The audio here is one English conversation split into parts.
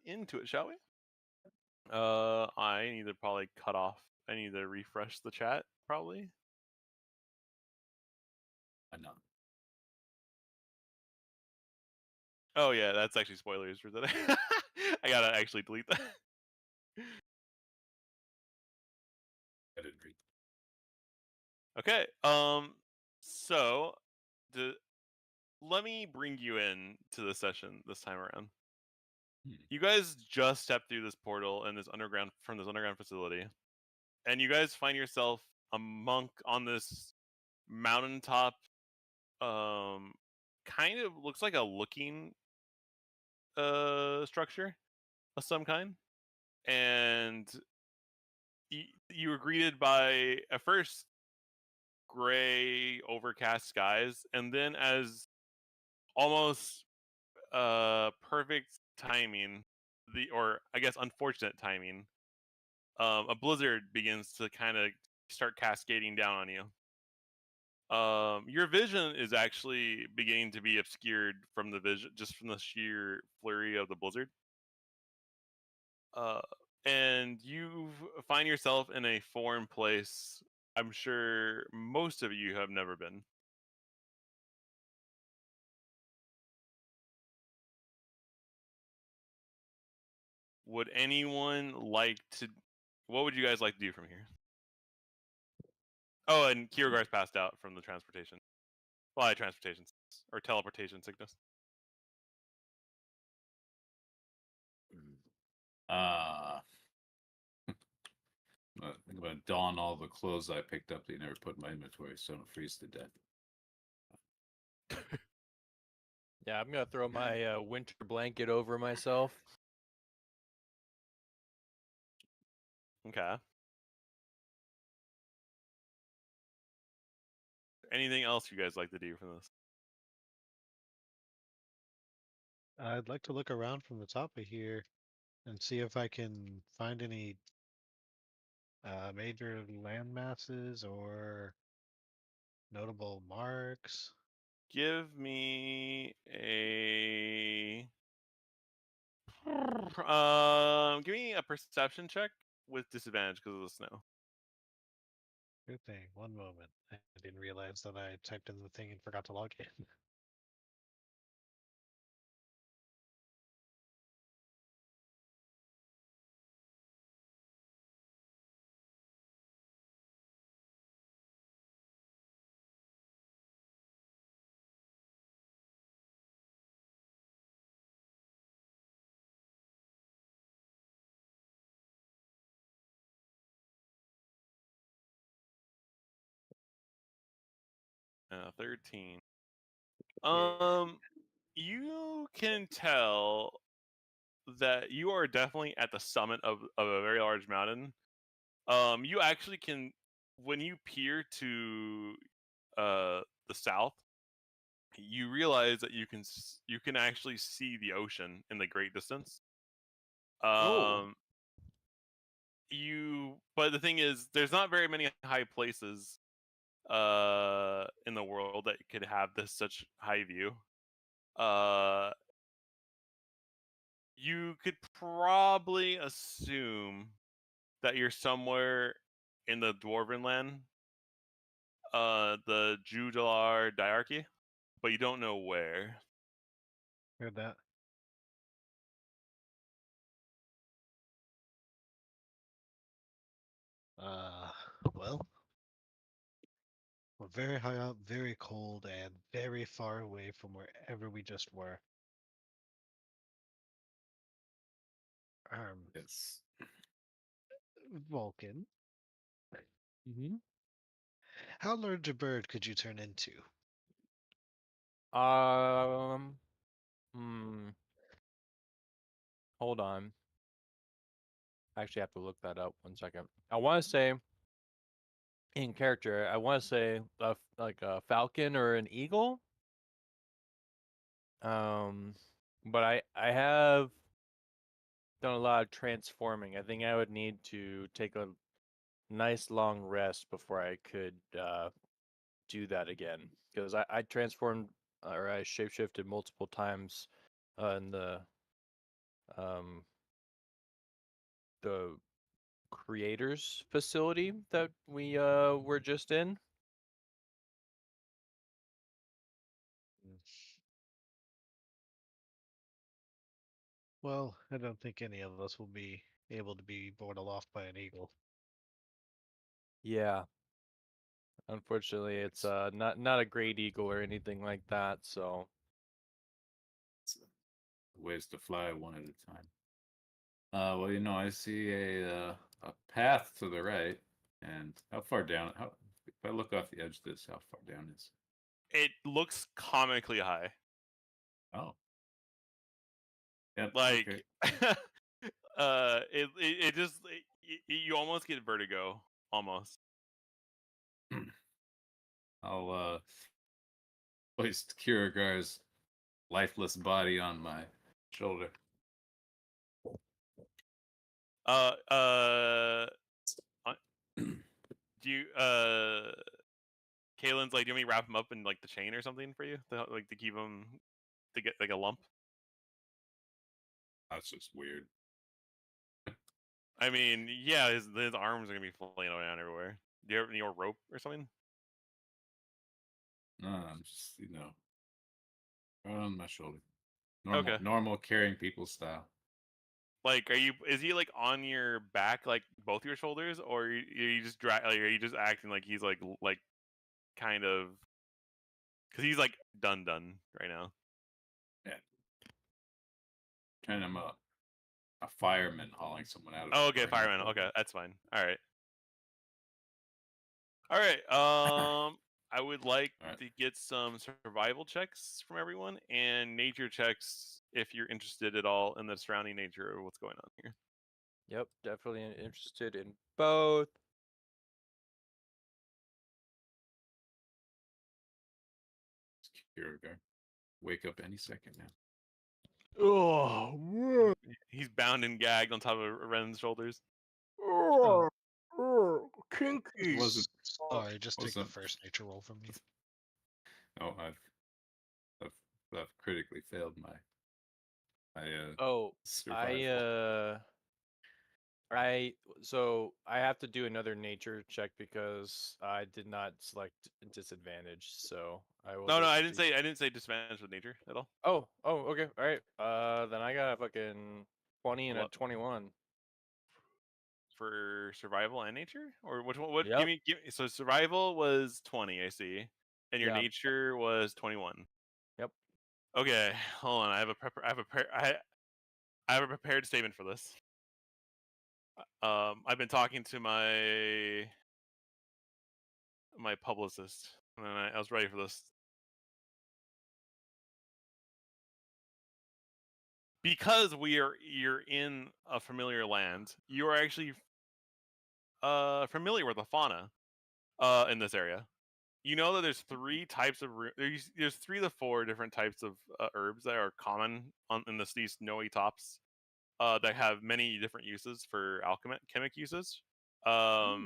into it, shall we? I need to probably cut off. I need to refresh the chat, probably. I know. Oh yeah, that's actually spoilers for today. I gotta actually delete that. I didn't read. Okay. So, let me bring you in to the session this time around. You guys just stepped through this portal and this underground facility, and you guys find yourself a monk on this mountaintop. Kind of looks like a looking structure of some kind, and you were greeted by at first gray overcast skies, and then as almost perfect timing, or I guess unfortunate timing, a blizzard begins to kind of start cascading down on you. Your vision is actually beginning to be obscured from the vision, just from the sheer flurry of the blizzard. And you find yourself in a foreign place. I'm sure most of you have never been. Would anyone like to? What would you guys like to do from here? Oh, and Kiergar's passed out from the transportation. Well, transportation or teleportation sickness. I'm going to don all the clothes I picked up that you never put in my inventory so I don't freeze to death. Yeah, I'm going to throw my winter blanket over myself. Okay. Anything else you guys like to do from this? I'd like to look around from the top of here and see if I can find any major land masses or notable marks. Give me a give me a perception check with disadvantage because of the snow. Good thing. One moment. I didn't realize that I typed in the thing and forgot to log in. 13. Yeah. You can tell that you are definitely at the summit of a very large mountain. You actually can, when you peer to the south, you realize that you can actually see the ocean in the great distance. But the thing is, there's not very many high places in the world that could have this such high view. You could probably assume that you're somewhere in the Dwarven land, the Judalar diarchy, but you don't know where. Heard that. Well, we're very high up, very cold, and very far away from wherever we just were. Yes. Vulcan, Mm-hmm. how large a bird could you turn into? Hold on. I actually have to look that up 1 second. I want to say, in character, I want to say like a falcon or an eagle. But I have done a lot of transforming. I think I would need to take a nice long rest before I could do that again, because I transformed or I shapeshifted multiple times in the the creators facility that we were just in. Well, I don't think any of us will be able to be borne aloft by an eagle. Yeah. Unfortunately, it's not a great eagle or anything like that. So Ways to fly one at a time. Well, I see a path to the right, and how far down? If I look off the edge of this, how far down is? It looks comically high. Oh, yep. Like, Okay. it just you almost get vertigo, almost. I'll place Kirigar's lifeless body on my shoulder. Do you Kalen's like, do you want me to wrap him up in like the chain or something for you, to keep him to get like a lump? That's just weird. I mean, yeah, his arms are gonna be flailing around everywhere. Do you ever need a rope or something? No, I'm just right on my shoulder. Okay. Normal carrying people style. Like, is he like on your back, like both your shoulders, or are you just are you just acting like he's like kind of, because he's like done right now. Yeah. Kind of a fireman hauling someone out of. Oh, a okay, burning fireman. building. Okay, that's fine. All right. I would like Alright. to get some survival checks from everyone and nature checks if you're interested at all in the surrounding nature of what's going on here. yep, definitely interested in both. Kirigar. Wake up any second now. Oh, He's bound and gagged on top of Ren's shoulders. kinky. Wasn't Sorry, just take the wasn't- first nature roll from me. Oh, I've critically failed my Oh, survival. so I have to do another nature check because I did not select disadvantage. So I will. No, just I do- didn't say disadvantage with nature at all. Oh, okay, all right. Then I got a fucking 20 and a What? 21. For survival and nature, or which one? What? Yep. Give me. So survival was 20, I see, and your Yeah. nature was 21. Yep. Okay, hold on. I have a prepared statement for this. I've been talking to my publicist, and I was ready for this. Because you're in a familiar land, you are actually familiar with the fauna in this area. You know that there's three types of there's 3 to 4 different types of herbs that are common in these snowy tops that have many different uses for chemic uses. The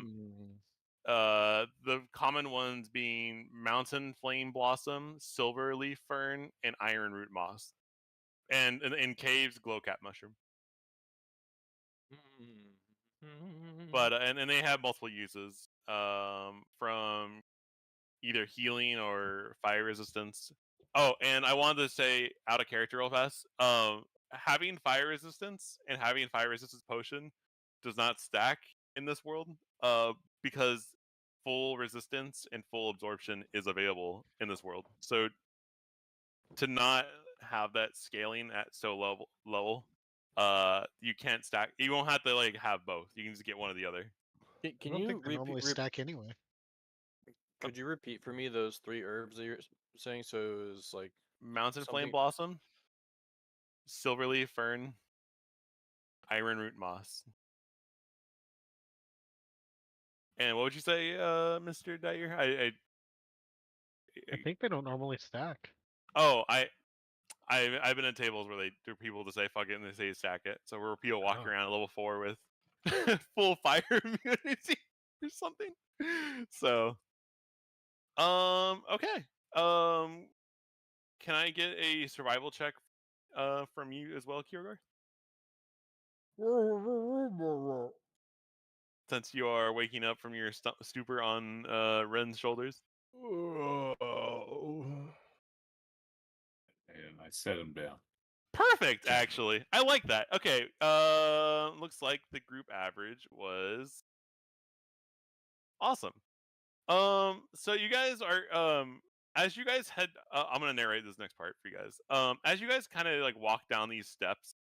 common ones being mountain flame blossom, silver leaf fern, and iron root moss, and in caves, glowcap mushroom. But and they have multiple uses, from either healing or fire resistance. Oh, and I wanted to say out of character real fast. Having fire resistance and having fire resistance potion does not stack in this world. Because full resistance and full absorption is available in this world. So to not have that scaling at so level, you can't stack. You won't have to like have both. You can just get one or the other. Can I don't you think they normally stack anyway. Could you repeat for me those 3 herbs that you're saying? So it was like Mountain flame something- blossom, silverleaf fern, iron root moss. And what would you say, Mr. Dyer? I think they don't normally stack. Oh, I've been at tables where they do people to say fuck it and they say stack it. So we're people walking around at level 4 with full fire immunity or something. So, okay. Can I get a survival check from you as well, Kiergar? since you are waking up from your stupor on Ren's shoulders. And I set him down. Perfect, Gently. actually. I like that. Okay. Looks like the group average was awesome. So you guys are as you guys head I'm gonna narrate this next part for you guys. As you guys kind of like walk down these steps,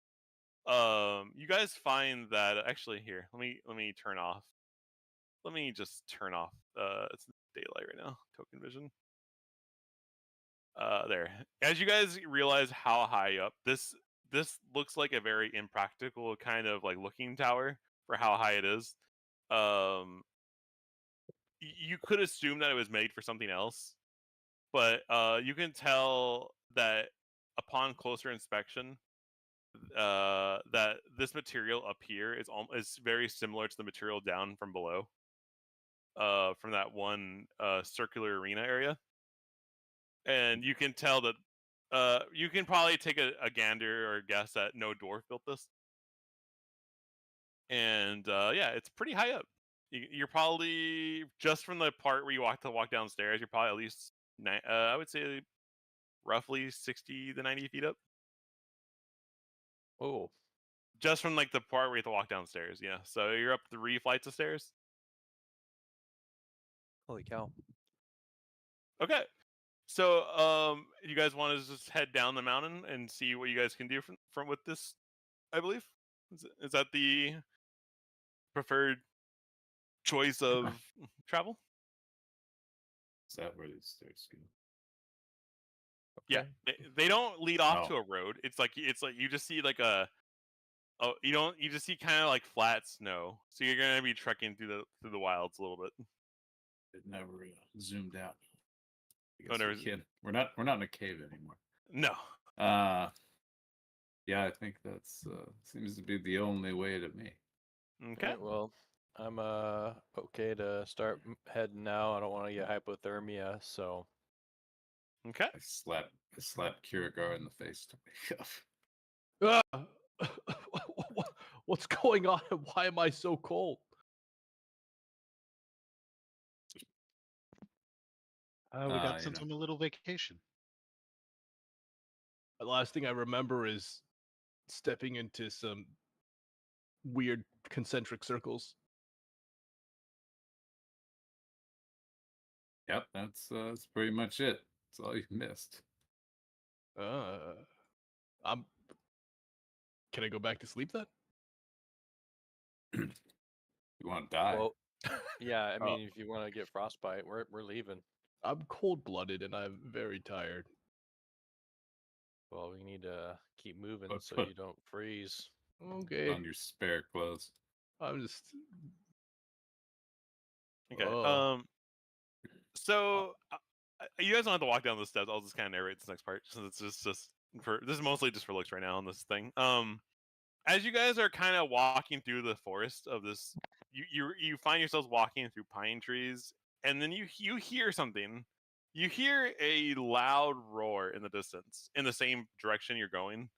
you guys find that actually here, let me turn off. Let me just turn off it's daylight right now, token vision. There. As you guys realize how high up this looks like a very impractical kind of like looking tower for how high it is. You could assume that it was made for something else, but you can tell that upon closer inspection, that this material up here is very similar to the material down from below, from that one circular arena area, and you can tell that you can probably take a gander or guess that no dwarf built this, and yeah, it's pretty high up. You're probably just from the part where you walk downstairs. You're probably at least I would say roughly 60 to 90 feet up. Oh, Just from like the part where you have to walk downstairs. Yeah, so you're up 3 flights of stairs. holy cow! Okay, so you guys want to just head down the mountain and see what you guys can do from with this? I believe is that the preferred choice of travel? Is that where these stairs go? Yeah, Okay. they don't lead off Oh. to a road. It's like you just see like you just see kind of like flat snow. So you're gonna be trekking through the wilds a little bit. It never zoomed out. I Oh, guess we never- can't. We're not in a cave anymore. No. Yeah, I think that's seems to be the only way to me. Okay. Alright, well, I'm okay to start heading now. I don't want to get hypothermia, so Okay. I slapped Kirigar in the face to wake up. What's going on? Why am I so cold? We got you sent know. on a little vacation. The last thing I remember is stepping into some weird concentric circles. Yep, that's pretty much it. That's all you missed. I'm. Can I go back to sleep then? You want to die? well, yeah. I Oh. mean, if you want to get frostbite, we're leaving. I'm cold-blooded and I'm very tired. Well, we need to keep moving But so put- you don't freeze. Okay, On your spare clothes. I'm just. Okay. Oh. So you guys don't have to walk down the steps. I'll just kind of narrate this next part since it's just for this is mostly just for looks right now on this thing. As you guys are kind of walking through the forest of this, you find yourselves walking through pine trees, and then you hear something. You hear a loud roar in the distance, in the same direction you're going.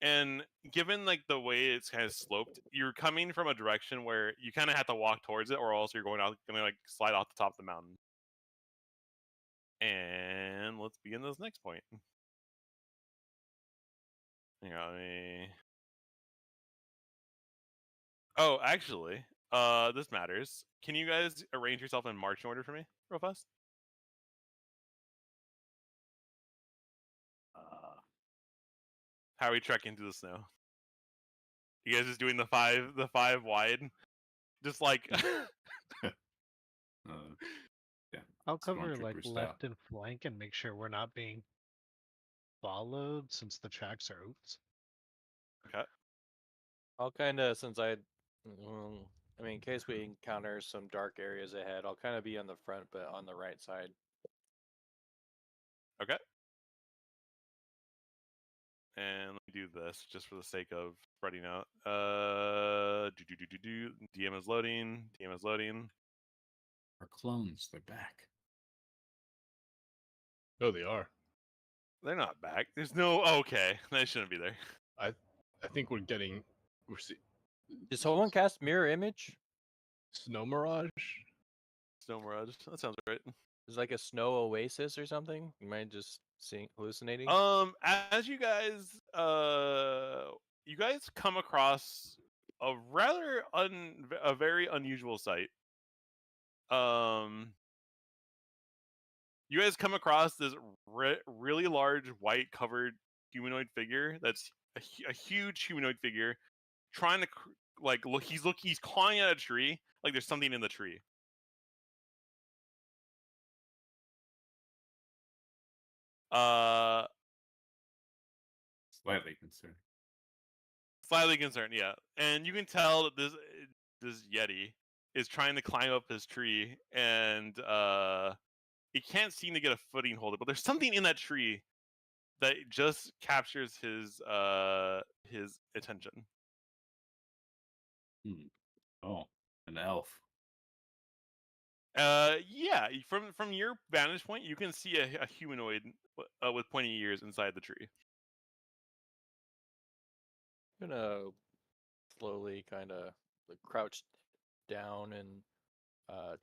And given like the way it's kind of sloped, you're coming from a direction where you kind of have to walk towards it, or else you're gonna like slide off the top of the mountain. And let's begin this next point. Hang on, let me... Oh, actually, this matters. Can you guys arrange yourself in marching order for me, real fast? How are we trekking through the snow? You guys just doing the five wide, just like Yeah. I'll cover like Stormtrooper style. left and flank and make sure we're not being followed since the tracks are oats. I'll kind of, since I mean, in case we encounter some dark areas ahead, I'll kind of be on the front, but on the right side. okay. And let me do this just for the sake of spreading out. DM is loading. DM is loading. Our clones, they're back. Oh, they are. They're not back. There's no. Okay, they shouldn't be there. I think we're getting. We're see. Did someone cast mirror image? Snow mirage. Snow Mirage. That sounds right. It's like a snow oasis or something. You might just hallucinating. As you guys come across a rather a very unusual sight. You guys come across this really large white covered humanoid figure. That's a huge humanoid figure, trying to look. He's clawing at a tree. Like there's something in the tree. Slightly concerned. Slightly concerned, yeah. And you can tell that this Yeti is trying to climb up this tree, and he can't seem to get a footing hold it. But there's something in that tree that just captures his attention. Oh, an elf. Yeah. From your vantage point, you can see a humanoid with pointy ears inside the tree. I'm gonna slowly kind of crouch down and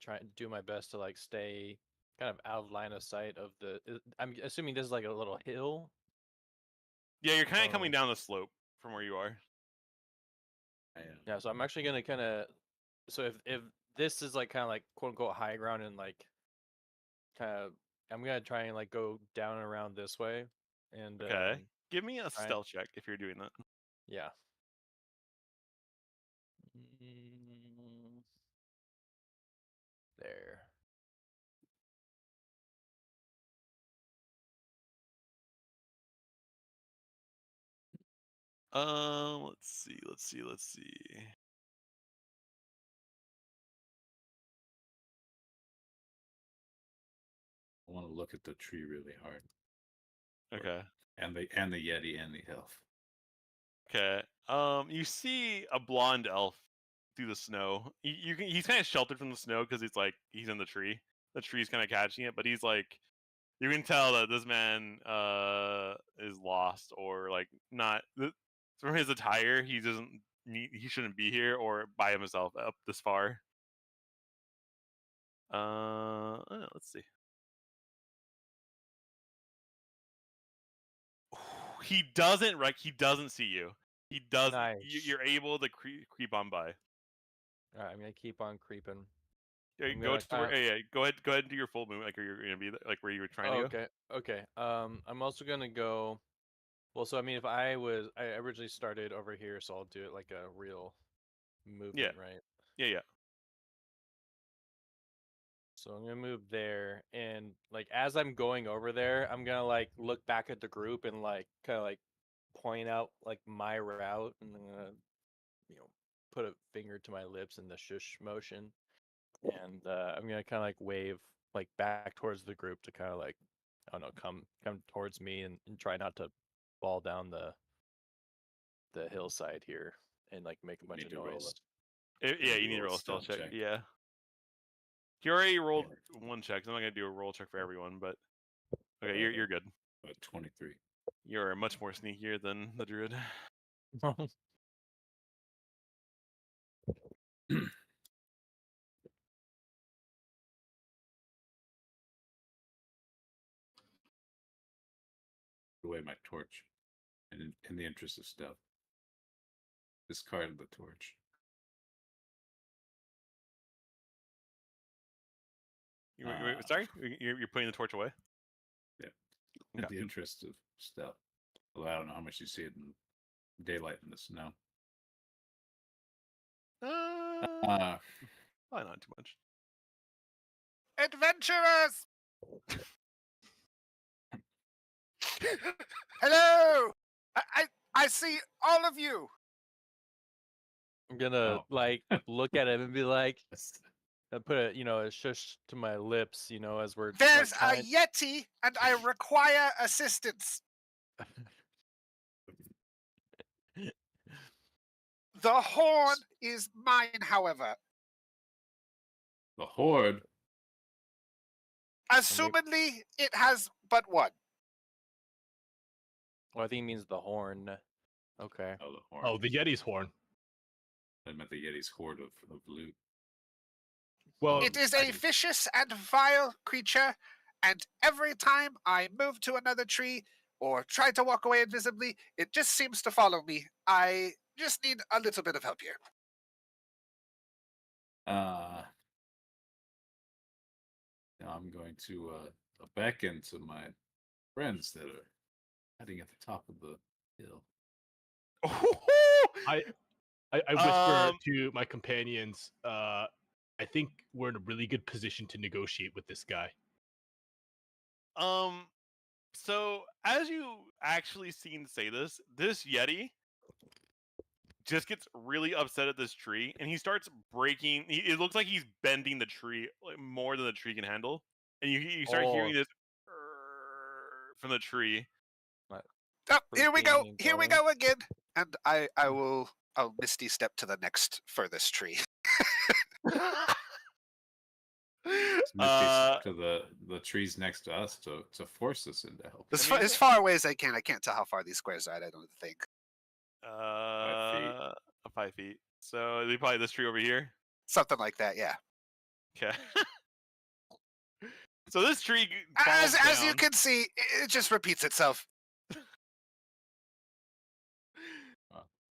try and do my best to like stay kind of out of line of sight of the. I'm assuming this is like a little hill. Yeah, you're kind of Oh. coming down the slope from where you are. Yeah, so I'm actually gonna kind of. So if this is like kind of like quote unquote high ground and like kind of, I'm gonna try and like go down and around this way. And Okay. Give me a right. stealth check if you're doing that. Yeah. There. Let's see. I want to look at the tree really hard. Okay. And the Yeti and the elf. Okay. You see a blonde elf through the snow. He's kind of sheltered from the snow because he's in the tree. The tree's kind of catching it, but he's like, you can tell that this man is lost or like not. From his attire, he shouldn't be here or by himself up this far. Let's see. He doesn't see you. He doesn't. Nice. You're able to creep on by. All right, I'm gonna keep on creeping. Yeah, I'm go gonna to go ahead and do your full movement like you're gonna be like where you were trying to go. Okay. Okay. I'm also gonna go. Well, so I mean, if I originally started over here, so I'll do it like a real movement, right? Yeah. So I'm gonna move there, and like as I'm going over there, I'm gonna like look back at the group and like kind of like point out like my route, and I'm gonna put a finger to my lips in the shush motion, and I'm gonna kind of like wave like back towards the group to kind of like I don't know come towards me and try not to fall down the hillside here and like make a bunch of noise. Yeah, you need to roll a stealth check. Yeah. You already rolled one check. So I'm not gonna do a roll check for everyone, but okay, you're good. 23. You're much more sneakier than the druid. Away my torch, and in the interest of stealth, discarded the torch. Sorry, you're putting the torch away. Yeah, in the interest of stealth. Well, I don't know how much you see it in daylight in the snow. Probably not too much. Adventurers! Hello! I see all of you! I'm gonna like look at him and be like, I put a shush to my lips, as we're. There's like, a Yeti, and I require assistance. The horn is mine, however. The horde? Assumedly, it has but one. Well, I think it means the horn. Okay. Oh, the horn. Oh, the Yeti's horn. I meant the Yeti's horde of loot. Well, It is I a do. vicious and vile creature, and every time I move to another tree or try to walk away invisibly, it just seems to follow me. I just need a little bit of help here. Now I'm going to beckon to my friends that are heading at the top of the hill. I whisper Um, to my companions. I think we're in a really good position to negotiate with this guy. So as you actually seen say this Yeti just gets really upset at this tree, and he starts breaking. It looks like he's bending the tree like, more than the tree can handle, and you start hearing this from the tree. Oh, here we go. Freaking Here we brother. go again. And I'll misty step to the next furthest tree. Misty to the trees next to us to force us into help. As far away as I can. I can't tell how far these squares are. I don't think. 5 feet. So they probably this tree over here. Something like that. Yeah. Okay. So this tree As you can see, it just repeats itself.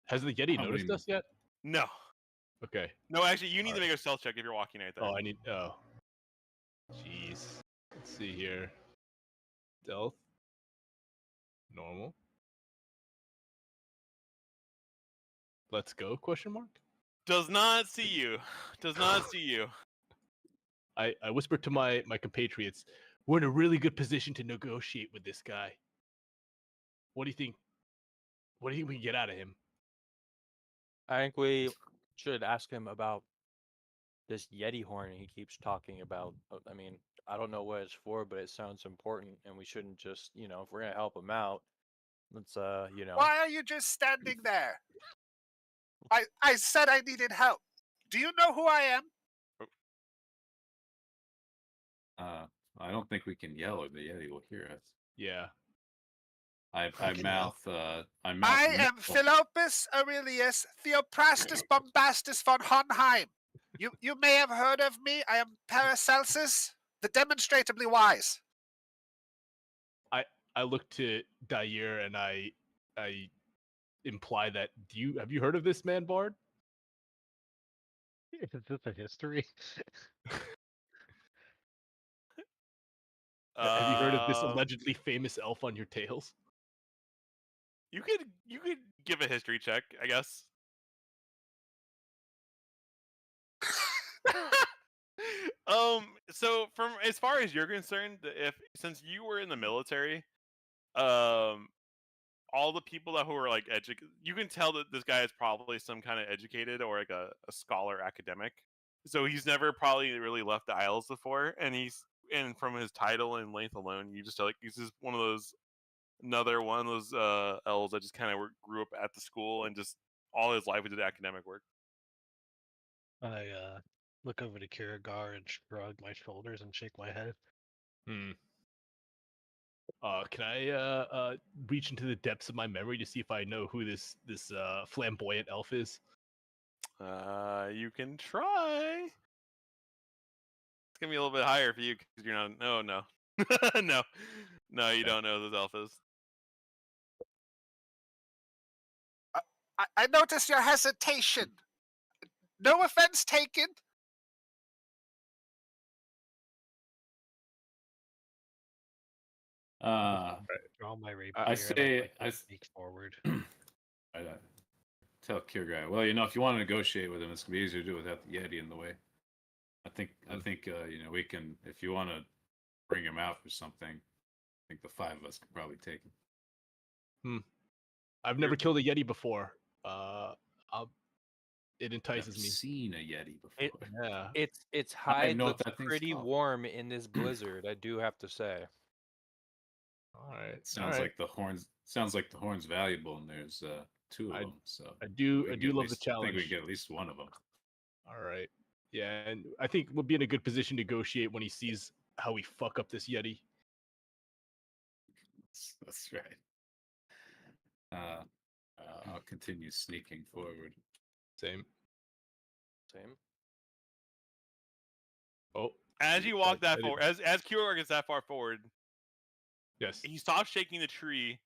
Has the Yeti How noticed many- us yet? No. Okay. No, actually, you need to Alright. make a stealth check if you're walking right there. Oh, I need. Oh. Jeez. Let's see here. Stealth. Normal. Let's go? Question mark. Does not see you. Does not see you. I whispered to my compatriots, we're in a really good position to negotiate with this guy. What do you think? What do you think we can get out of him? I think we should ask him about this Yeti horn he keeps talking about. I mean, I don't know what it's for, but it sounds important, and we shouldn't just, if we're gonna help him out, let's, Why are you just standing there? I said I needed help. Do you know who I am? I don't think we can yell or the Yeti will hear us. Yeah. I can mouth I mouth. I am "No." Philopus Aurelius Theophrastus Bombastus von Honheim. You may have heard of me. I am Paracelsus, the demonstratively wise. I look to Dair and I imply that have you heard of this man, Bard? Is this a history? Have you heard of this Um, allegedly famous elf on your tails? You could give a history check, I guess. So from as far as you're concerned, since you were in the military, all the people who are like you can tell that this guy is probably some kind of educated or like a scholar academic. So he's never probably really left the Isles before, and from his title and length alone, you just like he's just another one of those elves that just kind of grew up at the school and just all his life he did academic work. I look over to Kirigar and shrug my shoulders and shake my head. Can I reach into the depths of my memory to see if I know who this flamboyant elf is? You can try. It's gonna be a little bit higher for you because you're not. No, no, you don't know who this elf is. I notice your hesitation. No offense taken. Draw my rapier. I say and I sneak forward. I tell Kiergai, well, if you want to negotiate with him, it's gonna be easier to do without the Yeti in the way. I think we can, if you want to bring him out for something. I think the 5 of us could probably take him. I've never killed a Yeti before. It I've entices never me. seen a Yeti before. Yeah. Its I don't hide know what looks that thing's pretty called. warm in this blizzard. I do have to say. All right. It sounds like the horns. Sounds like the horn's valuable, and there's 2 of them. So I do we can get at love the least- I think challenge. we can get at least one of them. All right. Yeah, and I think we'll be in a good position to negotiate when he sees how we fuck up this Yeti. That's right. I'll continue sneaking forward. Same. Oh, As you walk I that didn't- forward, as Kieror gets that far forward, yes. he stops shaking the tree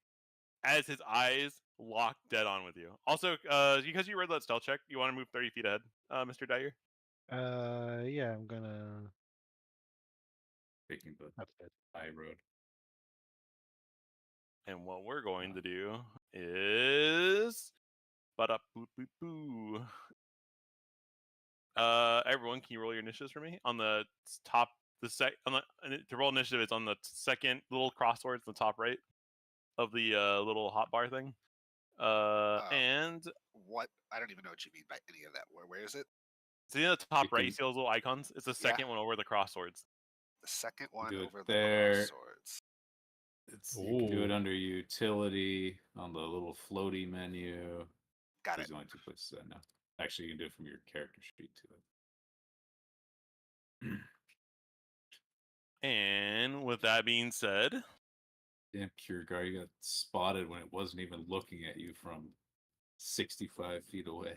as his eyes lock dead on with you. Also, because you read that stealth check, you want to move 30 feet ahead, Mr. Dyer? Yeah, I'm gonna. Taking the That's it. high road. And what we're going to do is ba-da-boo-boo-boo. Everyone, can you roll your initiatives for me? On the top, to roll initiative, it's on the second little crosswords on the top right of the little hotbar thing. And What? I don't even know what you mean by any of that. Where is it? it's in the top You right. You can- see those little icons? It's the second one over the crosswords. The second one Do it over the there. crosswords. You can do it Ooh. under utility on the little floaty menu. Got There's it. only 2 places I know. Actually, you can do it from your character sheet too. And with that being said, Damn, Kiergar, you got spotted when it wasn't even looking at you from 65 feet away.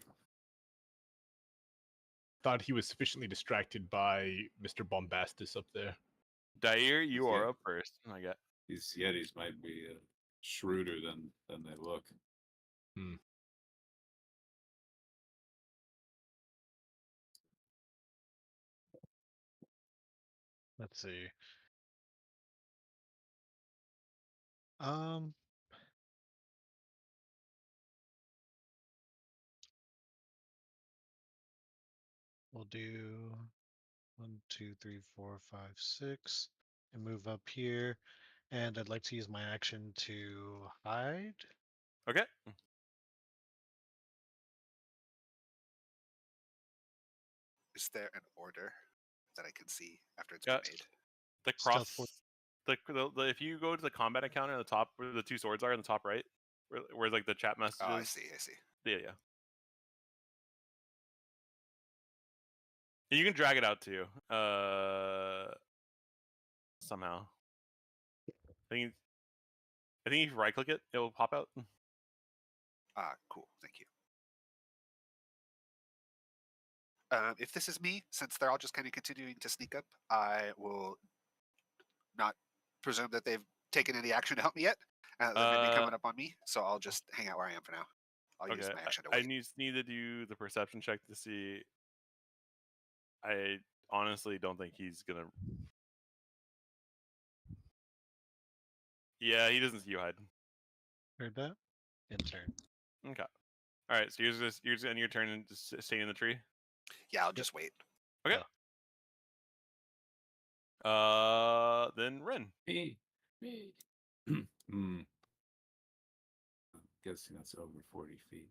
Thought he was sufficiently distracted by Mr. Bombastus up there. Dyer, you are Yeah. up first. I got. These Yetis might be shrewder than they look. Let's see. Um. We'll do 1, 2, 3, 4, 5, 6, and move up here. And I'd like to use my action to hide. Okay. Is there an order that I can see after it's Yeah. been made? The Stealth cross. If you go to the combat encounter on the top, where the 2 swords are on the top right, where's like the chat messages. Oh, I see. I see. Yeah. And you can drag it out too. Somehow. I think if you right click it, it will pop out. Cool. Thank you. If this is me, since they're all just kind of continuing to sneak up, I will not presume that they've taken any action to help me yet. They may be coming up on me, so I'll just hang out where I am for now. I'll use my action to I wait. need to do the perception check to see. I honestly don't think he's gonna. Yeah, he doesn't see you hide. Heard that? End turn. Okay. All right. So you're just end your turn and just staying in the tree. Yeah, I'll just wait. Okay. Then Ren. Me. I'm guessing that's over 40 feet.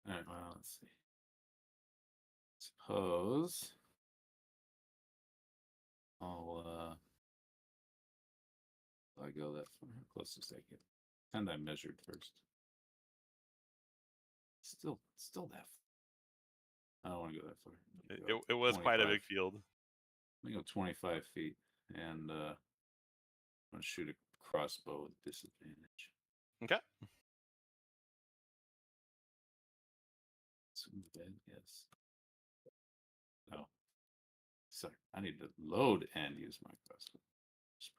All right, well, let's see. Suppose I go that far, how closest I get. Pretend I measured first. Still that far. I don't want to go that far. It was quite a big field. Let me go 25 feet, and I'm going to shoot a crossbow with disadvantage. Okay. Swing the bed, yes. No. Sorry, I need to load and use my crossbow. Just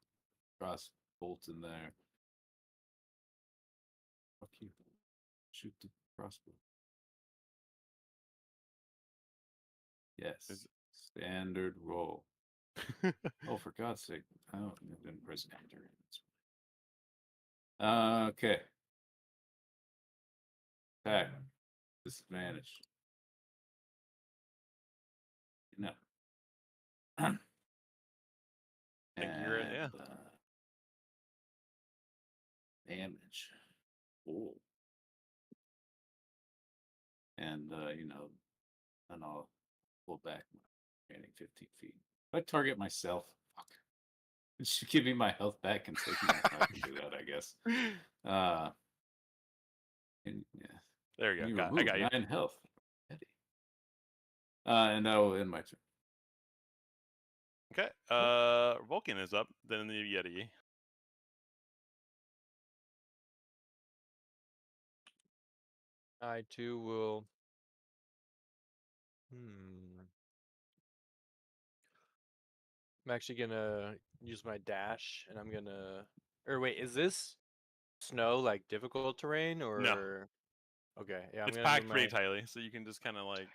put cross bolt in there. Fuck you. Shoot the crossbow. Yes. Standard roll. Oh, for God's sake. Oh, I didn't press enter. Okay. Attack. Disadvantage. No. I think you're it, yeah. Damage. Oh. And and I'll pull back my remaining 15 feet. If I target myself, fuck. It should give me my health back and take me. I can do that, I guess. Yeah. There you go. I remove got you. 9 health. And that will end my turn. Okay. Vulcan is up. Then the Yeti. I too will. I'm actually gonna use my dash, and I'm gonna. Or wait, is this snow like difficult terrain or? No. Okay, yeah, I'm It's gonna move packed pretty my. tightly, so you can just kind of like.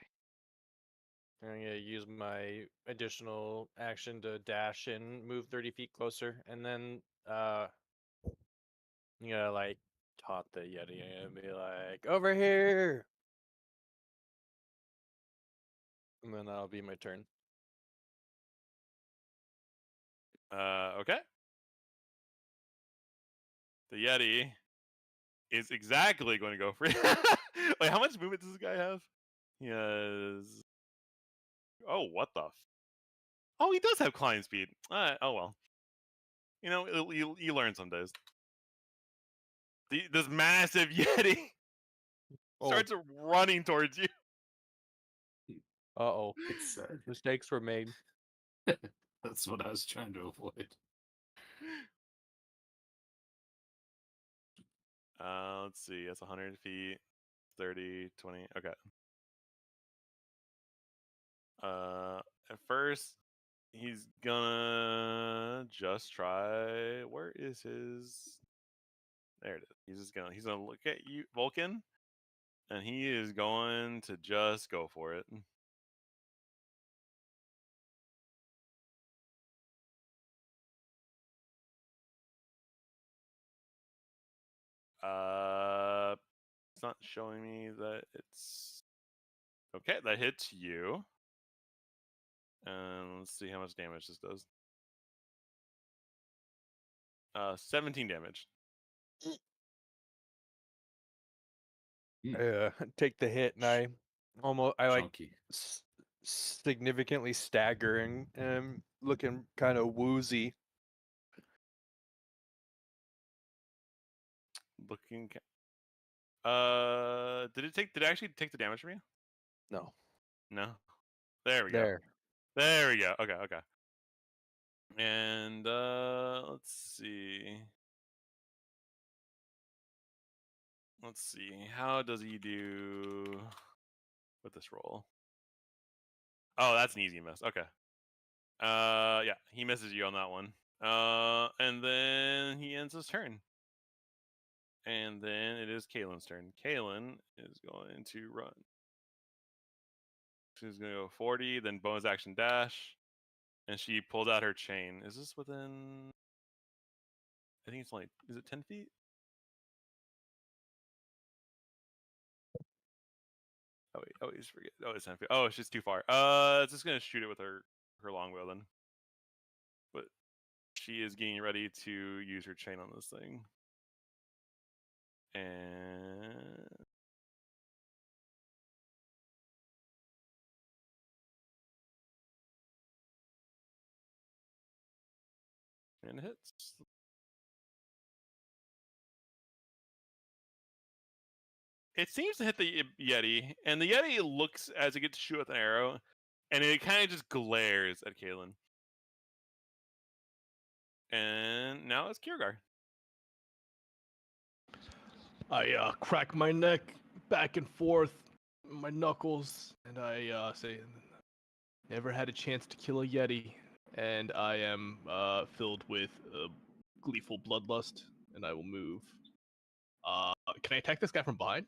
I'm gonna use my additional action to dash and move 30 feet closer, and then I'm gonna like taunt the Yeti and be like, "Over here!" And then that'll be my turn. Okay. The Yeti is exactly going to go for it. Wait, how much movement does this guy have? He has. Oh, what the? Oh, he does have climb speed. Oh well. You know, you learn some days. This massive Yeti starts running towards you. Uh-oh. It's Mistakes were made. that's what I was trying to avoid. Let's see. That's 100 feet, 30, 20. Okay. At first, he's gonna just try. Where is his? There it is. He's gonna look at you, Vulcan, and he is going to just go for it. It's not showing me that it's okay. That hits you, and let's see how much damage this does. 17 damage. Take the hit, and I like Chunky. significantly staggering and looking kind of woozy. Looking. Did it actually take the damage from you? No. No. There we There. go. There we go. Okay. And let's see. How does he do with this roll? Oh, that's an easy miss. Okay. Yeah, he misses you on that one. And then he ends his turn. And then it is Kaylin's turn. Kaylin is going to run. She's going to go 40, then bonus action dash. And she pulled out her chain. Is this within... I think it's only... Is it 10 feet? Oh, wait. Oh, he's forget. Oh, it's 10 feet. Oh, it's just too far. It's just going to shoot it with her longbow then. But she is getting ready to use her chain on this thing. And... And it hits. It seems to hit the Yeti, and the Yeti looks as it gets to shoot with an arrow, and it kind of just glares at Kaylin. And now it's Kiergar. I crack my neck back and forth, my knuckles, and I say, "Never had a chance to kill a Yeti," and I am filled with gleeful bloodlust, and I will move. Can I attack this guy from behind?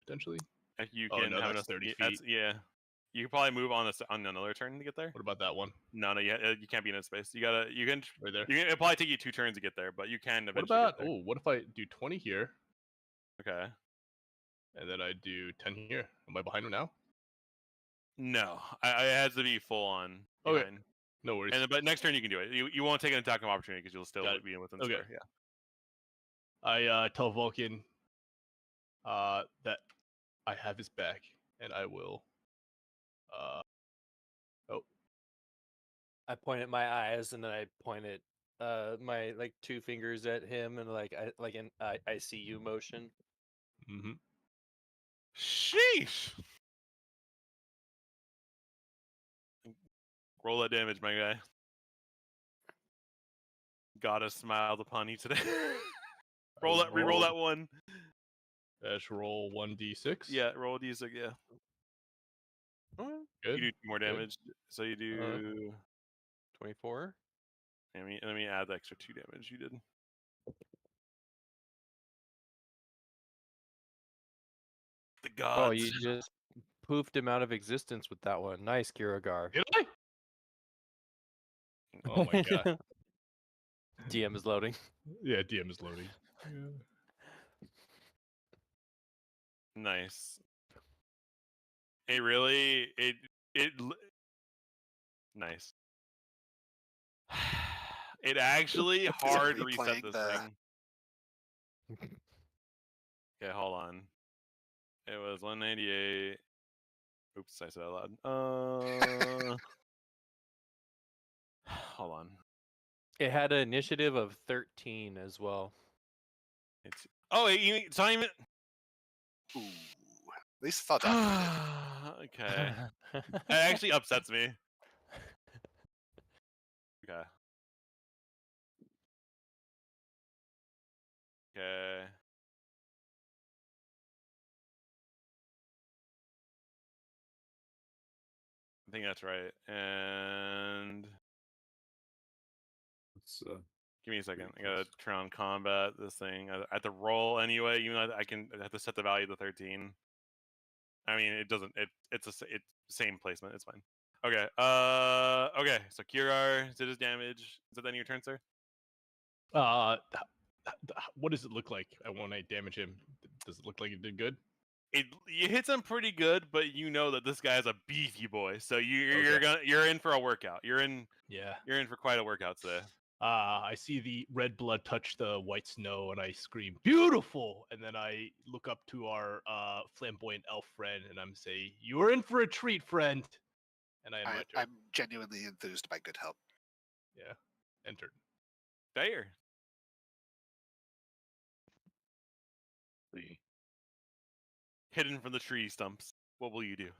Potentially. If you Oh, can no, have that's enough, 30 that's, feet. yeah. You can probably move on another turn to get there. What about that one? No, you can't be in a space. You can. Right there. It'll probably take you 2 turns to get there, but you can What eventually about? get there. Oh, what if I do 20 here, Okay. and then I do 10 here? Am I behind him now? No, it has to be full on Okay. behind. No worries. But next turn you can do it. You won't take an attack of opportunity because you'll still Got it. be within Okay. square. Yeah. I tell Vulcan that I have his back, and I will. I point at my eyes, and then I point at my like 2 fingers at him, and I see you motion. Mm-hmm. Sheesh. Roll that damage, my guy. God has smiled upon you today. Re-roll that one. Dash roll 1d6. Yeah, roll d6. Yeah. Good. You do 2 more good. damage, so you do. 24. Let me add the extra 2 damage you did. The gods. Oh, you just poofed him out of existence with that one. Nice, Kirigar. Did I? Oh my god. DM is loading. Yeah, DM is loading. Nice. It really nice. It actually hard reset replaying this the- thing. Okay, hold on. It was 198. Oops, I said that loud. Hold on. It had an initiative of 13 as well. It's it's not even. Ooh. At least I thought Josh did. Okay. It actually upsets me. Okay. Okay. I think that's right. And Let's, give me a second. I gotta turn on combat. This thing. I have to roll anyway. Even though I have to set the value to 13. I mean, it doesn't. It's same placement. It's fine. Okay. Okay. So Kirar did his damage. Is that the end of your turn, sir? What does it look like when I damage him? Does it look like it did good? It hits him pretty good, but you know that this guy's a beefy boy. So you're Okay. you're in for a workout. You're in for quite a workout today. I see the red blood touch the white snow, and I scream, "Beautiful!" And then I look up to our flamboyant elf friend, and I'm say, "You are in for a treat, friend." And I end my turn. I'm genuinely enthused by good help. Yeah, entered. There. Hidden from the tree stumps. What will you do?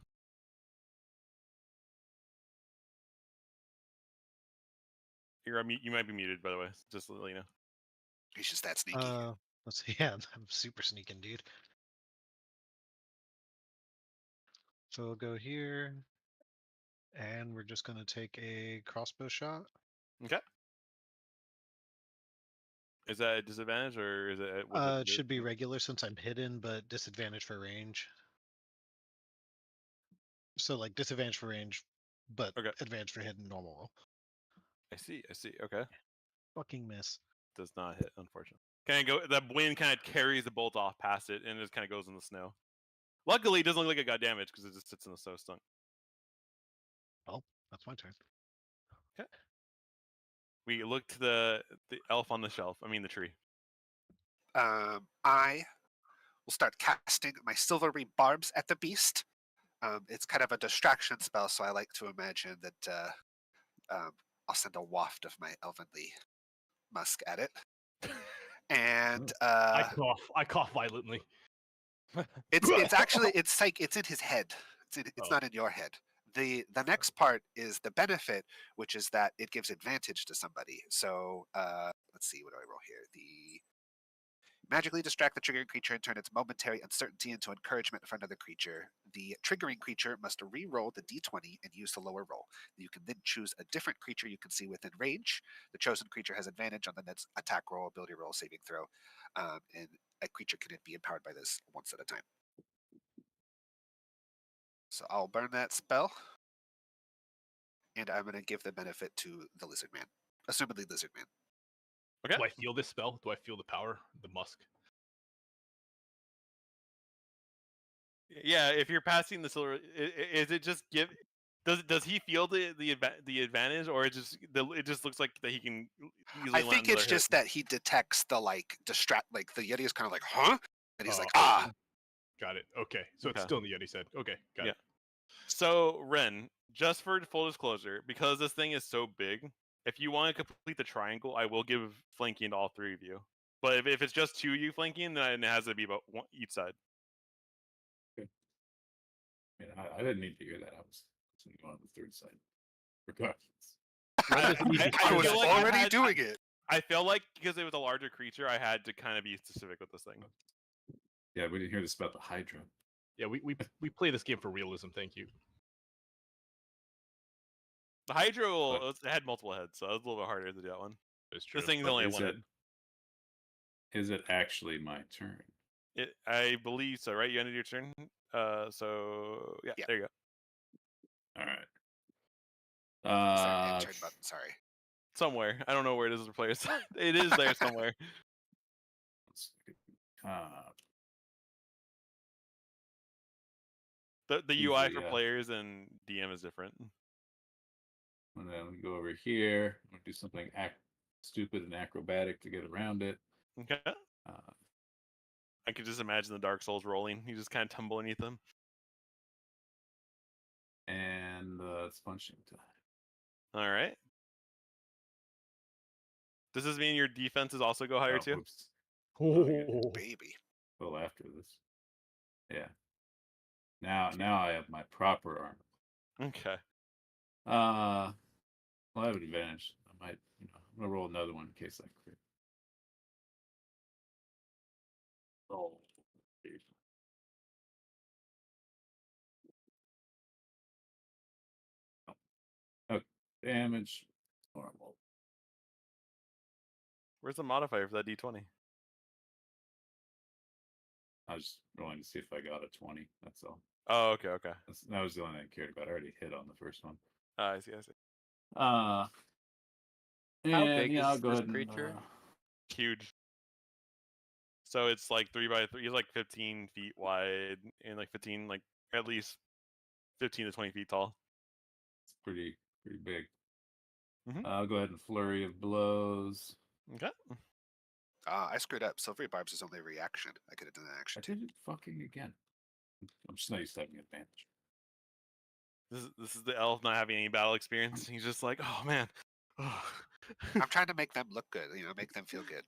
You might be muted, by the way. Just to let you know. He's just that sneaky. Let's see. Yeah, I'm super sneaking, dude. So we'll go here, and we're just gonna take a crossbow shot. Okay. Is that a disadvantage or is it? It should be regular since I'm hidden, but disadvantage for range. So like disadvantage for range, but Okay. advantage for hidden normal roll. I see. Okay. Fucking miss. Does not hit, unfortunately. The wind kind of carries the bolt off past it, and it just kind of goes in the snow. Luckily, it doesn't look like it got damaged because it just sits in the snow stunk. Well, that's my turn. Okay. We look to the elf on the shelf. I mean the tree. I will start casting my silvery barbs at the beast. It's kind of a distraction spell, so I like to imagine that I'll send a waft of my elvenly musk at it. And I cough violently. it's actually it's in his head. It's not in your head. The next part is the benefit, which is that it gives advantage to somebody. So let's see, what do I roll here? The magically distract the triggering creature and turn its momentary uncertainty into encouragement for another creature. The triggering creature must re-roll the d20 and use the lower roll. You can then choose a different creature you can see within range. The chosen creature has advantage on the next attack roll, ability roll, saving throw, and a creature can be empowered by this once at a time. So I'll burn that spell, and I'm going to give the benefit to the lizard man, assumedly lizard man. Okay. Do I feel this spell? Do I feel the power, the musk? Yeah, if you're passing the silver, is it just give? Does he feel the advantage, or it just looks like that he can easily? I think it's just that he detects the the Yeti is kind of like, huh, and he's like, okay. ah. Got it. Okay, so it's still in the Yeti said. Okay, got it. So Ren, just for full disclosure, because this thing is so big, if you want to complete the triangle, I will give flanking to all three of you. But if it's just two of you flanking, then it has to be about one each side. I didn't need to hear that. I was listening on the third side. Regardless. I was already doing it. I feel like because it was a larger creature, I had to kind of be specific with this thing. Yeah, we didn't hear this about the Hydra. Yeah, we play this game for realism. Thank you. The Hydra But- it had multiple heads, so it was a little bit harder to do that one. It's true. This thing's But only is one head. Is it actually my turn? I believe so, right? You ended your turn. So yeah, Yeah. there you go. All right. Sorry, end turn button. Sorry. Somewhere. I don't know where it is on the player side. It is there somewhere. The UI Usually, for yeah. players and DM is different. And then we go over here. We'll do something stupid and acrobatic to get around it. Okay. I could just imagine the Dark Souls rolling. You just kind of tumble underneath them. And it's punching time. All right. Does this mean your defenses also go higher too? Whoops. Oh, Baby. Well, after this. Yeah. Now I have my proper armor. Okay. Well, I have an advantage. I might, I'm gonna roll another one in case I crit. Oh, dude. Oh, damage. Normal. Where's the modifier for that D20? I was rolling to see if I got a 20. That's all. Oh, okay. That was the only thing I cared about. I already hit on the first one. I see. How big I'll is go this ahead and, creature? Huge. So it's like 3x3. It's like 15 feet wide and like 15, like at least 15 to 20 feet tall. it's pretty big. Mhm. I'll go ahead and flurry of blows. Okay. I screwed up. Silvery Barbs is only a reaction. I could have done an I action too. did it fucking again. I'm just not used to having advantage. This is the elf not having any battle experience. He's just like, oh man. I'm trying to make them look good. Make them feel good.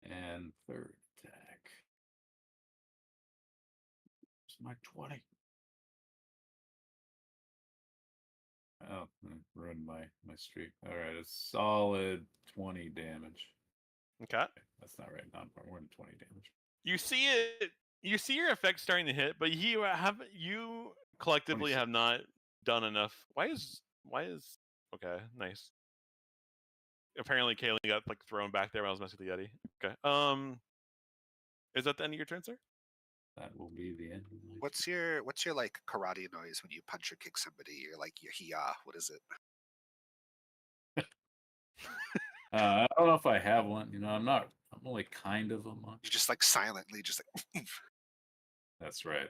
And third attack. It's my 20. Oh, I ruined my streak. All right, a solid 20 damage. Okay. That's not right. Not more than 20 damage. You see it. You see your effect starting to hit, but you collectively 26. have not done enough. Why is okay? Nice. Apparently, Kaylin got like thrown back there when I was messing with the Yeti. Okay. Is that the end of your turn, sir? That will be the end. Of my What's your like karate noise when you punch or kick somebody? You're like your hiya. What is it? I don't know if I have one. I'm only kind of a monk. You just like silently, just like. That's right.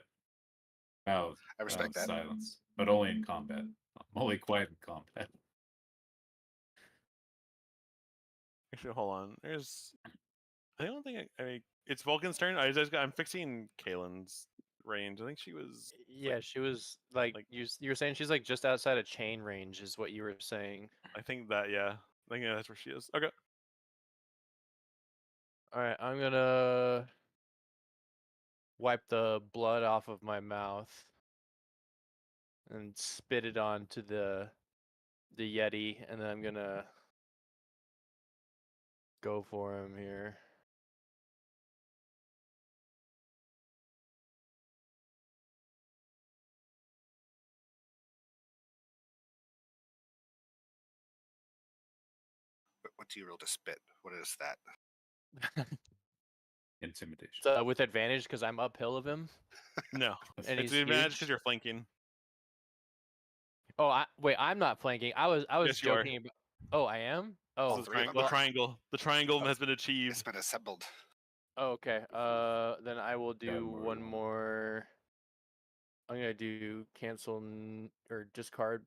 Oh, I respect that. Silence, but only in combat. I'm only quiet in combat. Actually, hold on. I don't think it's Vulcan's turn. I'm fixing Kaylin's range. I think she was. Yeah, she was like you were saying she's like just outside of chain range is what you were saying. I think that that's where she is. Okay. All right, I'm gonna wipe the blood off of my mouth and spit it onto the Yeti, and then I'm gonna go for him here. What do you roll to spit? What is that? Intimidation. So with advantage because I'm uphill of him. No, And it's he's the advantage huge? because you're flanking. Oh, wait, I'm not flanking. I was Yes, you are. joking about. Oh, I am. All Oh, The three of them the are. triangle. The triangle has been It's achieved. been assembled. okay. Then I will do more one than one. more. I'm gonna do cancel or discard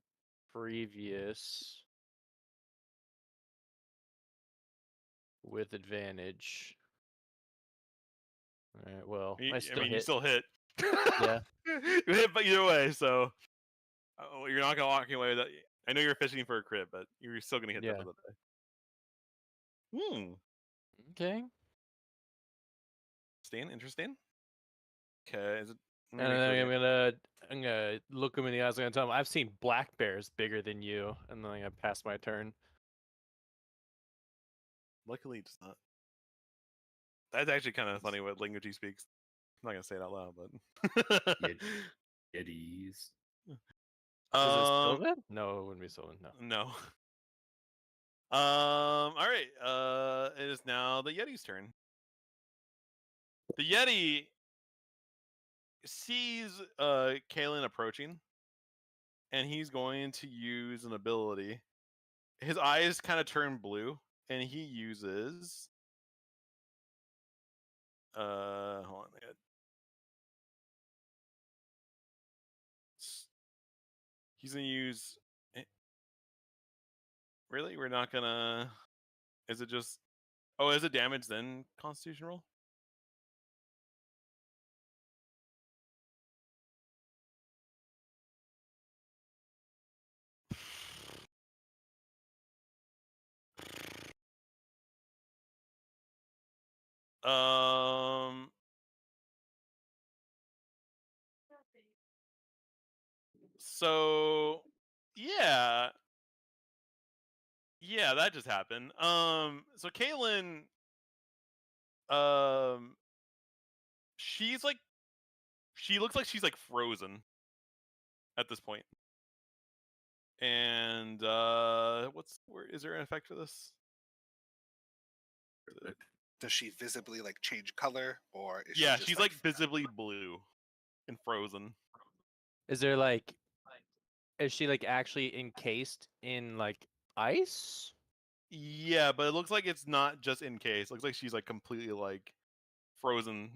previous with advantage. All right. Well, I still hit. You still hit. Yeah. You hit, but either way, so you're not gonna walk away with that. I know you're fishing for a crit, but you're still gonna hit Yeah. that with it. Okay. Stan, interesting. Okay, is it? And then I'm gonna look him in the eyes. I'm gonna tell him I've seen black bears bigger than you, and then I'm gonna pass my turn. Luckily, it does not. That's actually kind of funny what language he speaks. I'm not gonna say it out loud, but Yetis. Is it um, Sylvan? No, it wouldn't be Sylvan. No. no. All right. It is now the Yeti's turn. The Yeti sees Kalen approaching, and he's going to use an ability. His eyes kind of turn blue, and he uses hold on a minute. He's gonna use really? We're not gonna is it just oh, is it damage then constitution roll? So yeah. Yeah, that just happened. So Kaylin she's like she looks like she's like frozen at this point. And is there an effect for this? Does she visibly like change color, or is Yeah, she just, she's like visibly blue and frozen. Is she like actually encased in like ice? Yeah, but it looks like it's not just in case. It looks like she's like completely like frozen.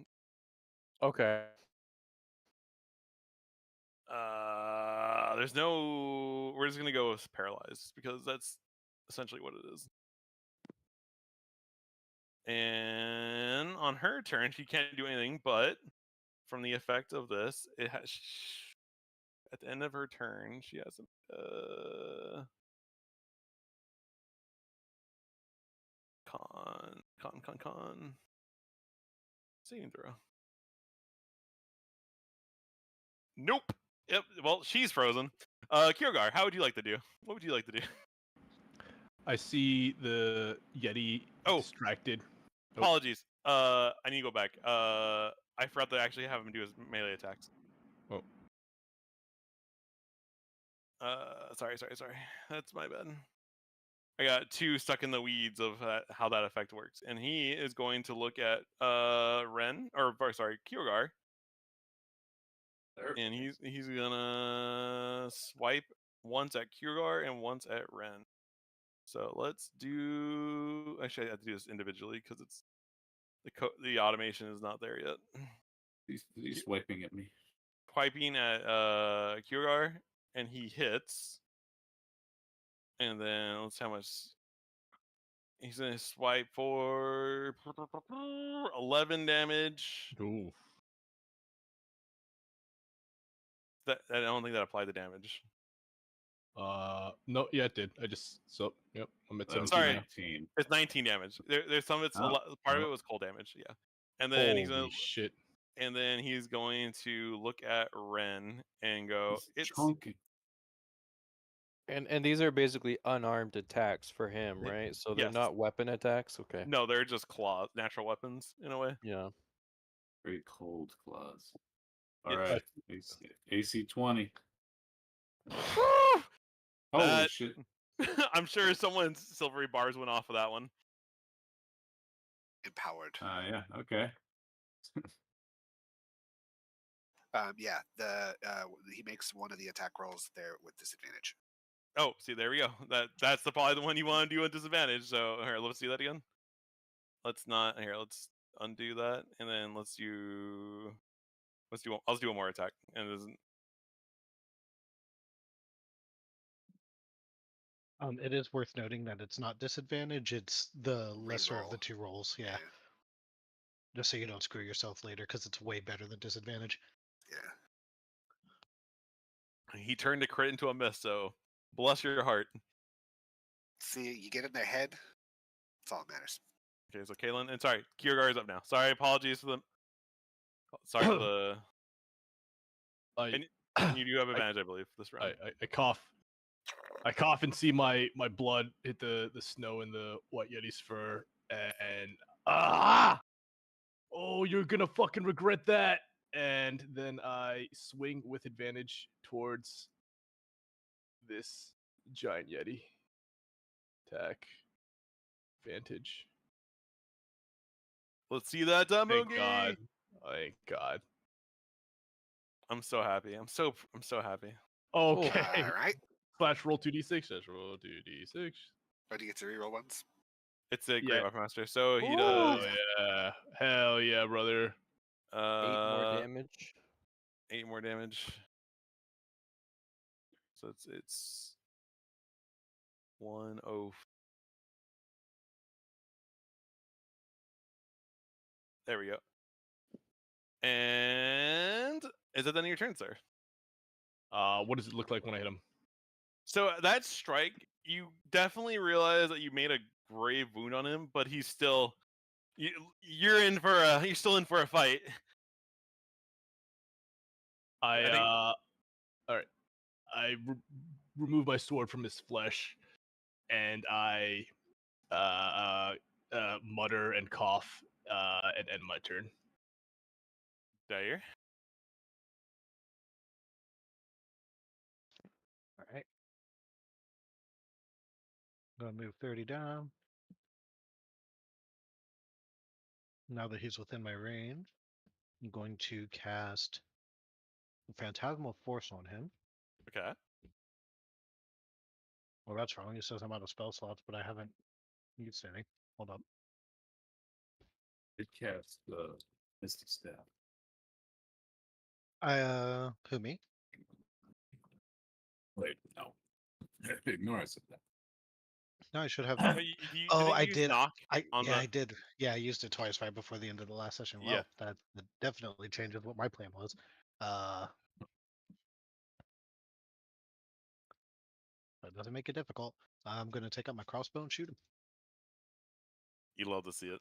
Okay. There's no. We're just gonna go with paralyzed because that's essentially what it is. And on her turn, she can't do anything, but from the effect of this, it has. At the end of her turn, she has a con saving throw. Nope. Yep. Well, she's frozen. Kiergar, how would you like to do? What would you like to do? I see the Yeti Oh. distracted. Apologies. I need to go back. I forgot to actually have him do his melee attacks. Oh. Sorry. That's my bad. I got two stuck in the weeds of how that effect works, and he is going to look at Kiergar, and he's gonna swipe once at Kiergar and once at Ren. So let's do. Actually, I have to do this individually because it's the automation is not there yet. He's swiping at me. Swiping at Kiergar, and he hits. And then let's see how much. He's gonna swipe for 11 damage. Ooh. I don't think that applied the damage. No, yeah, it did. Yep, I'm at 17 Sorry. now. 19. It's 19 damage. There's some of it's part of it was cold damage, yeah. And then he's gonna shit. And then he's going to look at Ren and go, He's "It's chunky. And these are basically unarmed attacks for him, right? So they're Yes. not weapon attacks. Okay. No, they're just claws, natural weapons in a way." Yeah. Very cold claws. All Yeah. right. AC 20. Woo! Holy That- shit. I'm sure someone's silvery bars went off of that one. empowered. Yeah, okay. Yeah, he makes one of the attack rolls there with disadvantage. Oh, see, there we go. That's probably the one you want to do at disadvantage. So here, let's do that again. Let's undo that, and then I'll do one more attack, and it isn't. It is worth noting that it's not disadvantage; it's the lesser of the Reroll. two rolls. Yeah, just so you don't screw yourself later, because it's way better than disadvantage. Yeah. He turned a crit into a miss, so bless your heart. See, you get in their head. That's all that matters. Okay, so Kaylin, and sorry, Kiergar is up now. Sorry, apologies for the. Sorry for the. And you do have advantage, I believe, this round. I cough. I cough and see my blood hit the snow in the White Yeti's fur, and Oh, you're gonna fucking regret that. And then I swing with advantage towards this giant yeti. Attack. Advantage. Let's see that demo Thank God. Thank God. I'm so happy. I'm so happy. Okay. All right. Slash roll 2d6. Slash roll 2d6. Or do you get to reroll ones? It's a Yeah. great weapon master. So he Oh does yeah. Hell yeah, brother. 8 more 8 damage. 8 more damage. So it's 1 There we go. And is it the end of your turn, sir? What does it look like when I hit him? So that strike, you definitely realize that you made a grave wound on him, but he's still you're still in for a fight. I think- all right. I remove my sword from his flesh, and I mutter and cough and end my turn. Dyer. All right. I'm going to move 30 down. Now that he's within my range, I'm going to cast Phantasmal Force on him. Okay. Well, that's wrong. It says I'm out of spell slots, but I haven't used any. Hold up. It casts the Mystic Staff. Who, me? Wait, no. Ignore I said that. No, I should have. No, Oh, didn't I you use did. knock I on yeah, the I did. Yeah, I used it twice right before the end of the last session. Yeah. Well, that definitely changes what my plan was. That doesn't make it difficult. I'm gonna take out my crossbow and shoot him. You love to see it.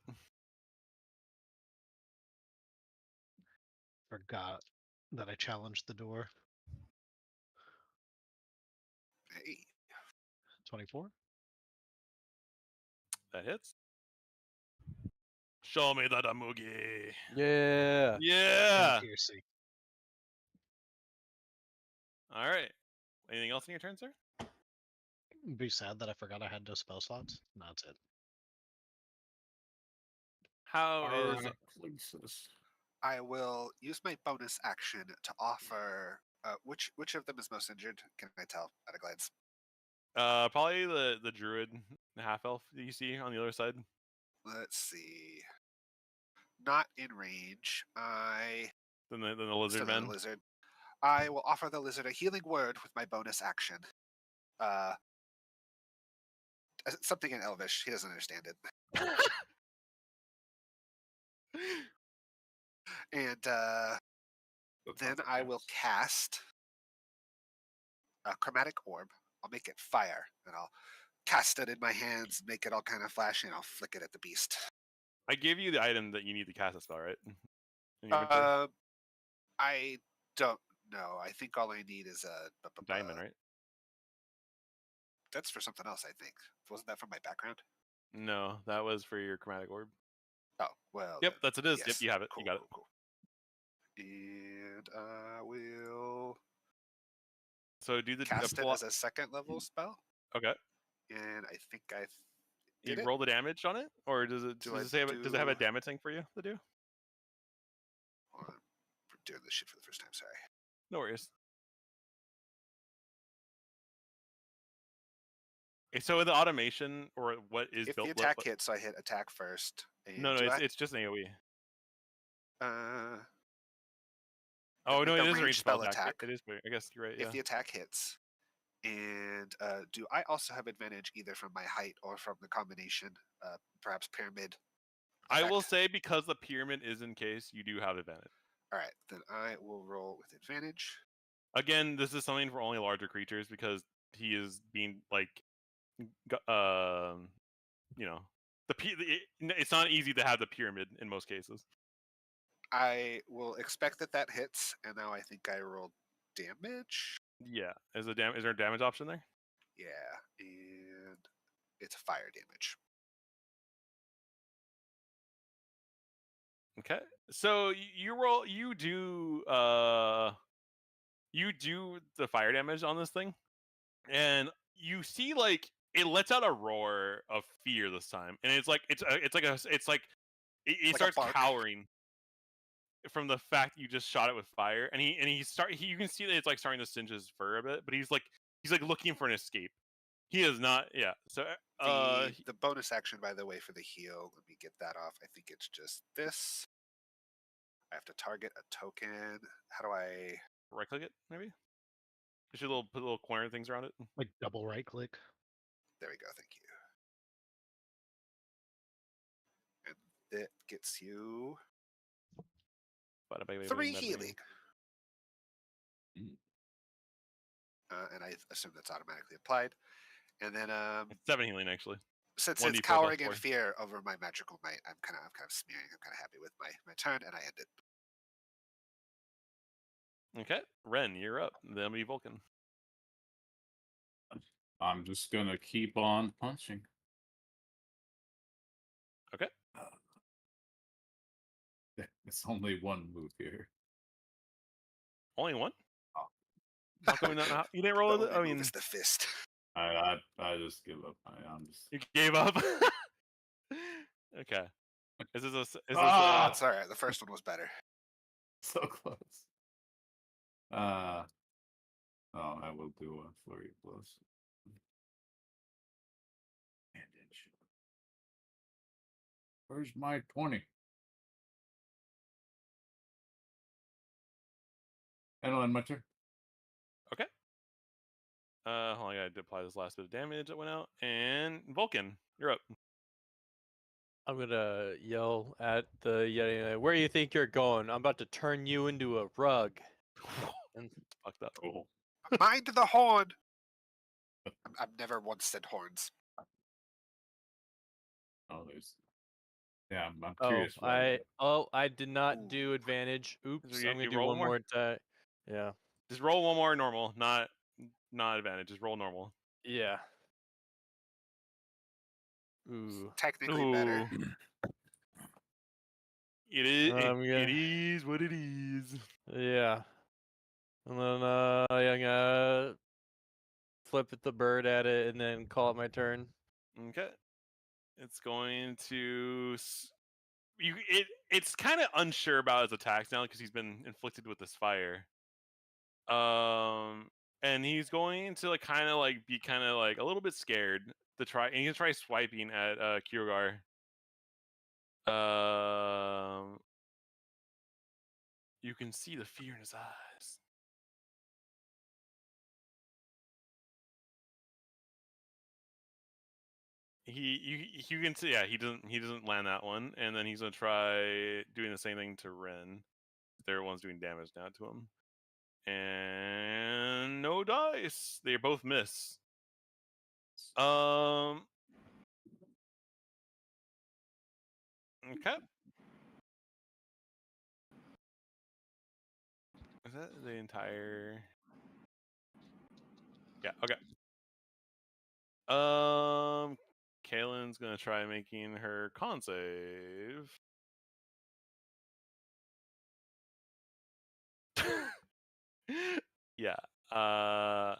Forgot that I challenged the door. Hey. 24. That hits. Show me that Amugi. Yeah. Yeah. And piercing. All right. Anything else in your turn, sir? Be sad that I forgot I had no spell slots. No, that's it. How is Places. I will use my bonus action to offer. Which of them is most injured? Can I tell at a glance? probably the druid, the half elf that you see on the other side? Let's see. Not in range. Then the lizard Still man. the lizard. I will offer the lizard a healing word with my bonus action. Something in Elvish. He doesn't understand it. And then I will cast a chromatic orb. I'll make it fire, and I'll cast it in my hands, make it all kind of flashy, and I'll flick it at the beast. I gave you the item that you need to cast a spell, right? In your inventory? I don't know. I think all I need is a Diamond, right? That's for something else, I think. Wasn't that from my background? No, that was for your chromatic orb. Oh, well. Yep, then, that's it is. Yep, yes. you have it. Cool, You got it. cool. And I will So do the cast it pull as a second level spell. Okay. And I think I You did it. roll the damage on it, or does it Do I does it have a do- damage thing for you to do? Hold on. I'm doing this shit for the first time. Sorry. No worries. Okay, so the automation or what is If built? the attack hits, I hit attack first. And No, do it's just an AOE. I Oh no, make it a is a ranged ranged spell spell attack. attack. It is. I guess you're right. Yeah. if the attack hits. And do I also have advantage either from my height or from the combination, perhaps pyramid? I will effect? say because the pyramid is in case, you do have advantage. All right, then I will roll with advantage. Again, this is something for only larger creatures because he is being like, you know, it's not easy to have the pyramid in most cases. I will expect that hits, and now I think I rolled damage. Yeah, is there a damage option there? Yeah, and it's fire damage. Okay. So you roll. You do. You do the fire damage on this thing, and you see like it lets out a roar of fear this time, and it's like it Like a starts bark. cowering from the fact you just shot it with fire, and you can see that it's like starting to singe his fur a bit, but he's like looking for an escape. He is not. Yeah. So The bonus action, by the way, for the heal. Let me get that off. I think it's just this. I have to target a token. How do I? right click it maybe. You should put little corner things around it. Like double right click. There we go. Thank you. And that gets you Bada bing, bing, 3 bing, bada bing. healing. Mm. And I assume that's automatically applied. And then It's 7 healing actually. since 1d4 it's plus cowering in 4. fear over my magical might, I'm kind of smearing. I'm kind of happy with my turn, and I end it. Okay, Ren, you're up. Then be Vulcan. I'm just gonna keep on punching. Okay. It's only one move here. Only one? Oh. How come you didn't roll The it? only I move mean, is the fist. I just give up. I'm just. you gave up. Okay. Is this Ah! That's all right. The first one was better. So close. Oh, I will do a flurry of blows. Bandage. Where's my 20? And on my turn. Okay. Hold on, I gotta apply this last bit of damage that went out. And Vulcan, you're up. I'm gonna yell at the Yeti. Where do you think you're going? I'm about to turn you into a rug. And Fucked up. Oh. Mind the horn. I've never once said horns. Oh, there's. Yeah, I'm curious. I did not Ooh. do advantage. Oops, you- I'm gonna you do roll one more? more time. Yeah. Just roll one more normal, not advantage. Just roll normal. Yeah. Ooh. Technically better. Ooh. It is. Yeah. It is what it is. Yeah. And then I'm gonna flip the bird at it and then call it my turn. Okay. It's going to. It's kind of unsure about his attacks now because he's been inflicted with this fire. And he's going to be a little bit scared to try, and he's gonna try swiping at Kiergar. You can see the fear in his eyes. You can see, yeah, he doesn't land that one, and then he's gonna try doing the same thing to Ren. Their one's doing damage now to him, and no dice. They both miss. Okay. Is that the entire? Yeah. Okay. Kaylin's gonna try making her con save. Yeah. Oh,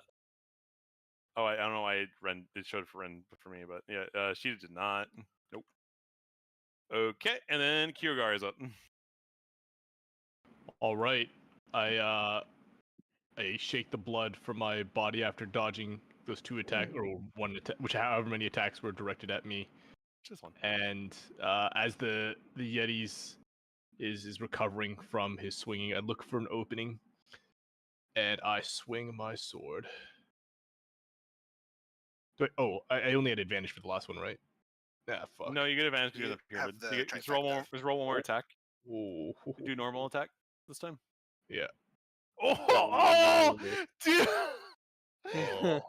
I don't know why it showed for Ren for me, but yeah, she did not. Nope. Okay, and then Kiergar is up. All right. I shake the blood from my body after dodging those 2 attacks, or one attack, however many attacks were directed at me. Just one. And as the Yeti's is recovering from his swinging, I look for an opening, and I swing my sword. I only had advantage for the last one, right? Ah, fuck. No, you get advantage because You you're in the pyramid. have the Just roll one. trifecta. Just roll one more attack. Ooh. Do normal attack this time. Yeah. Oh, dude! Oh.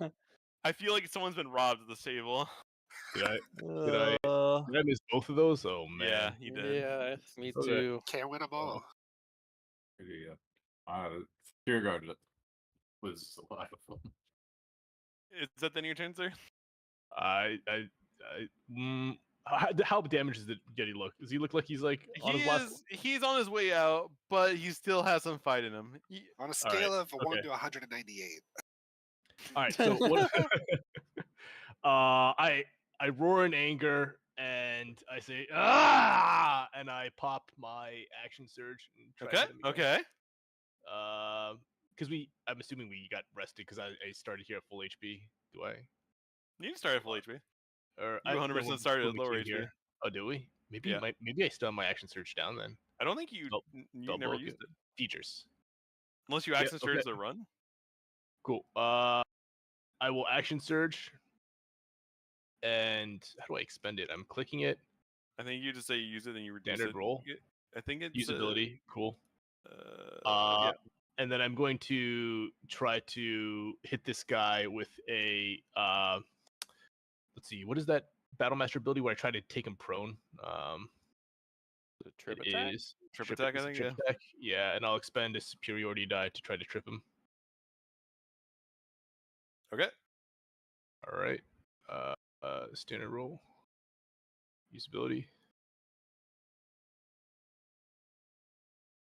I feel like someone's been robbed at this table. Did I miss both of those? Oh man. Yeah, he did. Yeah, me Okay. too. Can't win them all. Kiergaard was a lot of them. Is that then your turn, sir? I How damaged does the Yeti look? Does he look like he's like on his last? He's on his way out, but he still has some fight in him. On a scale of 1 okay. to 198. All right, so what? I roar in anger and I say ah, and I pop my action surge. And try to Okay. hit him again. Okay. Because I'm assuming we got rested because I started here at full HP. Do I? You started full HP. Or You 100% started at lower HP. Here. Oh, do we? Maybe Yeah. maybe I still have my action surge down then. I don't think you never book used it. Features. Unless you action surge the run. Cool. I will action surge. And how do I expend it? I'm clicking it. I think you just say you use it and you reduce Standard it. roll. I think it's Usability. Cool. Yeah. And then I'm going to try to hit this guy with a let's see, what is that Battlemaster ability where I try to take him prone? The trip it attack? is Trip attack, I think. trip attack. Yeah, and I'll expend a superiority die to try to trip him. Okay. All right. Standard roll. Usability.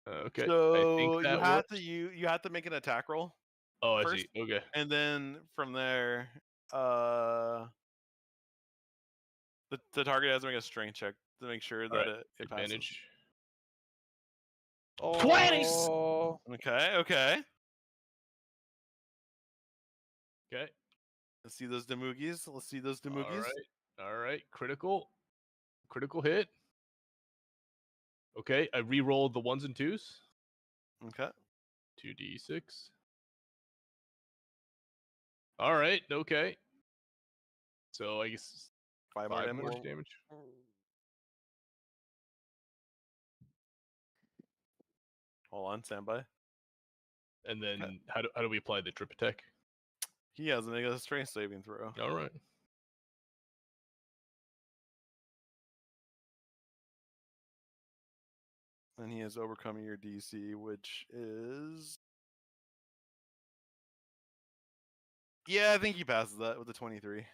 Okay. So I think that you have to make an attack roll. Oh, first, I see. Okay. And then from there, the target has to make a strength check to make sure that it passes. Advantage. Oh. 20! Okay. Okay. Okay. Let's see those Demoogies. All right. Critical hit. Okay. I re-rolled the 1s and 2s. Okay. 2d6. All right. Okay. So I guess 5 more damage. Hold on, standby. And then how do we apply the trip attack? He has to make a strength saving throw. All right. And he has overcoming your DC, which is... Yeah, I think he passes that with a 23.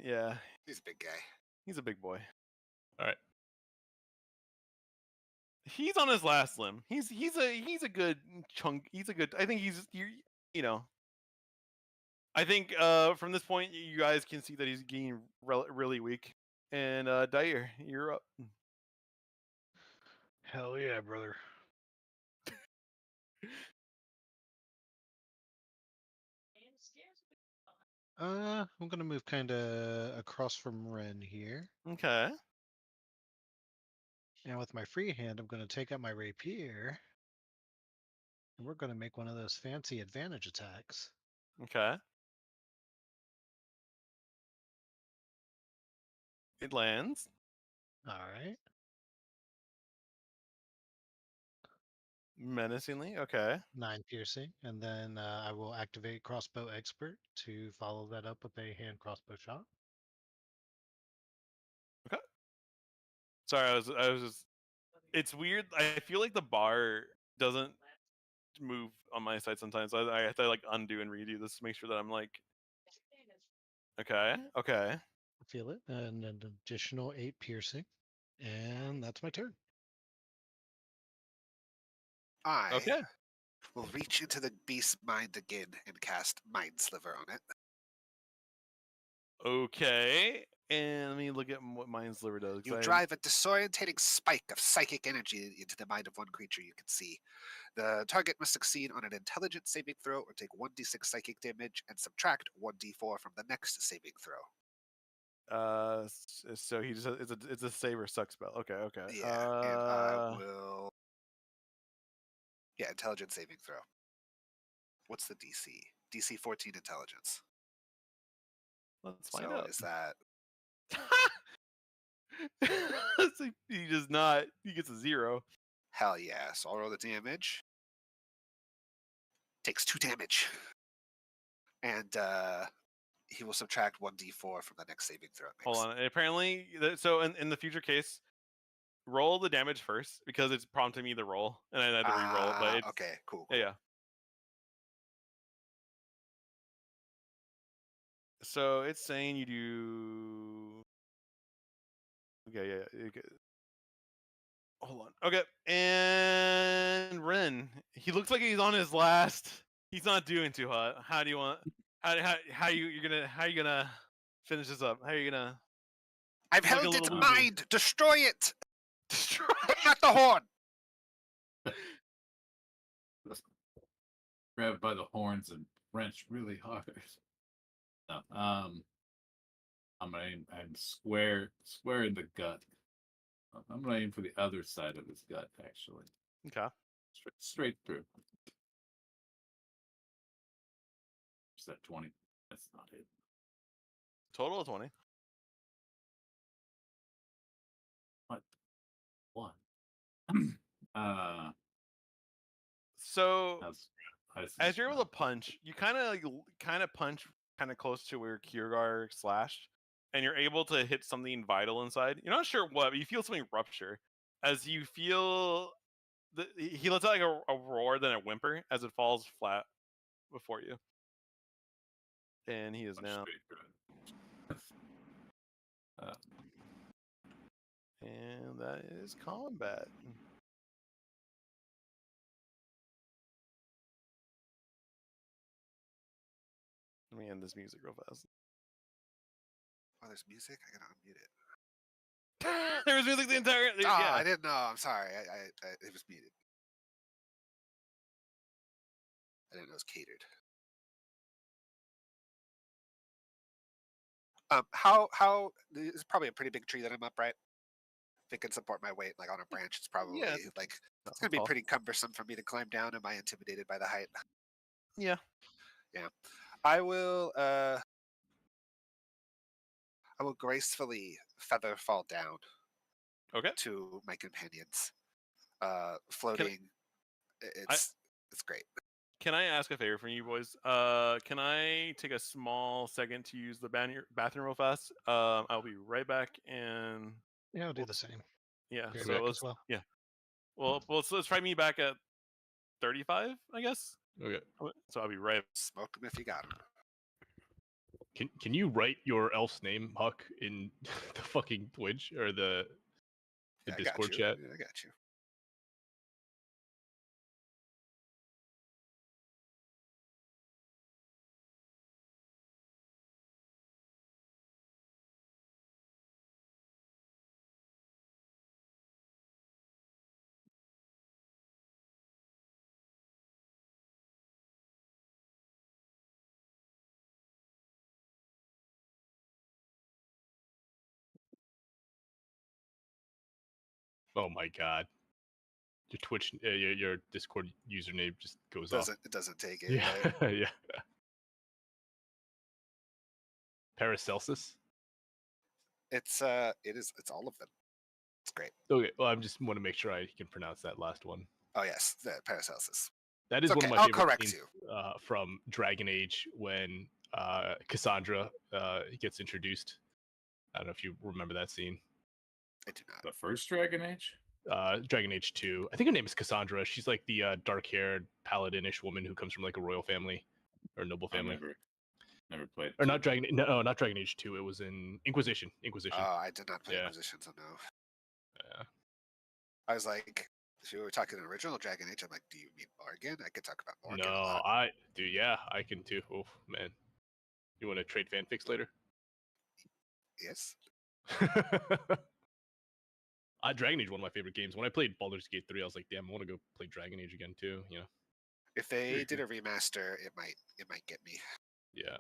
Yeah. He's a big guy. He's a big boy. All right. He's on his last limb. He's a good chunk. I think you know. I think from this point you guys can see that he's getting really weak. And Dyer, you're up. Hell yeah, brother. I'm gonna move kind of across from Ren here, Okay. and with my free hand, I'm gonna take out my rapier, and we're gonna make one of those fancy advantage attacks. Okay. It lands. All right. Menacingly. Okay. 9 piercing, and then I will activate Crossbow Expert to follow that up with a hand crossbow shot. Okay. Sorry, I was just. It's weird. I feel like the bar doesn't move on my side sometimes. I have to like undo and redo this to make sure that I'm like. Okay. Okay. Feel it, and an additional 8 piercing, and that's my turn. I Okay. will reach into the beast's mind again and cast Mind Sliver on it. Okay. And let me look at what Mind Sliver does. You drive a disorientating spike of psychic energy into the mind of one creature you can see. The target must succeed on an intelligence saving throw or take 1d6 psychic damage and subtract 1d4 from the next saving throw. So he just it's a save or suck spell. Okay. Okay. Yeah, and I will. Yeah, intelligence saving throw. What's the DC? DC 14 intelligence. Let's find So out. is that So he does not. He gets a 0. hell yeah? So I'll roll the damage. Takes 2 damage, and he will subtract 1d4 from the next saving throw. It makes. Hold on. Apparently, so in the future case, roll the damage first because it's prompting me to roll, and I had to re-roll. But it's, okay, cool. Yeah. So it's saying you do Okay, yeah. Okay. Hold on. Okay, and Ren. He looks like he's on his last. He's not doing too hot. How do you want? How you gonna finish this up? How are you gonna? I've Look a held its little mind. Destroy it. Destroy. But not the horn. Grab by the horns and wrench really hard. No, I'm gonna aim and square in the gut. I'm gonna aim for the other side of his gut, actually. Okay. Straight through. Is that 20? That's not it. Total of 20. What? What? So that's as you're able to punch, you kind of punch kind of close to where Kiergar slashed, and you're able to hit something vital inside. You're not sure what, but you feel something rupture as you feel. He lets out like a roar, then a whimper as it falls flat before you, and he is now. And that is combat. Let me end this music real fast. Oh, there's music. I gotta unmute it. There was music the entire. Oh, Yeah. I didn't know. I'm sorry. I it was muted. I didn't know it was catered. How this is probably a pretty big tree that I'm up, right? If it can support my weight, like on a branch, it's probably like it's gonna be pretty cumbersome for me to climb down. Am I intimidated by the height? Yeah. Yeah. I will gracefully feather fall down. Okay. To my companions. Floating. It's great. Can I ask a favor from you boys? Can I take a small second to use the bathroom real fast? I'll be right back, and Yeah, I'll do the same. yeah. Be right So back let's as well. yeah. Well, let's try me back at 35, I guess. Okay. So I'll be right. Smoke them if you got them. Can you write your elf's name, Huck, in the fucking Twitch or the Discord chat? I got you. Oh my god. Your Twitch, your Discord username just goes off. It doesn't take it. Yeah, Right? yeah. Paracelsus. It's all of them. It's great. Okay, well, I just want to make sure I can pronounce that last one. Oh yes, the Paracelsus. That is It's one okay, of my I'll favorite correct scenes you. from Dragon Age when Cassandra gets introduced. I don't know if you remember that scene. I do not. The first Dragon Age? Dragon Age 2. I think her name is Cassandra. She's like the dark-haired paladin-ish woman who comes from like a royal family or noble family. Never played. Or not Dragon. No, not Dragon Age 2. It was in Inquisition. Inquisition. Oh, I did not play Yeah. Inquisition, so no. Yeah. I was like, if you were talking original Dragon Age, I'm like, do you mean Morgan? I could talk about Morgan. No, a lot. I can too. Oh man, you want to trade fanfics later? Yes. Dragon Age is one of my favorite games. When I played Baldur's Gate 3, I was like, damn, I want to go play Dragon Age again too. You know. If they did a remaster, it might get me. Yeah.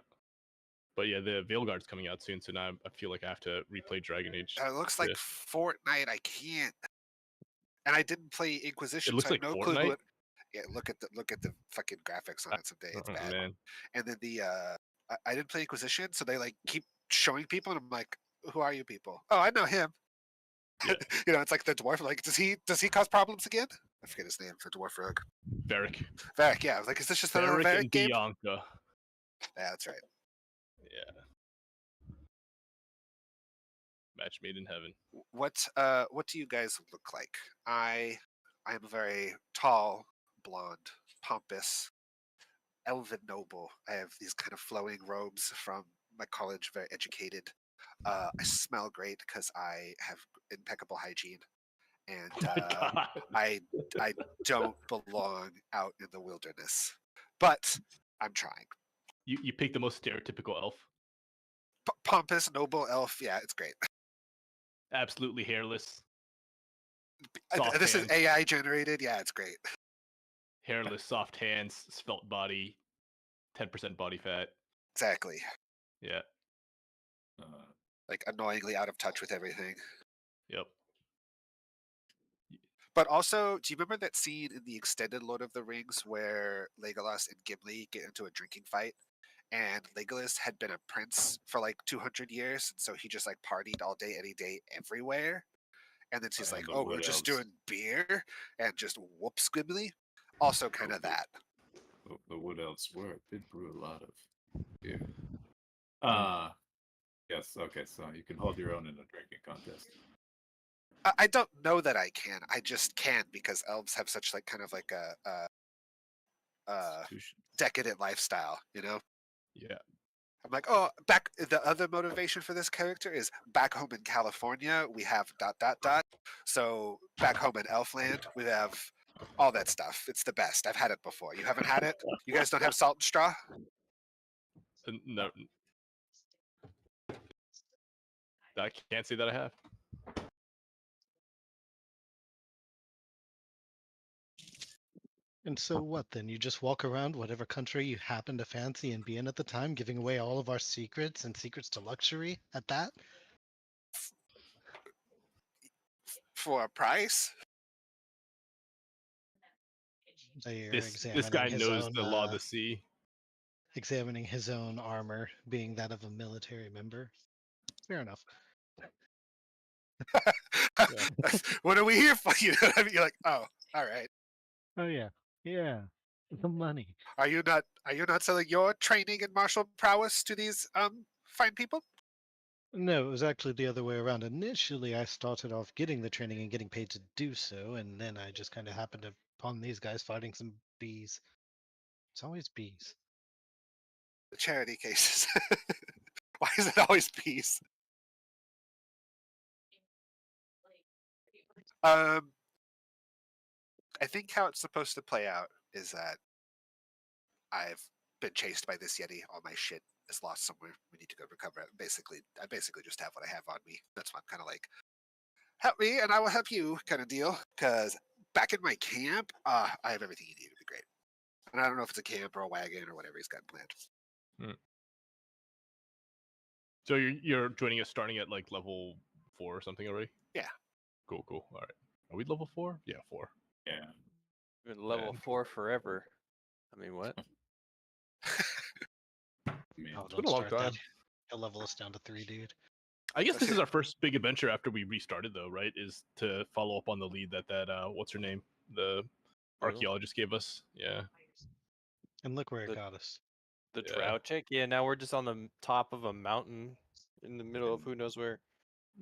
But yeah, the Veilguard's coming out soon, so now I feel like I have to replay Dragon Age. It looks like Fortnite. I can't. And I didn't play Inquisition. It looks so like I have no Fortnite. clue. Yeah, look at the fucking graphics on it someday. It's bad. Man. And then I didn't play Inquisition, so they like keep showing people, and I'm like, who are you people? Oh, I know him. Yeah. You know, it's like the dwarf. Like, does he cause problems again? I forget his name for dwarf rogue. Varric. Varric, yeah. I was like, is this just another Varric Varric and game? Bianca. Yeah, that's right. Yeah. Match made in heaven. What do you guys look like? I am a very tall, blonde, pompous, elven noble. I have these kind of flowing robes from my college, very educated. I smell great because I have impeccable hygiene, and Oh my God. I don't belong out in the wilderness, but I'm trying. You picked the most stereotypical elf. Pompous, noble elf. Yeah, it's great. Absolutely hairless. Soft This is hands. AI generated. Yeah, it's great. Hairless, soft hands, svelte body, 10% body fat. Exactly. Yeah. Like annoyingly out of touch with everything. Yep. But also, do you remember that scene in the extended Lord of the Rings where Legolas and Gimli get into a drinking fight? And Legolas had been a prince for like 200 years, and so he just like partied all day, any day, everywhere. And then she's And like, the "Oh, Wood we're just Elves. doing beer and just whoops Gimli." Also, kind of that. The Wood Elves did brew a lot of beer. Yes. Okay. So you can hold your own in a drinking contest. I don't know that I can. I just can because elves have such like kind of like a decadent lifestyle, you know. Yeah. I'm like, oh, back. The other motivation for this character is back home in California, we have ... So back home in Elfland, we have all that stuff. It's the best. I've had it before. You haven't had it? You guys don't have salt and straw? No. I can't say that I have. And so what then? You just walk around whatever country you happen to fancy and be in at the time, giving away all of our secrets and secrets to luxury at that? For a price? They're This guy knows the law of the sea. examining his own armor, being that of a military member. Fair enough. What are we here for? You know what I mean? You're like, oh, all right. Oh yeah, the money. Are you not selling your training in martial prowess to these fine people? No, it was actually the other way around. Initially, I started off getting the training and getting paid to do so, and then I just kind of happened upon these guys fighting some bees. It's always bees. The charity cases. Why is it always peace? I think how it's supposed to play out is that I've been chased by this Yeti. All my shit is lost somewhere. We need to go recover it. I basically just have what I have on me. That's why I'm kind of like, help me and I will help you kind of deal. Because back in my camp, I have everything you need. It'd be great. And I don't know if it's a camp or a wagon or whatever he's got planned. So you're joining us starting at like level 4 or something already? Yeah. Cool. All right. Are we level 4? Yeah, 4. Yeah. Been level 4 forever. I mean, what? Oh, It's been a long time. He'll level us down to 3, dude. I guess this is our first big adventure after we restarted, though, right? Is to follow up on the lead that what's her name, the archaeologist gave us. Yeah. And look where it got us. The Yeah. drow chick? Yeah, now we're just on the top of a mountain in the middle of who knows where.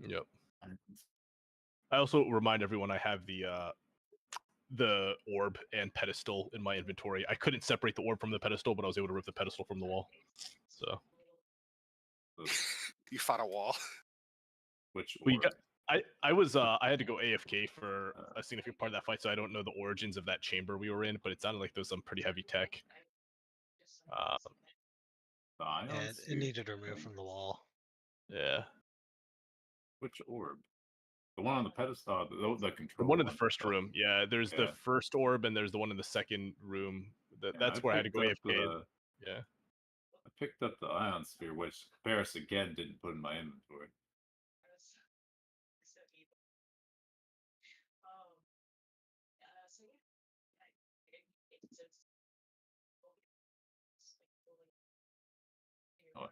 Yep. I also remind everyone I have the orb and pedestal in my inventory. I couldn't separate the orb from the pedestal, but I was able to rip the pedestal from the wall. So You fought a wall. Which we got. I had to go AFK for a significant part of that fight, so I don't know the origins of that chamber we were in, but it sounded like there was some pretty heavy tech. And it needed removed from the wall. Yeah. Which orb? The one on the pedestal, the The control one in the first room. Yeah, there's the first orb and there's the one in the second room. That's where I had to go AFK. Yeah. I picked up the ion sphere, which Paris again didn't put in my inventory. Oh,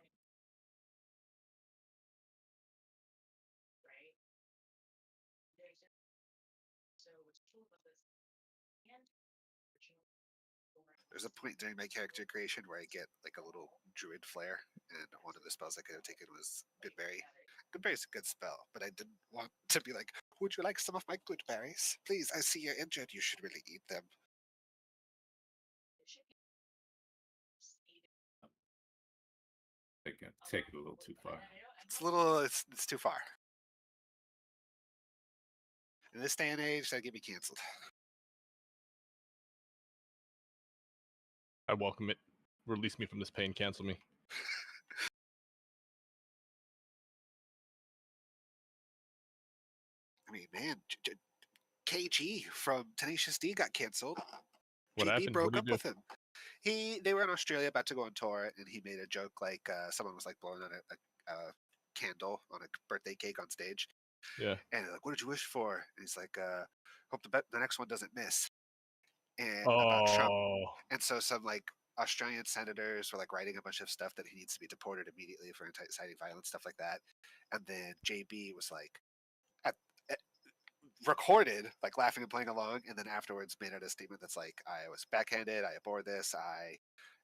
There's a point during my character creation where I get like a little druid flare, and one of the spells I could have taken was Goodberry. Goodberry's a good spell, but I didn't want to be like, would you like some of my good berries? Please, I see you're injured. You should really eat them. take it a little too far. It's a little. It's too far. In this day and age, that'd get me canceled. I welcome it. Release me from this pain. Cancel me. I mean, man, KG from Tenacious D got canceled. What JB happened? broke What did up he with him. They were in Australia about to go on tour, and he made a joke like someone was like blowing on a candle on a birthday cake on stage. Yeah. And they're like, what did you wish for? And he's like, hope the next one doesn't miss. And Oh. about Trump. And so some like Australian senators were like writing a bunch of stuff that he needs to be deported immediately for inciting violence, stuff like that. And then JB was like, recorded like laughing and playing along, and then afterwards made out a statement that's like, I was backhanded, I abhor this, I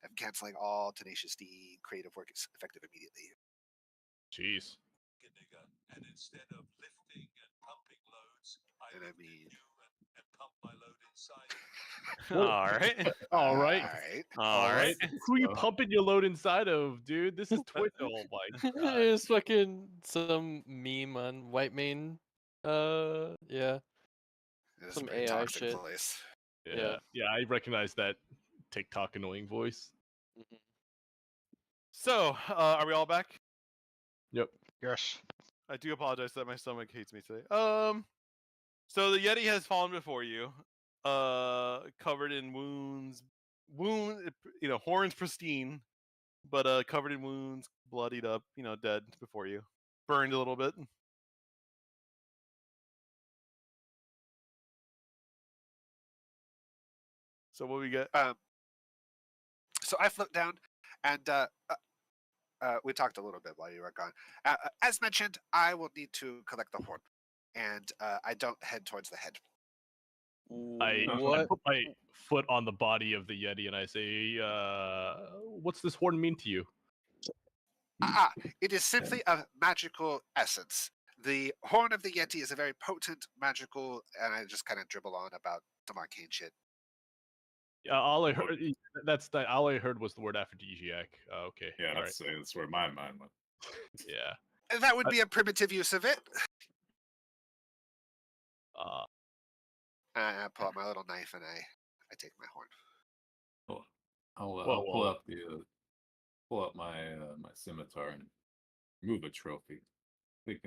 am canceling all Tenacious D creative work is effective immediately. Jeez. And instead of lifting and pumping loads, I And I lift mean, you and pump my load inside. All right. All right. All right. Who you pumping your load inside of, dude? This is Twitch. Oh my god. It's fucking some meme on White Main. Yeah. It's Some a very AI toxic shit. place. Yeah. Yeah, I recognize that TikTok annoying voice. Mhm. So, are we all back? Yep. Yes. I do apologize that my stomach hates me today. So the Yeti has fallen before you, covered in wounds, horns pristine, but covered in wounds, bloodied up, dead before you, burned a little bit. So what we get? So I flipped down, and we talked a little bit while you were gone. As mentioned, I will need to collect the horn, and I don't head towards the head. I What? put my foot on the body of the Yeti and I say, what's this horn mean to you? It is simply a magical essence. The horn of the Yeti is a very potent magical, and I just kind of dribble on about some arcane shit. All I heard, all I heard was the word aphrodisiac. Okay. Yeah, all I'd say that's where my mind went. Yeah. And that would be a primitive use of it. I pull out my little knife and I take my horn. I'll pull out pull out my my scimitar and remove a trophy. I think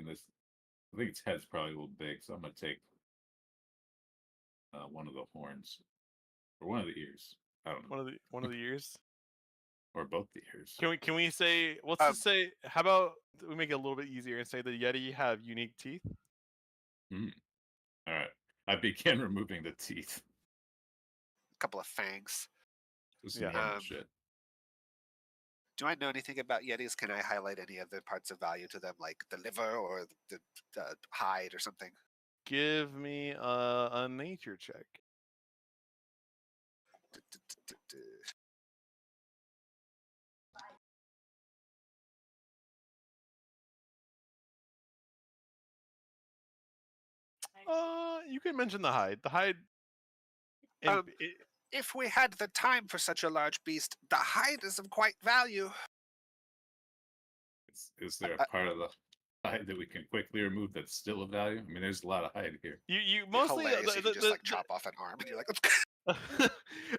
its head's probably a little big, so I'm gonna take one of the horns or one of the ears. I don't know, One of the ears. or both the ears. Can we say? Let's just say. How about we make it a little bit easier and say the Yeti have unique teeth? All right. I began removing the teeth. A couple of fangs. Just Yeah. normal shit. Do I know anything about Yetis? Can I highlight any of the parts of value to them, like the liver or the hide or something? Give me a nature check. You can mention the hide. The hide. If we had the time for such a large beast, the hide is of quite value. Is there a part of the hide that we can quickly remove that's still of value? I mean, there's a lot of hide here. You mostly Hilarious if you just like chop off an arm and you're like, let's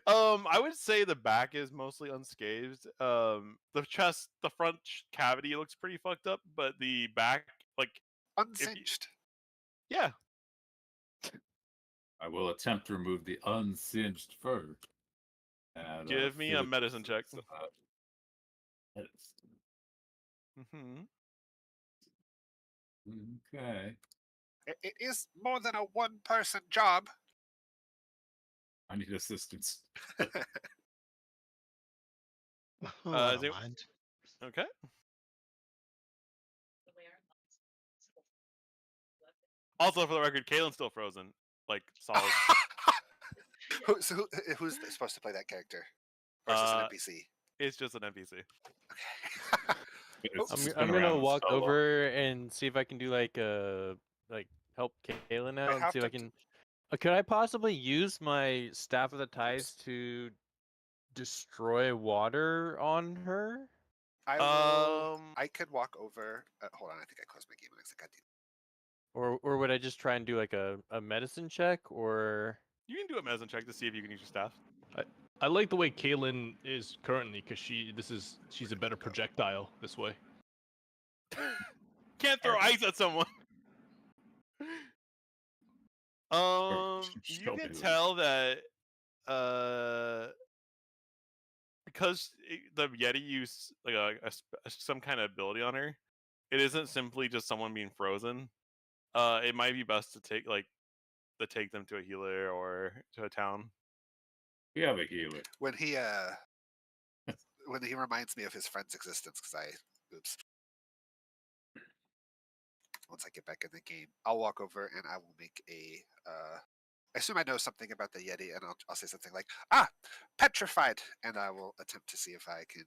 go. I would say the back is mostly unscathed. The chest, the front cavity looks pretty fucked up, but the back, like Unsinged. yeah. I will attempt to remove the unsinged fur. And, Give me a medicine check. Medicine. Okay. It is more than a one-person job. I need assistance. Oh, I is don't it- mind. Okay. Also, for the record, Kaylin's still frozen, like solid. Who's supposed to play that character? Or is this an NPC? It's just an NPC. It's been I'm gonna around walk so long. over and see if I can do like help Kaylin out and have see if I to- can. Could I possibly use my staff of the tides to destroy water on her? I will. I could walk over. Hold on, I think I closed my game. Or would I just try and do like a medicine check, or You can do a medicine check to see if you can use your staff. I like the way Kaylin is currently because she's a better projectile this way. Can't throw ice at someone. You Show can me. tell that because the Yeti used like some kind of ability on her, it isn't simply just someone being frozen. It might be best to take them to a healer or to a town. We have a healer. When he reminds me of his friend's existence, oops. Once I get back in the game, I'll walk over and I will make a. I assume I know something about the Yeti, and I'll say something like, petrified, and I will attempt to see if I can.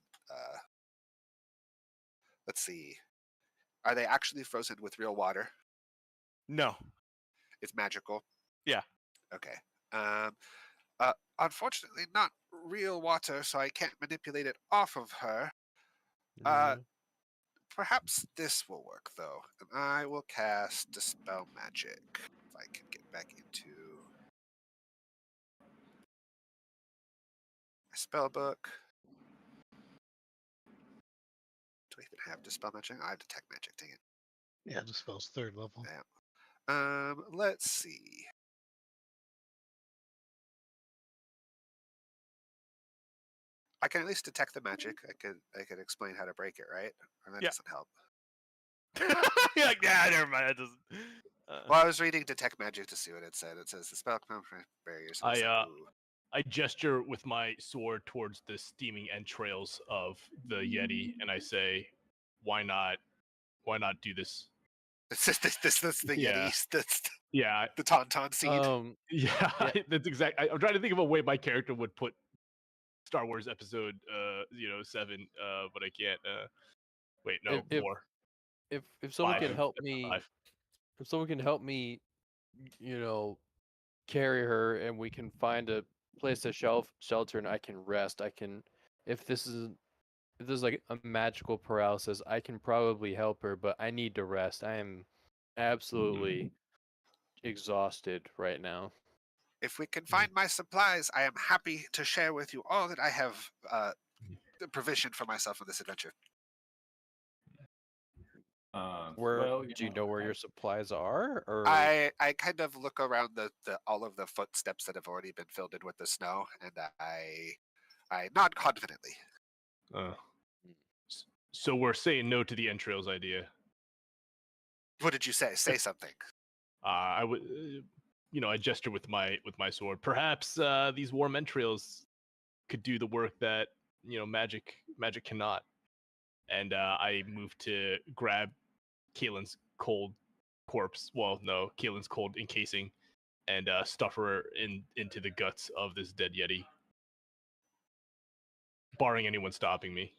Let's see. Are they actually frozen with real water? No. It's magical. Yeah. Okay. Unfortunately, not real water, so I can't manipulate it off of her. Perhaps this will work, though. And I will cast Dispel Magic. If I can get back into my spell book. Do I even have Dispel Magic? I have Detect Magic, dang it. Yeah, the spell's 3rd level. Yeah. Let's see. I can at least detect the magic. I could explain how to break it, right? Or that doesn't help. You're like, yeah, never mind. It doesn't. Well, I was reading Detect Magic to see what it said. It says the spell barriers. I gesture with my sword towards the steaming entrails of the Yeti, and I say, "Why not? Why not do this?" This the Yeti. That's Yeah, the Tauntaun seed. Yeah, that's exact. I'm trying to think of a way my character would put Star Wars Episode 7, but I can't. Wait, no, 4. If someone can 5. help me, 5. if someone can help me, carry her, and we can find a place to shelter, and I can rest. If this is like a magical paralysis, I can probably help her, but I need to rest. I am absolutely exhausted right now. If we can find my supplies, I am happy to share with you all that I have provisioned for myself in this adventure. Do you know where your supplies are? Or I kind of look around the all of the footsteps that have already been filled in with the snow, and I nod confidently. So we're saying no to the entrails idea. What did you say? Say something. I would, I gesture with my sword. Perhaps these warm entrails could do the work that magic cannot. And I move to grab Kaylin's cold corpse. Well, no, Kaylin's cold encasing, and stuff her into the guts of this dead Yeti, barring anyone stopping me.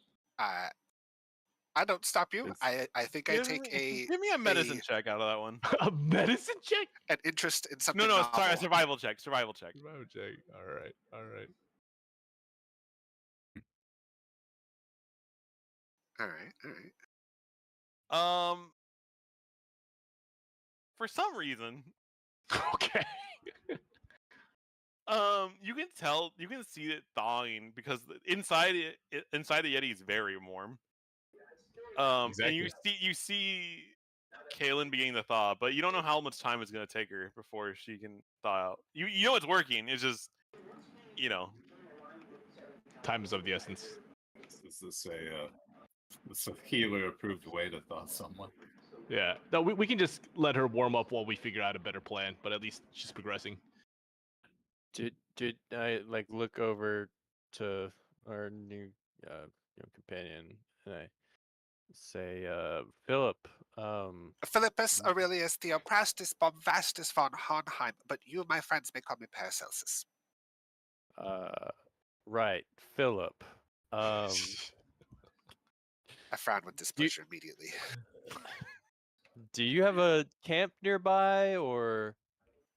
I don't stop you. I think I take Give me a medicine check out of that one. A medicine check? An interest in something. No, novel. sorry, a survival check. Survival check. Survival check. All right. For some reason, okay. You can see it thawing because inside the Yeti is very warm. Exactly. And you see Kaylin beginning to thaw, but you don't know how much time it's gonna take her before she can thaw out. You know it's working. It's just, time is of the essence. This is it's a healer-approved way to thaw someone. Yeah. No, we can just let her warm up while we figure out a better plan. But at least she's progressing. Did I look over to our new companion, and I say, Philip, Philippus Aurelius Theoprastus Bombastus von Hohenheim, but you, my friends, may call me Paracelsus. Right, Philip. I frowned with displeasure immediately. Do you have a camp nearby, or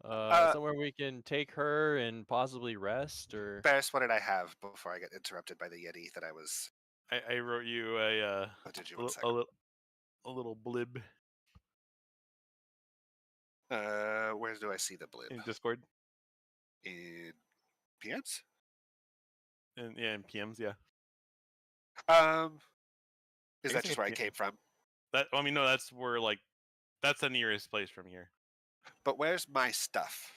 somewhere we can take her and possibly rest? Or Barris, what did I have before I got interrupted by the Yeti that I was I wrote you a Oh, did you? a, One li- second. a little blib Where do I see the blip? in Discord In PMs? and in PMs. Yeah, Is I that guess just where I came from? that. I mean, no, that's where like that's the nearest place from here. But where's my stuff?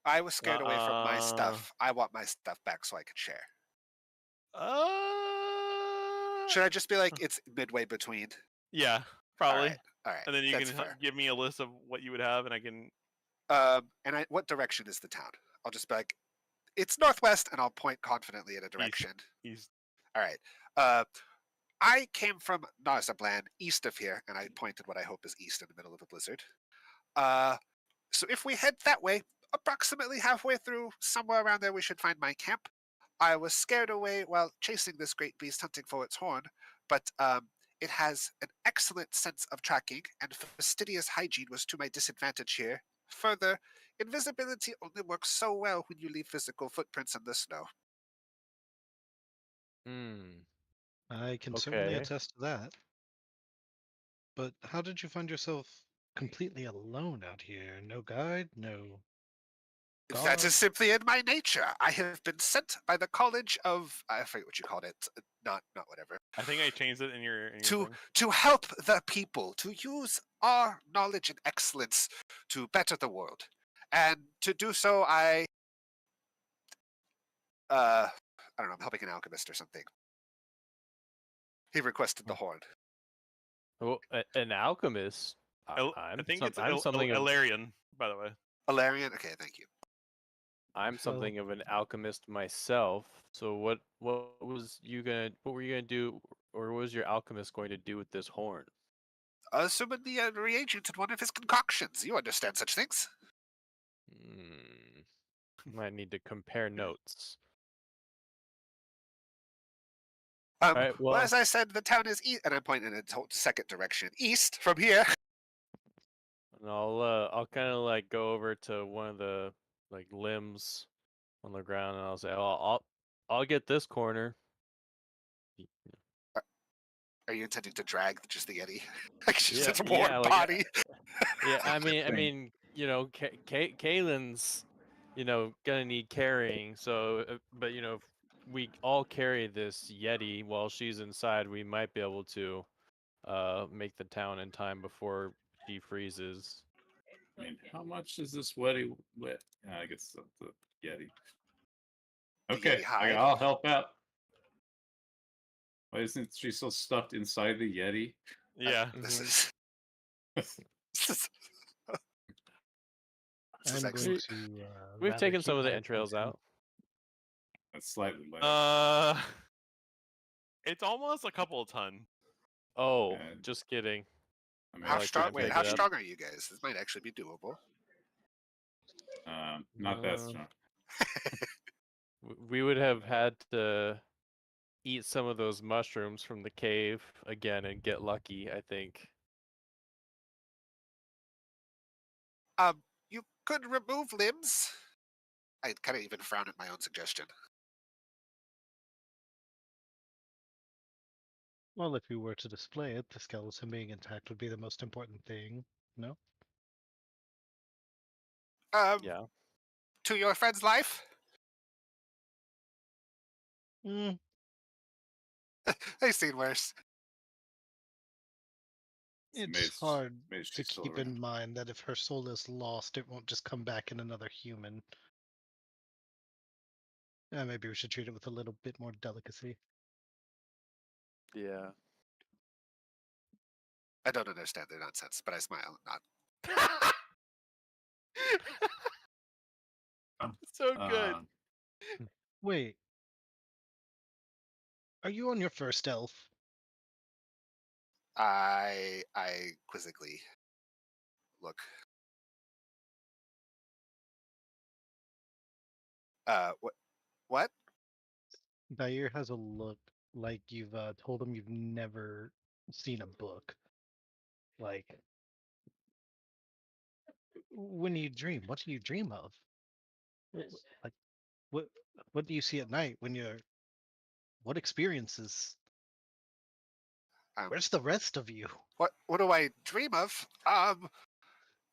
I was scared away from my stuff. I want my stuff back so I can share. Should I just be like, it's midway between? Yeah, probably. All right. And then you that's can fair. give me a list of what you would have, and I can. What direction is the town? I'll just be like, it's northwest, and I'll point confidently in a direction. East. All right. I came from Narzablan, east of here, and I pointed what I hope is east in the middle of a blizzard. So if we head that way, approximately halfway through, somewhere around there, we should find my camp. I was scared away while chasing this great beast hunting for its horn, but it has an excellent sense of tracking, and fastidious hygiene was to my disadvantage here. Further, invisibility only works so well when you leave physical footprints in the snow. Hmm. I can certainly Okay. attest to that. But how did you find yourself completely alone out here? No guide, no That guard? is simply in my nature. I have been sent by the College of I forget what you called it. Not whatever. I think I changed it in your To thing. to help the people, to use our knowledge and excellence to better the world, and to do so, I don't know. I'm helping an alchemist or something. He requested the horn. Well, an alchemist. I I'm think it's I'm something of Ilarion, by the way. Alarian. Okay, thank you. I'm something of an alchemist myself. So what were you gonna do, or what was your alchemist going to do with this horn? Summon the reagent in one of his concoctions. You understand such things? Might need to compare notes. Well, well, as I said, the town is east, and I'm pointing in a second direction, east from here. And I'll kind of like go over to one of the like limbs on the ground, and I'll say, "Oh, I'll get this corner." Are you intending to drag just the Yeti? Like just Yeah, its warm like, body? Yeah, I Thing. mean, you know, Kaylin's, gonna need carrying. So, but if we all carry this Yeti while she's inside, we might be able to, make the town in time before she freezes. I mean, how much is this wet? I guess the Yeti. The Okay, Yeti hide? I'll help out. Why isn't she still stuffed inside the Yeti? Yeah. This Mhm. is. this is I'm going excellent. to. We've rather taken some keep of the my entrails attention- out. That's slightly less. It's almost a couple of ton. Oh, And- just kidding. I mean, How like strong? to Wait, pick how it up. strong are you guys? This might actually be doable. not that Uh, strong. We would have had to eat some of those mushrooms from the cave again and get lucky, I think. You could remove limbs. I kind of even frown at my own suggestion. Well, if you were to display it, the skeleton being intact would be the most important thing. No? Yeah. To your friend's life? Mm, They've seen worse. it's Mage- hard mage to she's still keep around. in mind that if her soul is lost, it won't just come back in another human. Maybe we should treat it with a little bit more delicacy. Yeah. I don't understand their nonsense, but I smile. Not. So good. Wait. Are you on your first elf? I quizzically look. What? What? Bayer has a look like you've told him you've never seen a book. Like, when you dream, what do you dream of? Like, what do you see at night when you're? What experiences Where's the rest of you? What do I dream of?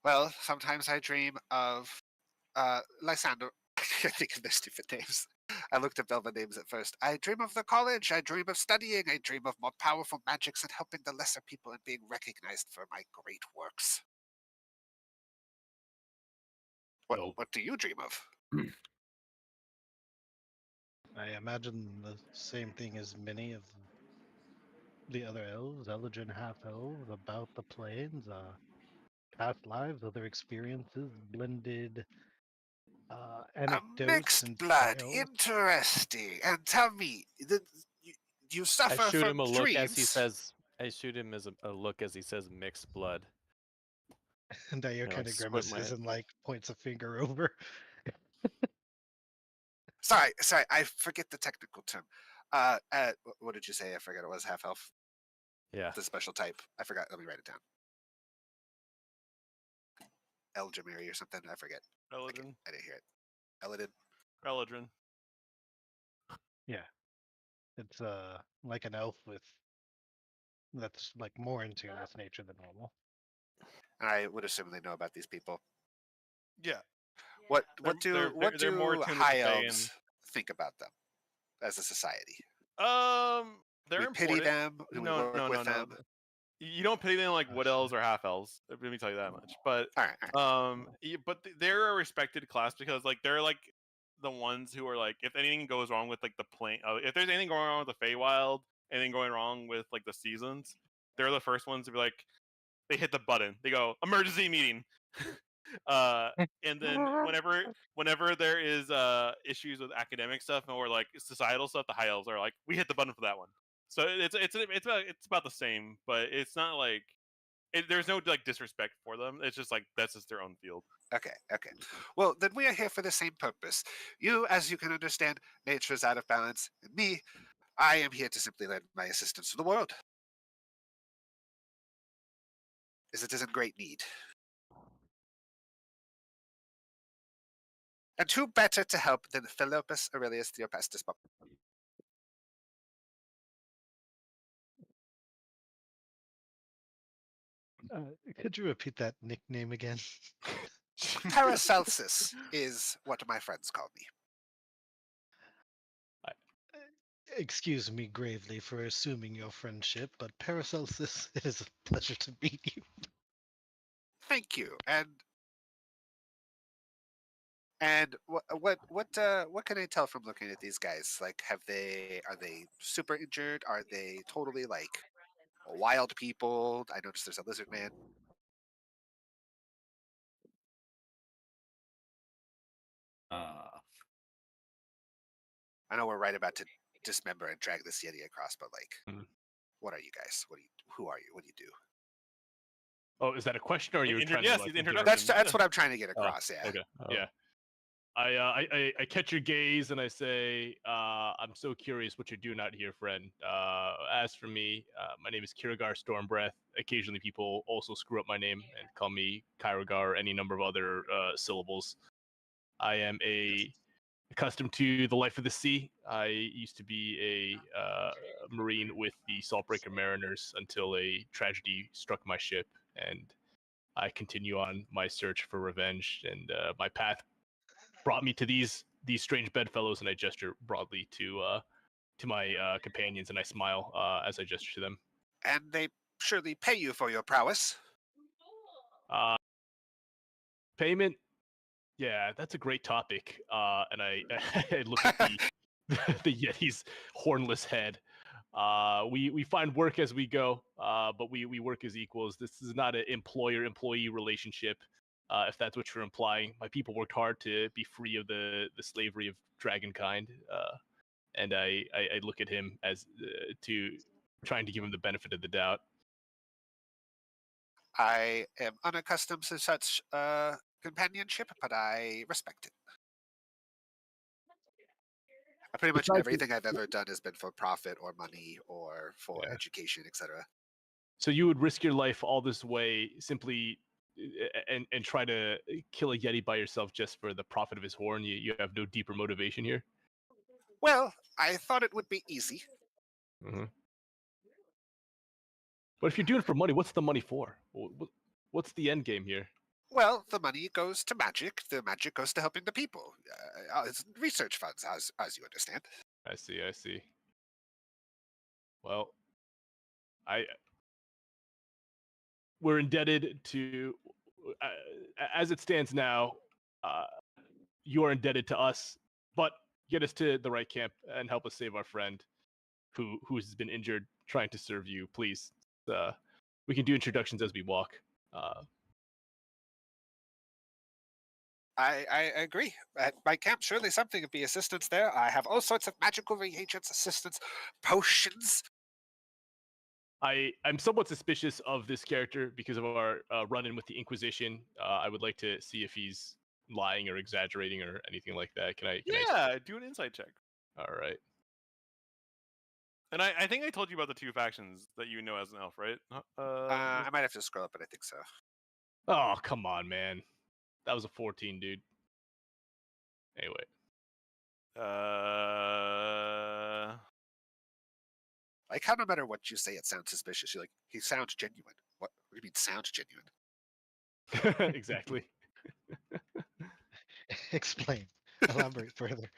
Well, sometimes I dream of Lysander. I think of their stupid names. I looked up Elven names at first. I dream of the college. I dream of studying. I dream of more powerful magics and helping the lesser people and being recognized for my great works. Well- What do you dream of? I imagine the same thing as many of the other elves, Eldritch half elves, about the planes, past lives, other experiences, blended A anecdotes mixed and blood. tales. Interesting. And tell me, you I suffer shoot from him a look dreams. as he says. I shoot him as a look as he says mixed blood. And Daya I kind of squint my grimaces head. and like points a finger over. Sorry, I forget the technical term. What did you say? I forgot it was half elf. Yeah. The special type. I forgot. Let me write it down. Eldrimary or something. I forget. Eladrin. I didn't hear it. Eladin. Eladrin. Yeah. It's like an elf with that's like more in tune with nature than normal. And I would assume they know about these people. Yeah. What They're do more attuned with high the Fae elves think about them as a society? They're We pity important. them. Do we work with them? You don't pity them like wood elves or half elves. Let me tell you that much. But All right. they're a respected class because like they're like the ones who are like if anything goes wrong with like the plane, if there's anything going wrong with the Feywild, anything going wrong with like the seasons, they're the first ones to be like they hit the button. They go emergency meeting. And then whenever there is issues with academic stuff or like societal stuff, the high elves are like we hit the button for that one. So it's about the same, but it's not like there's no like disrespect for them. It's just like that's just their own field. Okay. Well, then we are here for the same purpose. You, as you can understand, nature is out of balance, and me, I am here to simply lend my assistance to the world. As it is in great need. And who better to help than Philippus Aurelius Theopastus? Could you repeat that nickname again? Paracelsus is what my friends call me. Excuse me gravely for assuming your friendship, but Paracelsus, it is a pleasure to meet you. Thank you. And what can I tell from looking at these guys? Like, are they super injured? Are they totally like wild people? I noticed there's a lizard man. I know we're right about to dismember and drag this Yeti across, but like, what are you guys? Who are you? What do you do? Oh, is that a question, or are you trying Yes, to? the Like, introduction. That's what I'm trying to get across. Yeah. Okay. Oh. Yeah. I catch your gaze and I say, I'm so curious what you're doing out here, friend. As for me, my name is Kiragar Stormbreath. Occasionally people also screw up my name and call me Kyragar or any number of other syllables. I am accustomed to the life of the sea. I used to be a Marine with the Saltbreaker Mariners until a tragedy struck my ship, and I continue on my search for revenge. And my path brought me to these strange bedfellows, and I gesture broadly to my companions, and I smile as I gesture to them. And they surely pay you for your prowess. Payment? Yeah, that's a great topic. And I I look at the Yeti's hornless head. We find work as we go, but we work as equals. This is not an employer-employee relationship. If that's what you're implying, my people worked hard to be free of the slavery of dragonkind, and I look at him as to trying to give him the benefit of the doubt. I am unaccustomed to such companionship, but I respect it. Pretty much Besides everything I've ever done has been for profit or money or for Yeah. education, etc. So you would risk your life all this way simply and try to kill a Yeti by yourself just for the profit of his horn? You have no deeper motivation here? Well, I thought it would be easy. Mm-hmm. But if you're doing it for money, what's the money for? What's the end game here? Well, the money goes to magic. The magic goes to helping the people. It's research funds, as you understand. I see. I see. Well, we're indebted to, as it stands now, you are indebted to us. But get us to the right camp and help us save our friend, who has been injured trying to serve you, please. We can do introductions as we walk. I agree. At my camp, surely something would be assistance there. I have all sorts of magical reagents, assistance, potions. I'm somewhat suspicious of this character because of our run-in with the Inquisition. I would like to see if he's lying or exaggerating or anything like that. Can I? Do an insight check. All right. And I think I told you about the two factions that you know as an elf, right? I might have to scroll up, but I think so. Oh, come on, man. That was a 14, dude. Anyway. Like, how no matter what you say, it sounds suspicious. You're like, he sounds genuine. What do you mean sounds genuine? Exactly. Explain. Elaborate further.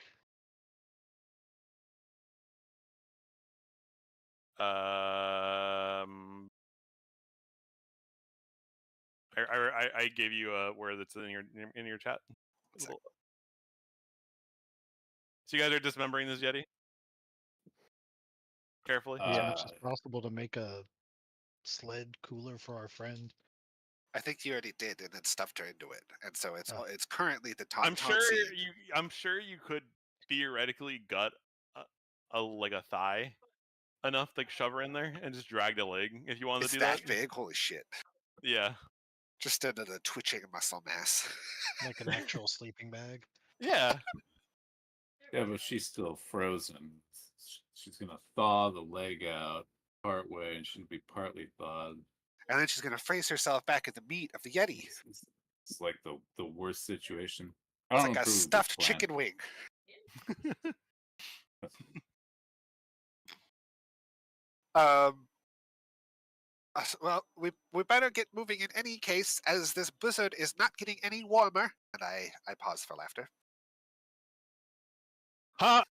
I gave you a word that's in your chat. So you guys are dismembering this Yeti carefully. As much as possible to make a sled cooler for our friend. I think you already did, and then stuffed her into it, and so it's currently the I'm tauntaun scene. I'm sure you could theoretically gut a thigh enough to shove her in there and just drag the leg if you wanted It's to do that. big? Holy shit! Yeah. Just into the twitching muscle mass. Like an actual sleeping bag. Yeah. Yeah, but she's still frozen. She's gonna thaw the leg out part way, and she'll be partly thawed. And then she's gonna freeze herself back in the meat of the Yeti. It's like the worst situation. It's like a stuffed chicken wing. Well, we better get moving in any case, as this blizzard is not getting any warmer. And I pause for laughter. Huh?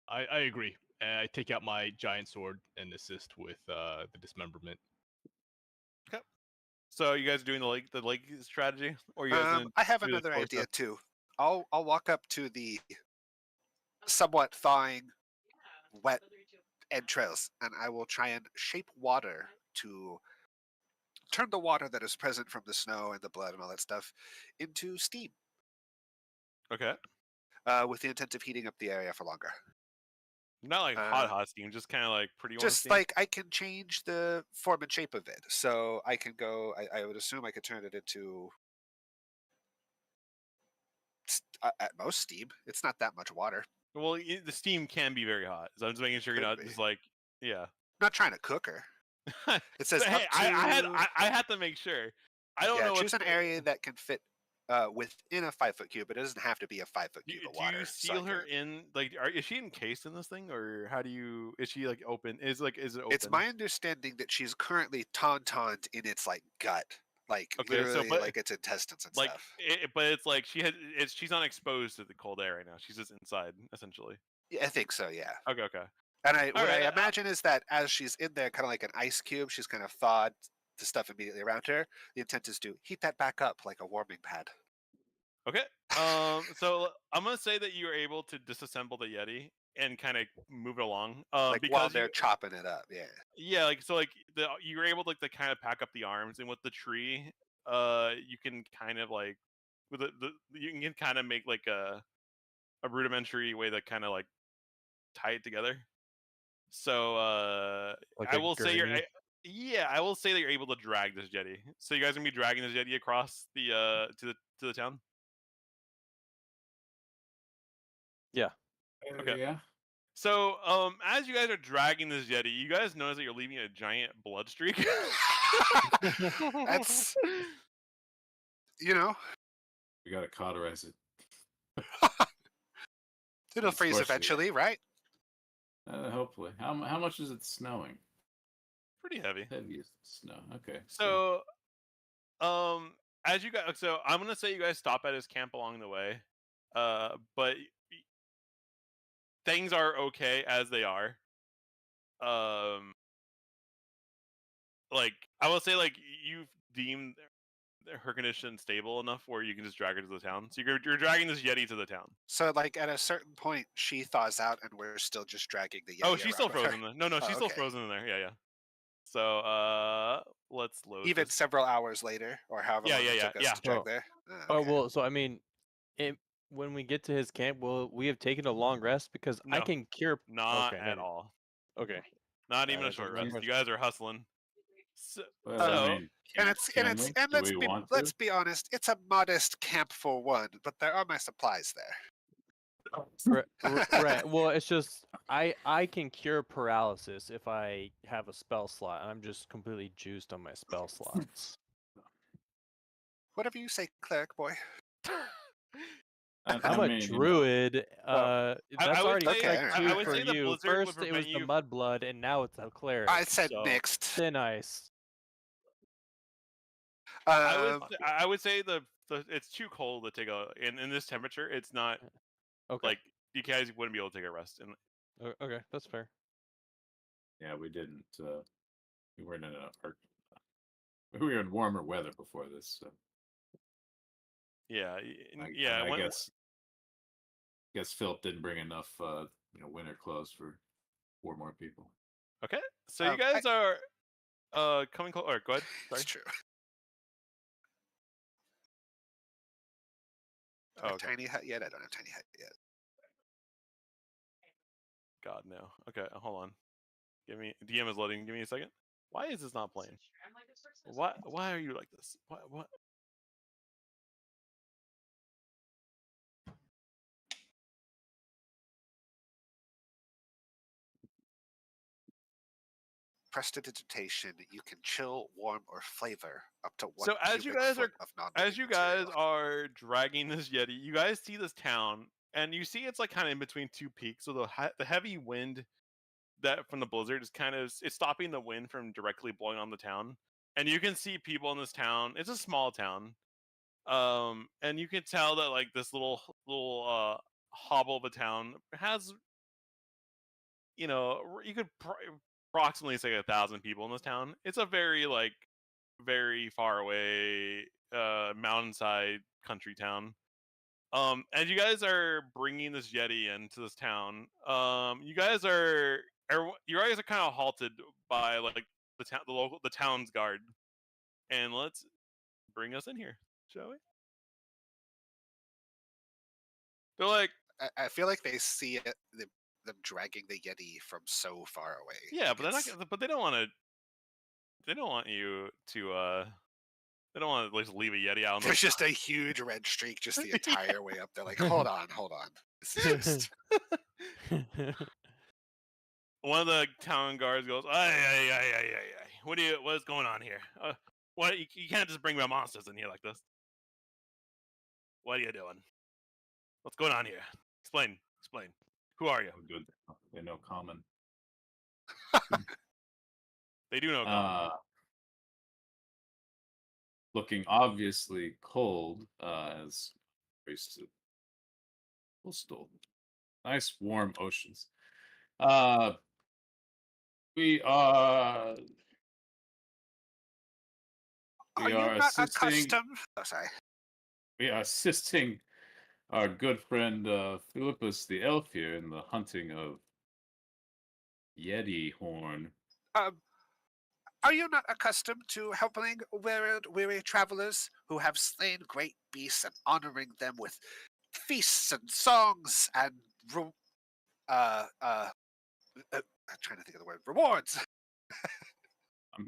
I agree. I take out my giant sword and assist with the dismemberment. Okay. So you guys are doing the leg strategy, or you guys? I have another idea too. I'll walk up to the somewhat thawing, wet entrails, and I will try and shape water to turn the water that is present from the snow and the blood and all that stuff into steam. Okay. With the intent of heating up the area for longer. Not like hot steam, just kind of like pretty warm Just steam. like I can change the form and shape of it. So I can go, I would assume I could turn it into at most steam. It's not that much water. Well, the steam can be very hot. So I'm just making sure you're not just like, yeah. I'm not trying to cook her. It says hey, I had to make sure. I don't know. Choose an area that can fit within a 5 foot cube, but it doesn't have to be a 5 foot cube of water. Do you seal her in? Like, is she encased in this thing, or how do you? Is she like open? Is it open? It's my understanding that she's currently tauntauned in its like gut, like literally like its intestines and like, stuff. But it's like she's not exposed to the cold air right now. She's just inside, essentially. Yeah, I think so. Yeah. Okay. And I imagine is that as she's in there, kind of like an ice cube, she's kind of thawed the stuff immediately around her. The intent is to heat that back up like a warming pad. Okay. So I'm gonna say that you are able to disassemble the Yeti and kind of move it along. Like because while they're chopping it up. Yeah. Yeah. You're able to kind of pack up the arms, and with the tree, you can kind of like with you can kind of make like a rudimentary way to kind of like tie it together. So Like I will say gurney? I will say that you're able to drag this Yeti. So you guys are gonna be dragging this Yeti across the to the town. Yeah. Okay. Yeah. So as you guys are dragging this Yeti, you guys notice that you're leaving a giant blood streak. That's We gotta cauterize it. it'll freeze Especially- eventually, right? Hopefully. How much is it snowing? Pretty heavy. Heavy is the snow. Okay. So, as you guys, so I'm gonna say you guys stop at his camp along the way, but things are okay as they are. Like I will say, like you've deemed her condition stable enough where you can just drag her to the town. So you're dragging this Yeti to the town. So, like, at a certain point, she thaws out, and we're still just dragging the Yeti. Oh, she's around still with her. frozen. No, she's still okay. frozen in there. Yeah. So let's load. Even this. several hours later, or however long it took us to drag there. Oh Okay. well, so I mean, when we get to his camp, will we have taken a long rest? Because I No, can cure. Not okay, at no. all. Okay. Not even a that short doesn't rest. matter. You guys are hustling. So, Well, so I mean, And do we want let's to? be honest, it's a modest camp for one, but there are my supplies there. Right. Well, it's just I can cure paralysis if I have a spell slot. I'm just completely juiced on my spell slots. Whatever you say, cleric boy. I'm a druid. I That's would already say- strike I two would for say the you. blizzard would First it was prevent the you- mudblood, and now it's a cleric. I said so mixed. Thin ice. I would say the it's too cold to take a in this temperature. It's not Okay. like you guys wouldn't be able to take a rest. And Okay, that's fair. Yeah, we didn't. We weren't in we were in warmer weather before this. So yeah, I guess Philip didn't bring enough, winter clothes for 4 more people. Okay, so you guys are coming close. Or go ahead. Sorry. It's true. Do I Oh, have tiny hut yet? I don't have tiny hut yet. God no. Okay, hold on. Give me DM is loading. Give me a second. Why is this not playing? Why are you like this? What? Prestidigitation, you can chill, warm, or flavor up to 1 So as you cubic guys foot are of non-living as you guys material. are dragging this Yeti, you guys see this town, and you see it's like kind of in between 2 peaks. So the heavy wind that from the blizzard is kind of it's stopping the wind from directly blowing on the town, and you can see people in this town. It's a small town, and you can tell that like this little hobble of a town has, you could approximately say 1,000 people in this town. It's a very very far away mountainside country town. And you guys are bringing this Yeti into this town. You guys are kind of halted by like the town's guard. And let's bring us in here, shall we? They're like, I feel like they see it, them dragging the Yeti from so far away. yeah, Like but they're not. it's- But they don't want to. They don't want you to. They don't want to just leave a Yeti out. There's just a huge red streak just the entire way up there. Like, hold on. This is just... One of the town guards goes, "Ay. What's going on here? What you can't just bring my monsters in here like this. What are you doing? What's going on here? Explain. Who are you?" Oh, good. They know common. They do know. Common. Looking obviously cold, as raised to coastal, nice warm oceans. We are. Are you not accustomed? Oh, sorry. We are assisting our good friend Philippus the Elf here in the hunting of Yeti horn. Are you not accustomed to helping weary travelers who have slain great beasts and honoring them with feasts and songs and I'm trying to think of the word, rewards?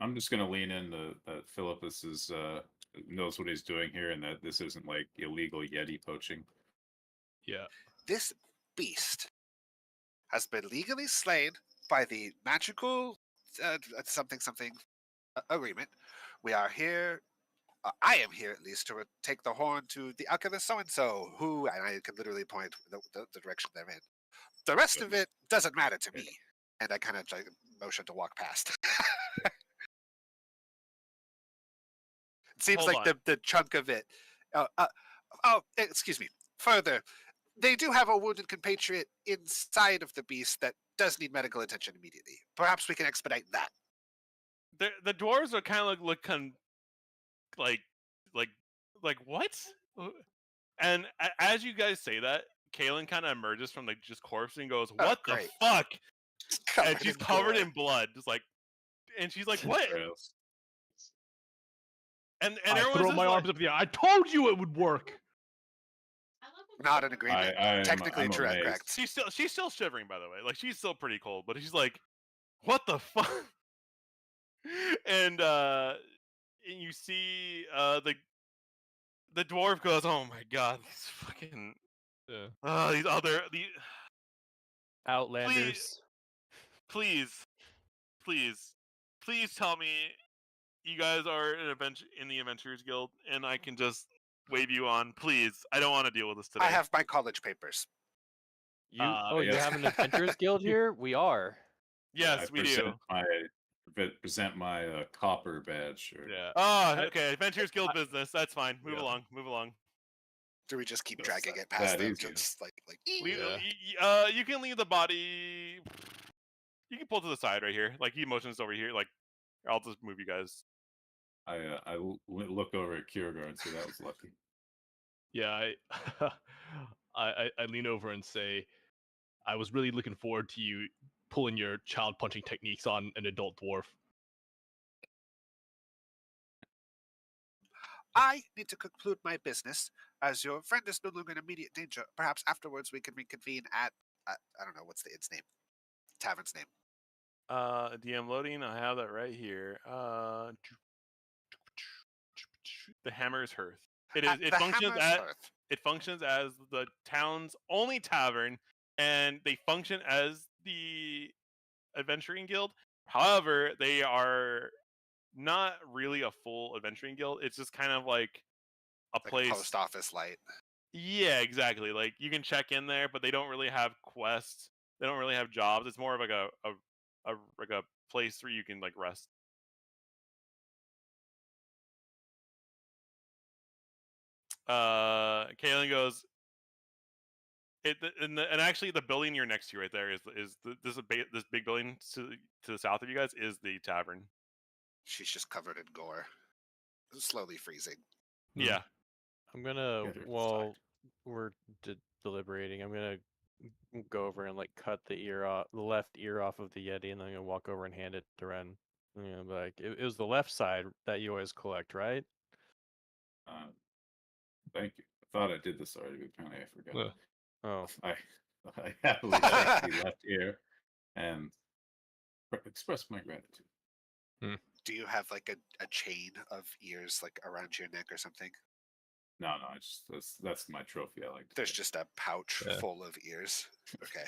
I'm just gonna lean in that Philippus knows what he's doing here, and that this isn't like illegal Yeti poaching. Yeah. This beast has been legally slain by the magical something agreement. We are here. I am here at least to take the horn to the alchemist so and so, who, and I can literally point the direction they're in. The rest of it doesn't matter to me. And I kind of like motion to walk past. It seems Hold like on. the chunk of it. Excuse me. Further, they do have a wounded compatriot inside of the beast that does need medical attention immediately. Perhaps we can expedite that. The dwarves are kind of look like what? And as you guys say that, Kaylin kind of emerges from like just corpse and goes, "What the great. fuck?" Covered And she's in covered gore. in blood, just like, and she's like, "What?" Trails. And I everyone's throw just my like, arms up in the air. I told you it would work. Not in agreement. Technically I'm amazed. correct. she's still shivering, by the way. Like she's still pretty cold, but she's like, "What the fuck?" And you see the dwarf goes, "Oh my god, these fucking these other Outlanders. please tell me you guys are in the Adventurers Guild, and I can just wave you on. Please, I don't want to deal with this today. I have my college papers. You Uh, you yes. have an Adventurers Guild here? We are. Yes, I we do. present my copper badge. Or, Yeah. Oh, okay. Adventurers Guild business. That's fine. Move Yeah. along. Move along. Do we just keep Just dragging that- it past that them? easy. Just like We, Yeah. you can leave the body. You can pull to the side right here. Like he motions over here. Like I'll just move you guys. I look over at Kiergar and say that was lucky. Yeah, I lean over and say, I was really looking forward to you pulling your child punching techniques on an adult dwarf. I need to conclude my business. As your friend is no longer in immediate danger, perhaps afterwards we can reconvene at I don't know what's the inn's name, tavern's name. DM loading. I have that right here. The Hammer's Hearth. It is. At It the functions Hammer's as Hearth. it functions as the town's only tavern, and they function as the adventuring guild. However, they are not really a full adventuring guild. It's just kind of like a Like place. a post office light. Yeah, exactly. Like you can check in there, but they don't really have quests. They don't really have jobs. It's more of like a place where you can like rest. Kaylin goes. And actually the building you're next to right there this big building to the south of you guys is the tavern. She's just covered in gore. Slowly freezing. Yeah. I'm gonna Get her while we're deliberating, I'm gonna go over and like cut the left ear off of the Yeti, and then I'm gonna walk over and hand it to Ren. You know, like it was the left side that you always collect, right? Thank you. I thought I did this already, but apparently I forgot. Oh, I happily take the left ear and express my gratitude. Do you have like a chain of ears like around your neck or something? No, I just that's my trophy. I like. To There's say. just a pouch Yeah. full of ears. Okay.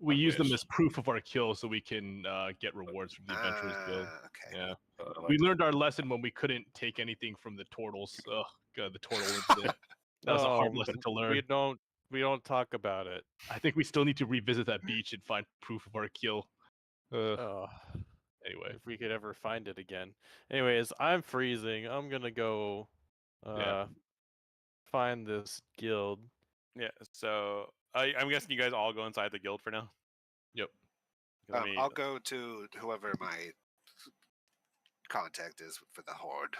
We I use them wish. as proof of our kill so we can get rewards from the Adventurers Guild. Okay. Yeah. I like We to- learned our lesson when we couldn't take anything from the turtles. Oh god, the turtle incident. That was a hard Oh, lesson to learn. we don't talk about it. I think we still need to revisit that beach and find proof of our kill. Oh, Anyway, if we could ever find it again. Anyways, I'm freezing. I'm gonna go Yeah. find this guild. Yeah. So I'm guessing you guys all go inside the guild for now. Yep. Let me- I'll go to whoever my contact is for the horde.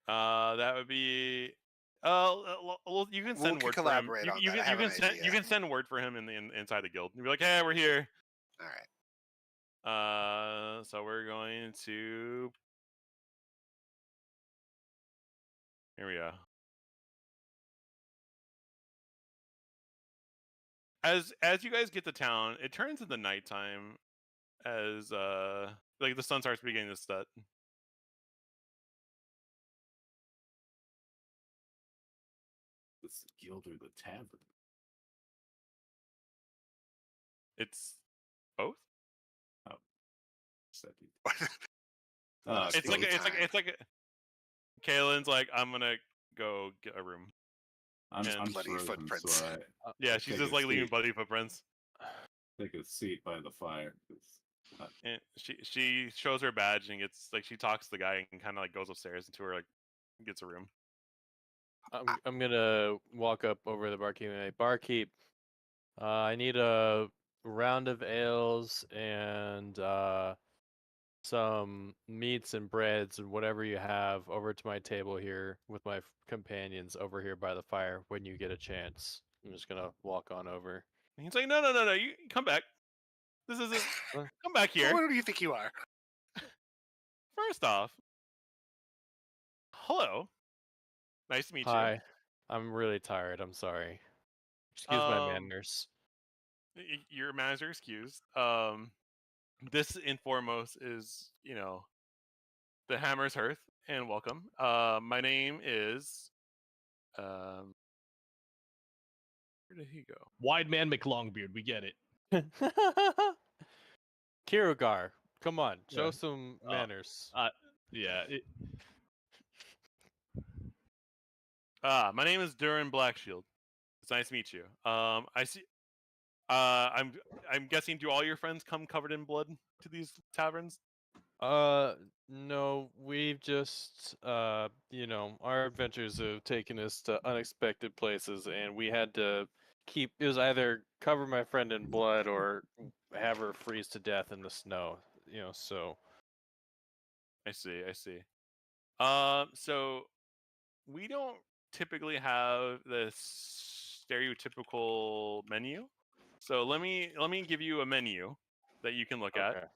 that would be. You can We send can word for him. collaborate You, on you that. I can, you have can an send you idea. can send word for him inside the guild. You'll be like, "Hey, we're here." All right. So we're going to. Here we go. As you guys get to town, it turns into nighttime as like the sun starts beginning to set. It's the guild or the tavern. It's both. Said he. It's It's like Kaylin's like, I'm gonna go get a room. I'm and I'm bloody frozen, footprints. so Yeah, she's take just a like leaving seat. bloody footprints. take a seat by the fire. 'Cause And she shows her badge and gets like she talks to the guy and kind of like goes upstairs into her like gets a room. I'm gonna walk up over to the barkeep and say, "Barkeep, I need a round of ales and some meats and breads and whatever you have over to my table here with my companions over here by the fire when you get a chance." I'm just gonna walk on over. And he's like, no, you come back. This isn't. Come back here. What do you think you are? First off, hello. Nice to meet Hi, I'm really tired. I'm sorry. Excuse my manners. you. Your manners are excused. This in foremost is the Hammer's Hearth, and welcome. My name is where did he go? Wide man McLongbeard, we get it. Kirugar, come on, show Yeah. some manners. Yeah. My name is Durin Blackshield. It's nice to meet you. I see. I'm guessing. Do all your friends come covered in blood to these taverns? No, we've just, our adventures have taken us to unexpected places, and we had to it was either cover my friend in blood or have her freeze to death in the snow, so. I see. So we don't typically have this stereotypical menu. So let me give you a menu that you can look at,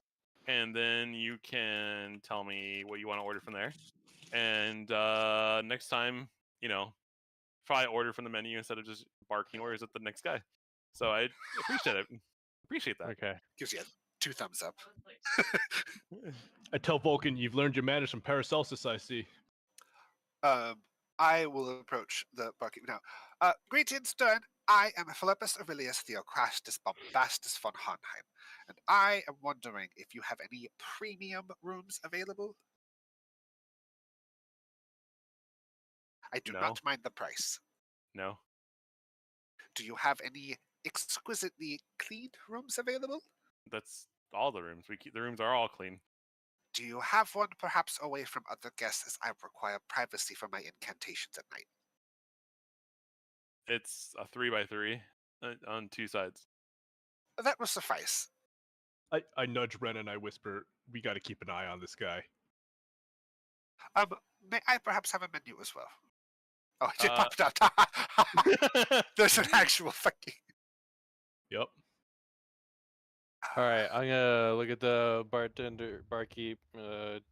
and then you can tell me what you want to order from there. And next time, try order from the menu instead of just barking orders at the next guy. So I appreciate it. Appreciate that. Okay. Gives you 2 thumbs up. I tell Vulcan, you've learned your manners from Paracelsus, I see. I will approach the barkeep now. Greetings, Stern. I am Philippus Aurelius Theocrastus Bombastus von Hohenheim, and I am wondering if you have any premium rooms available. I do No. not mind the price. No. Do you have any exquisitely clean rooms available? That's all the rooms. The rooms are all clean. Do you have one perhaps away from other guests, as I require privacy for my incantations at night? It's a 3x3 on 2 sides. That will suffice. I nudge Ren and I whisper, we gotta keep an eye on this guy. May I perhaps have a menu as well? Oh, it just popped out. There's an actual fucking... Yep. All right, I'm gonna look at the barkeep,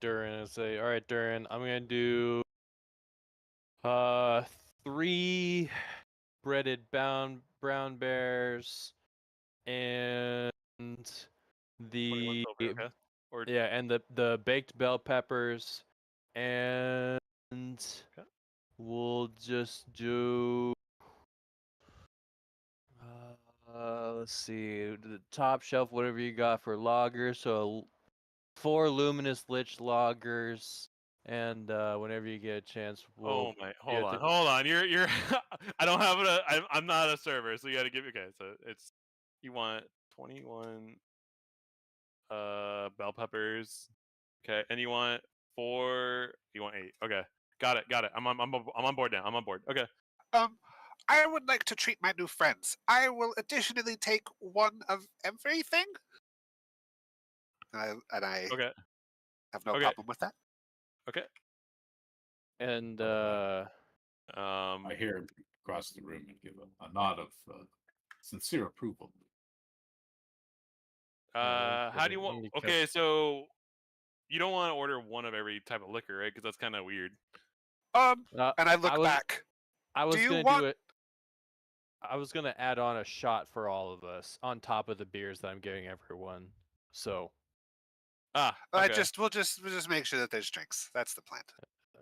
Durin, and say, "All right, Durin, I'm gonna do 3 breaded brown bears and 21 the silver, okay? Or and the baked bell peppers, and we'll just do let's see, the top shelf, whatever you got for lagers. So 4 luminous lich lagers, and whenever you get a chance, we'll. oh my, hold on. You're I don't have it. I'm not a server, so you got to give. Okay, so it's you want 21 bell peppers, okay, and you want 4. You want 8. Okay, got it. I'm on board now. I'm on board. Okay. I would like to treat my new friends. I will additionally take 1 of everything. And I Okay. have no Okay. problem with that. Okay. And I hear him across the room and give a nod of sincere approval. How do you want? Okay, so you don't want to order 1 of every type of liquor, right? Because that's kind of weird. And I look back. I was Do you gonna want- do it. I was gonna add on a shot for all of us on top of the beers that I'm giving everyone. So. Okay. We'll just make sure that there's drinks. That's the plan.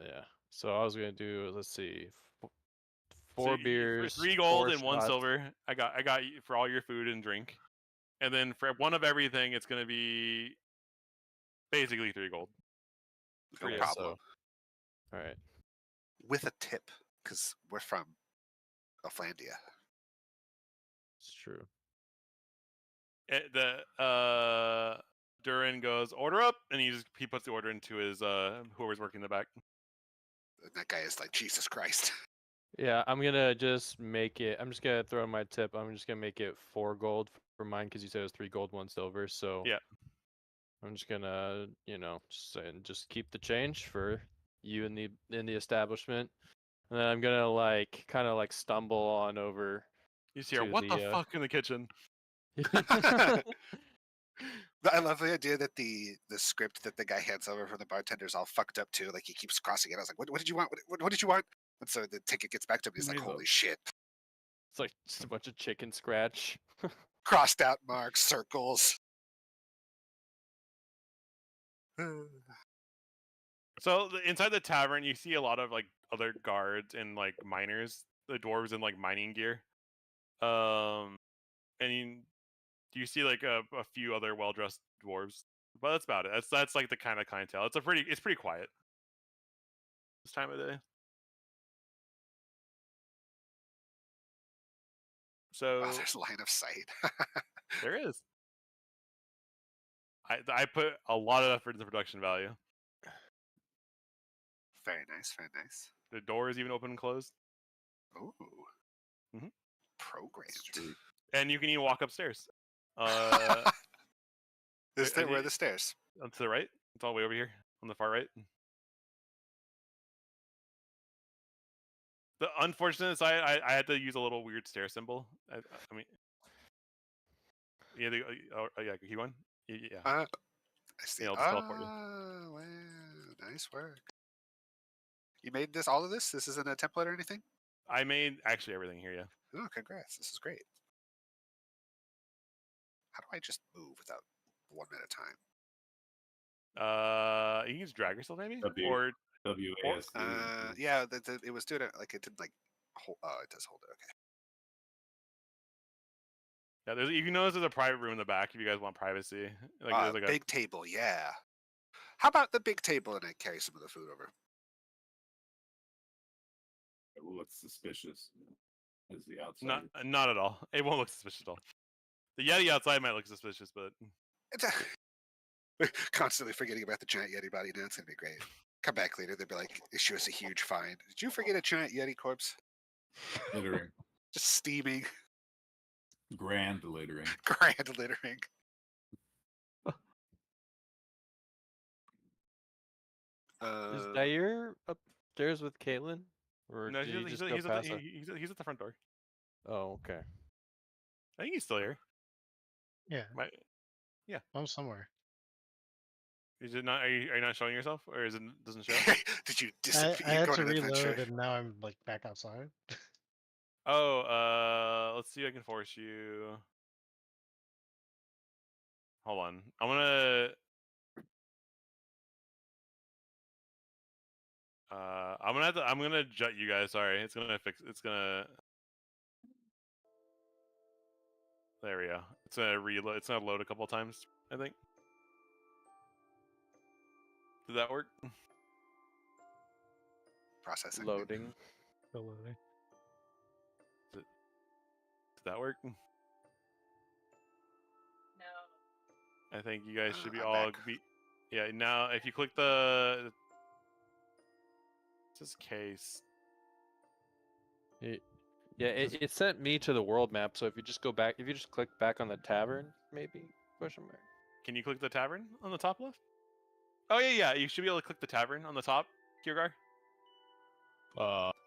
Yeah. So I was gonna do. Let's see. So 4 for beers. 3 gold 4 and 1 shots. silver. I got you for all your food and drink, and then for 1 of everything, it's gonna be basically 3 gold. No Yeah, problem. All right. With a tip, because we're from Elflandia. It's true. Durin goes, order up, and he puts the order into his whoever's working in the back. And that guy is like, Jesus Christ. Yeah, I'm gonna just make it. I'm just gonna throw in my tip. I'm just gonna make it 4 gold for mine because you said it was 3 gold, 1 silver. So Yeah. I'm just gonna, just keep the change for you in the establishment, and then I'm gonna kind of stumble on over. You see her, To what the the, fuck in the kitchen? I love the idea that the script that the guy hands over from the bartender is all fucked up too. Like he keeps crossing it. I was like, what did you want? What did you want? And so the ticket gets back to him. He's like, Neither. holy shit. It's like just a bunch of chicken scratch. Crossed out marks, circles. So inside the tavern, you see a lot of other guards and miners, the dwarves in mining gear. And you see a few other well-dressed dwarves, but that's about it. That's the kind of clientele. It's pretty quiet this time of day. So Wow, there's line of sight. there is. I put a lot of effort into production value. Very nice, very nice. The door is even open and closed, Ooh. Mhm. Programmed. Sweet. and you can even walk upstairs. Where are the stairs? To the right. It's all the way over here on the far right. The unfortunate side, I had to use a little weird stair symbol. I mean, yeah, yeah, keep going. Yeah, I see. I'll just teleport you. Wow, nice work. You made all of this? This isn't a template or anything? I made actually everything here. Yeah. Oh, congrats. This is great. How do I just move without 1 at a time? You can just drag yourself maybe, WASD. Yeah, it was doing it like it didn't hold. Oh, it does hold it. Okay. Yeah, you can notice there's a private room in the back if you guys want privacy. There's Big table, yeah. How about the big table and I carry some of the food over? It looks suspicious. As the outside. not at all. It won't look suspicious at all. The Yeti outside might look suspicious, but Constantly forgetting about the giant Yeti body now. It's gonna be great. Come back later. They'll be like, issue us a huge fine. Did you forget a giant Yeti corpse? Littering. Just steaming. Grand littering. Grand littering. Is Dyer upstairs with Caitlin, or no, did he he's just go past that? at the front door. Oh, okay. I think he's still here. Yeah, Yeah. I'm somewhere. Is it not? Are you not showing yourself, or is it doesn't show? Did you I disappear? had go to on an adventure? reload, and now I'm back outside. Oh, let's see if I can force you. Hold on, I'm gonna I'm gonna jut you guys. Sorry, it's gonna. There we go. It's gonna reload. It's gonna load a couple times, I think. Did that work? Processing. Loading. Still loading. Did that work? No. I think you guys should be I'm all back. Yeah. Now, if you click the this case. Yeah, it sent me to the world map. So if you just click back on the tavern, maybe question mark. Can you click the tavern on the top left? Oh yeah. You should be able to click the tavern on the top, Kiergar.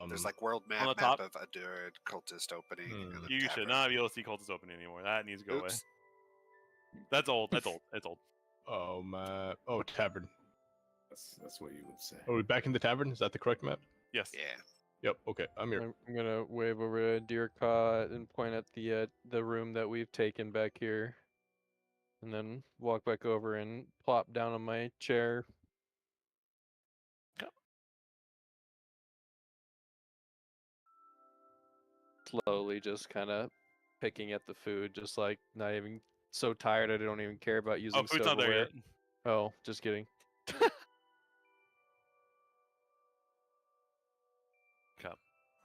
There's world on the map top. of Adured, cultist opening. And then You should tavern. not be able to see cultist opening anymore. That needs to go away. Oops. That's old. That's old. It's old. Oh my! Oh, tavern. That's what you would say. Are we back in the tavern? Is that the correct map? Yes. Yeah. Yep. Okay, I'm here. I'm gonna wave over to Deercott and point at the room that we've taken back here, and then walk back over and plop down on my chair. Slowly, just kind of picking at the food, just not even so tired I don't even care about using Food's not there silverware. yet. Oh, just kidding.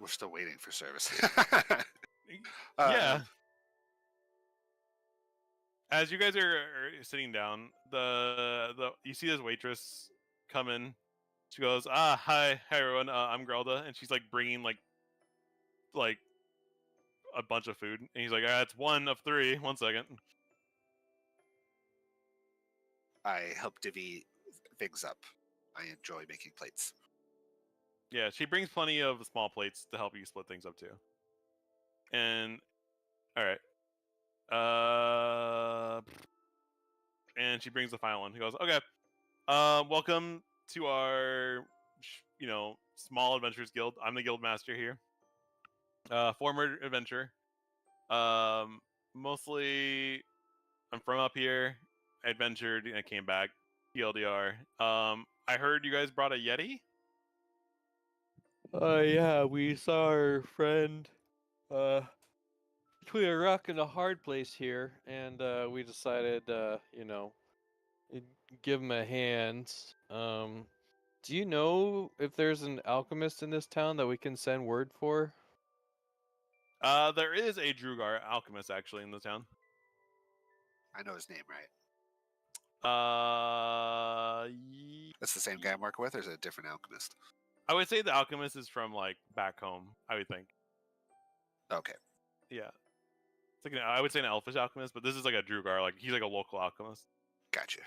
We're still waiting for service. Yeah. as you guys are sitting down, the you see this waitress come in. She goes, hi everyone, I'm Grelda, and she's like bringing like a bunch of food, and he's like, it's 1 of 3. 1 second. I help divvy things up. I enjoy making plates. Yeah, she brings plenty of small plates to help you split things up too. And all right, and she brings the final one. He goes, okay, welcome to our, small adventurers guild. I'm the guild master here. Former adventurer. Mostly, I'm from up here. I adventured and I came back. TLDR. I heard you guys brought a Yeti. Yeah, we saw our friend between a rock and a hard place here, and we decided, give him a hand. Do you know if there's an alchemist in this town that we can send word for? There is a Drugar alchemist actually in the town. I know his name, right? Ye- That's the same guy I'm working with, or is it a different alchemist? I would say the alchemist is from like back home. I would think. Okay. Yeah, it's like I would say an elfish alchemist, but this is like a Drugar. Like he's like a local alchemist. Gotcha.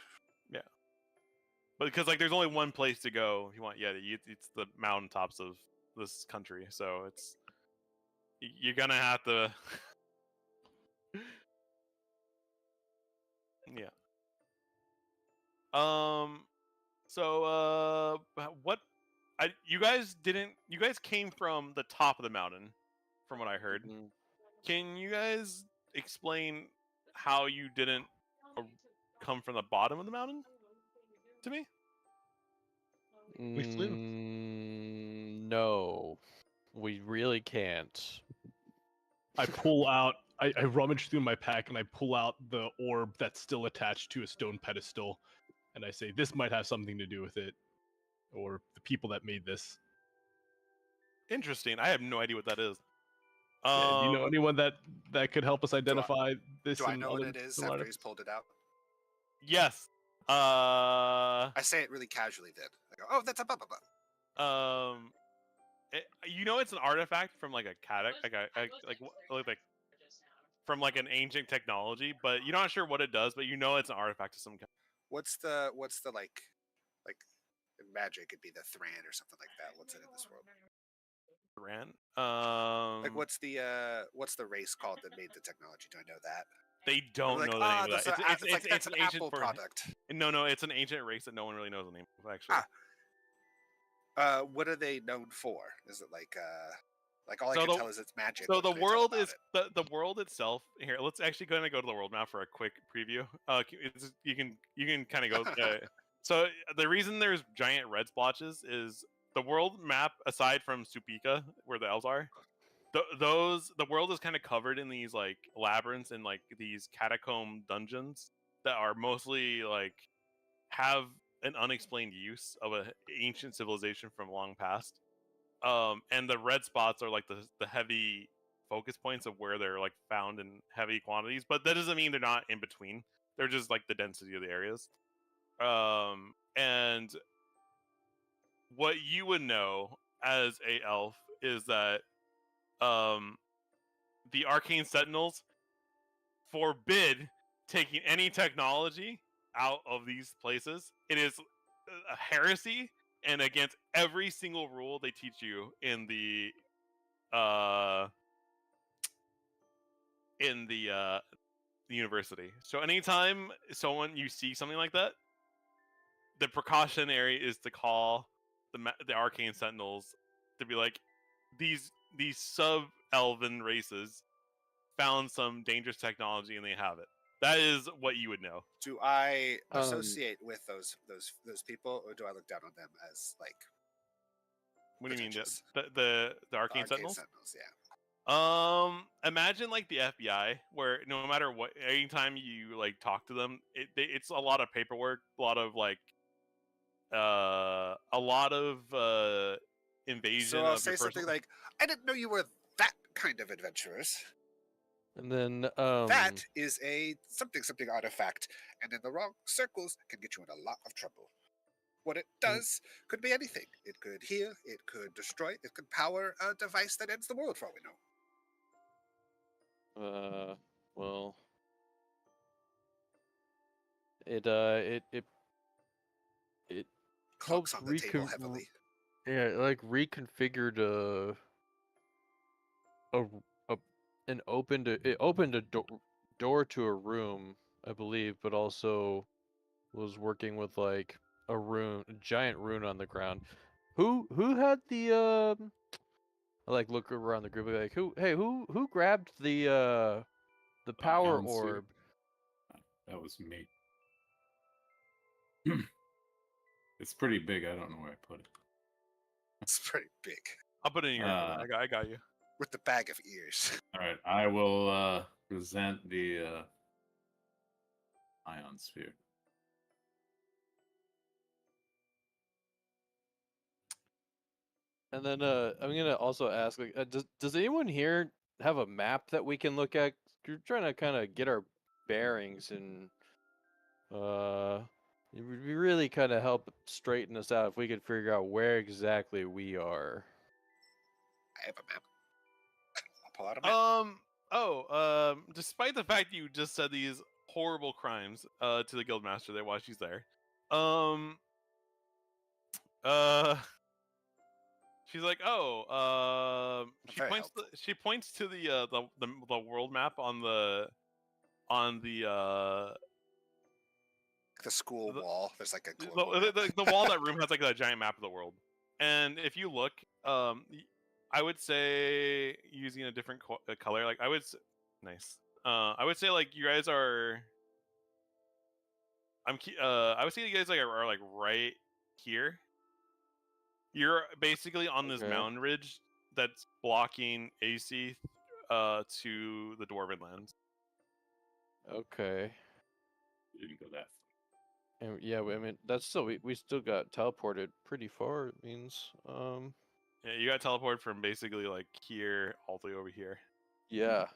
But because like there's only one place to go if you want Yeti, it's the mountaintops of this country. So you're gonna have to. Yeah. So what? You guys came from the top of the mountain, from what I heard. Mm. Can you guys explain how you didn't come from the bottom of the mountain to me? We flew. No, we really can't. I pull out. I rummage through my pack and I pull out the orb that's still attached to a stone pedestal, and I say, "This might have something to do with it, or the people that made this." Interesting. I have no idea what that is. Yeah, do you know anyone that could help us identify this? Do I and know what other it is similar after he's items? pulled it out? Yes. I say it really casually then. I go, oh, that's a blah, blah, blah. It's an artifact from like a like from like an ancient technology, but you're not sure what it does, but you know it's an artifact of some kind. What's the like in magic it'd be the Thran or something like that. What's it in this world? Ran. Like what's the race called that made the technology? Do I know that? They don't Like, know the name of that. That's an ancient Apple product. No, it's an ancient race that no one really knows the name of actually. What are they known for? Is it like all I So can tell is it's magic. So What the can I tell world about is it? the world itself. Here, let's actually go to the world map for a quick preview. You can kind of go. So the reason there's giant red splotches is the world map. Aside from Supika, where the elves are, the world is kind of covered in these like labyrinths and like these catacomb dungeons that are mostly like have an unexplained use of an ancient civilization from long past. And the red spots are like the heavy focus points of where they're like found in heavy quantities, but that doesn't mean they're not in between. They're just like the density of the areas. And what you would know as a elf is that the arcane sentinels forbid taking any technology out of these places. It is a heresy and against every single rule they teach you in the university. So anytime you see something like that, the precautionary is to call the arcane sentinels to be like, these sub elven races found some dangerous technology and they have it. That is what you would know. Do I associate with those people, or do I look down on them as like? What do you mean? pretentious? The arcane sentinels? Yeah. Imagine like the FBI, where no matter what, anytime you like talk to them, it's a lot of paperwork, a lot of like, invasion. So I'll of say your something personal... like, "I didn't know you were that kind of adventurous." And then That is a something artifact, and in the wrong circles can get you in a lot of trouble. What it does could be anything. It could heal, it could destroy, it could power a device that ends the world for all we know. well, it Clunks helped on the table heavily. reconfigured a it opened a door to a room, I believe, but also was working with like a giant rune on the ground. Who had the I like look around the group like who grabbed the power Ion sphere? orb? That was me. It's pretty big. I don't know where I put it. It's pretty big. I'll put it in your. I got you. With the bag of ears. All right, I will present the ion sphere. And then I'm gonna also ask, like, does anyone here have a map that we can look at? We're trying to kind of get our bearings, and it would really kind of help straighten us out if we could figure out where exactly we are. I have a map. I'll pull out a map. Despite the fact you just said these horrible crimes to the guildmaster there while she's there, she's like, she points to the world map on the school wall. There's like a the wall of that room has like a giant map of the world. And if you look, I would say using a different color, like I would say like you guys are. I would say you guys are like right here. You're basically on this mountain ridge that's blocking AC to the Dwarven lands. Okay. You didn't go that far. And yeah, I mean that's still we still got teleported pretty far. It means Yeah, you got teleported from basically like here all the way over here. Yeah.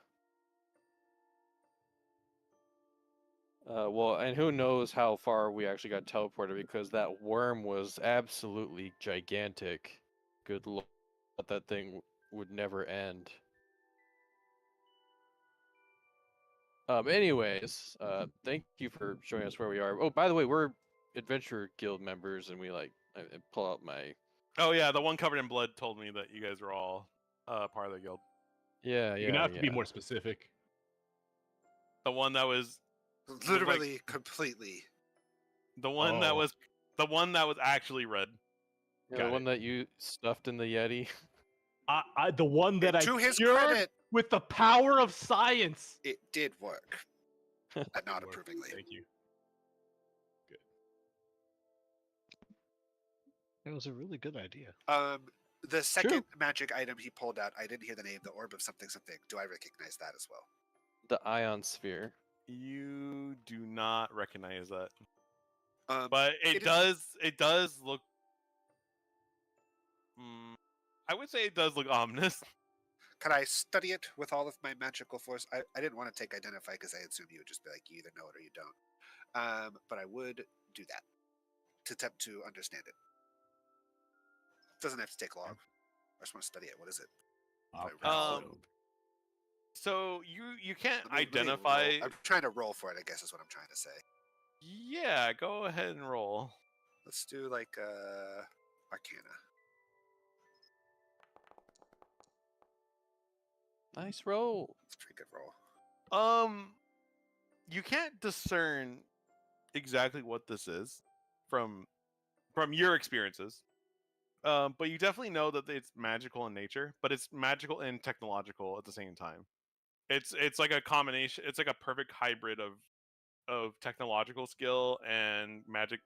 Well, and who knows how far we actually got teleported, because that worm was absolutely gigantic. Good lord, that thing would never end. Anyways, thank you for showing us where we are. Oh, by the way, we're Adventure Guild members, and I pull out my... Oh yeah, the one covered in blood told me that you guys were all part of the guild. Yeah, You're gonna have to be more specific. The one that was literally completely. The one that was actually red. Yeah, the one that you stuffed in the Yeti. The one that to I his cured credit, with the power of science. It did work. But not approvingly. Thank you. Good. It was a really good idea. The second magic item he pulled out, I didn't hear the name, the orb of something something. Do I recognize that as well? The ion sphere. You do not recognize that. But it does look I would say it does look ominous. Could I study it with all of my magical force? I didn't want to take identify because I assume you would just be like, you either know it or you don't. But I would do that to attempt to understand it. Doesn't have to take long. I just want to study it. What is it? So you can't identify. I'm trying to roll for it, I guess is what I'm trying to say. Yeah, go ahead and roll. Let's do like Arcana. Nice roll. It's a pretty good roll. You can't discern exactly what this is from your experiences. But you definitely know that it's magical in nature, but it's magical and technological at the same time. It's like a combination. It's like a perfect hybrid of technological skill and magic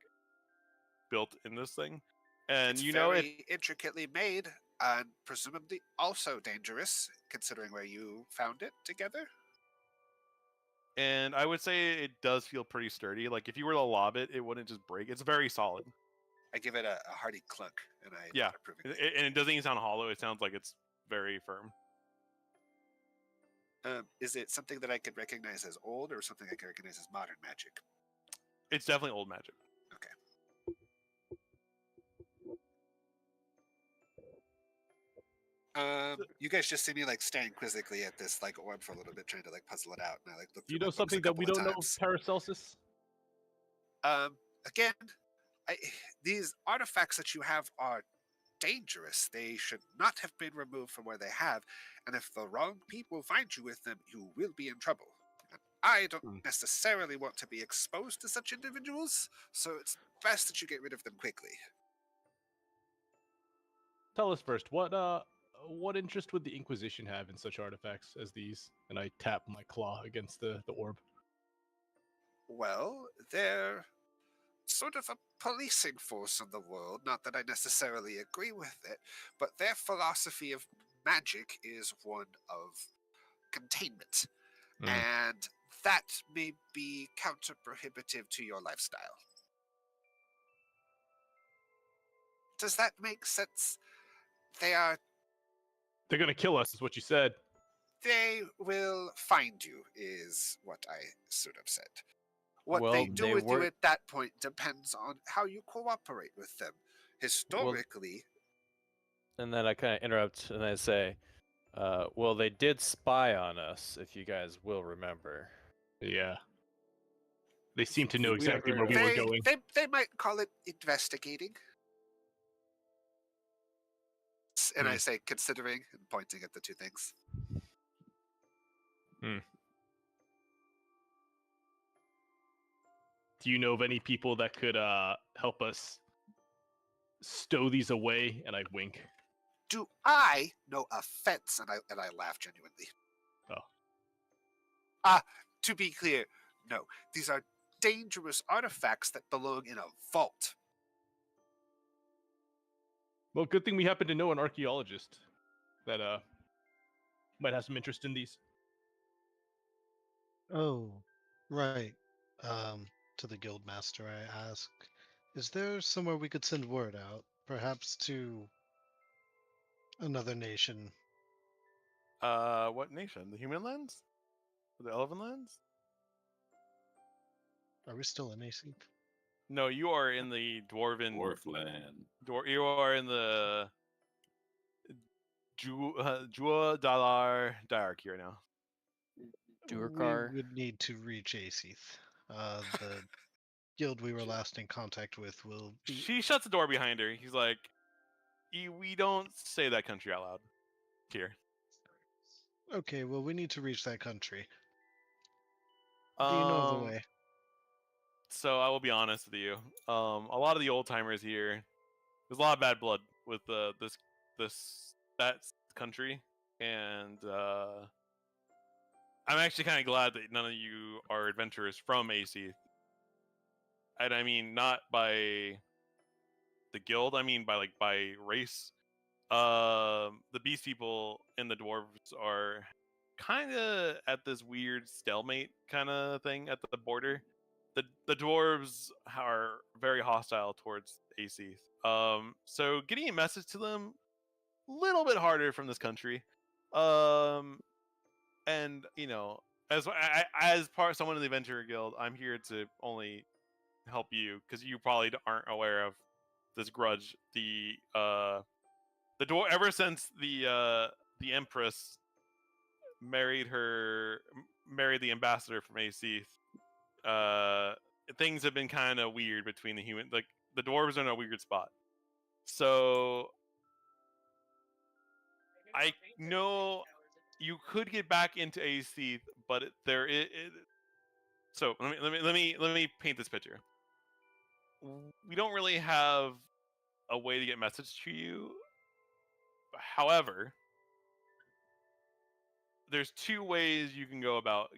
built in this thing. And it's you know very intricately made and presumably also dangerous, considering where you found it together. And I would say it does feel pretty sturdy. Like if you were to lob it, it wouldn't just break. It's very solid. I give it a hearty clunk, and I and it doesn't even sound hollow. It sounds like it's very firm. Is it something that I could recognize as old, or something I can recognize as modern magic? It's definitely old magic. Okay. You guys just see me like staring quizzically at this like orb for a little bit, trying to like puzzle it out, and I like look through You my know books a something that we couple of don't know, times. Paracelsus? Again, these artifacts that you have are dangerous. They should not have been removed from where they have, and if the wrong people find you with them, you will be in trouble. And I don't necessarily want to be exposed to such individuals, so it's best that you get rid of them quickly. Tell us first, what interest would the Inquisition have in such artifacts as these? And I tap my claw against the orb. Well, they're sort of a policing force in the world. Not that I necessarily agree with it, but their philosophy of magic is one of containment. And that may be counter-prohibitive to your lifestyle. Does that make sense? They're gonna kill us, is what you said. They will find you, is what I sort of said. What Well, they do they with you were- at that point depends on how you cooperate with them. Historically, And then I kind of interrupt and I say, well, they did spy on us, if you guys will remember. Yeah. They seem to know We exactly ever- where we were going. they might call it investigating. And I say considering and pointing at the two things. Do you know of any people that could help us stow these away? And I wink. Do I know offense? And I laugh genuinely. Oh. To be clear, no. These are dangerous artifacts that belong in a vault. Well, good thing we happen to know an archaeologist that might have some interest in these. Oh, right. To the guild master, I ask, is there somewhere we could send word out, perhaps to another nation? What nation? The human lands? The elven lands? Are we still in AC? No, you are in the dwarven. Dwarfland. You are in the Jua Dalar diarchy right now. Duerkar. We would need to reach Aceth. The guild we were last in contact with will be. She shuts the door behind her. He's like, we don't say that country out loud here. Okay, well, we need to reach that country. Do you know the way? So I will be honest with you. A lot of the old timers here, there's a lot of bad blood with that country, and I'm actually kind of glad that none of you are adventurers from AC. And I mean not by the guild. I mean by race. The beast people and the dwarves are kind of at this weird stalemate kind of thing at the border. The dwarves are very hostile towards AC. So getting a message to them a little bit harder from this country. And you know, as part of someone in the Adventurer Guild, I'm here to only help you because you probably aren't aware of this grudge. The dwarf, ever since the Empress married the ambassador from AC, things have been kind of weird between the dwarves are in a weird spot. So I know you could get back into AC, but there is. So let me paint this picture. We don't really have a way to get message to you. However, there's two ways you can go about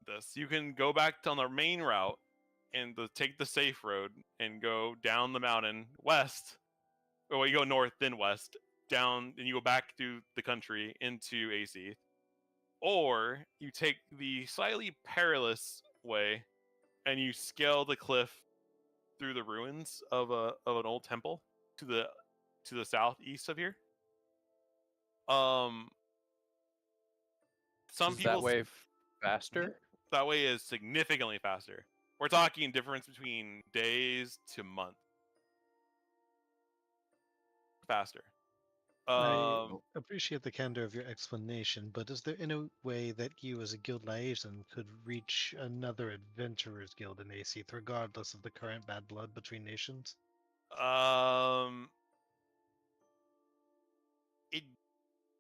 this. You can go back on the main route and take the safe road and go down the mountain west, or you go north then west down, and you go back through the country into AC, or you take the slightly perilous way and you scale the cliff through the ruins of an old temple to the southeast of here. some Is people that way faster? that way is significantly faster. We're talking difference between days to months faster. I appreciate the candor of your explanation, but is there any way that you, as a guild liaison, could reach another adventurers guild in Aether, regardless of the current bad blood between nations? It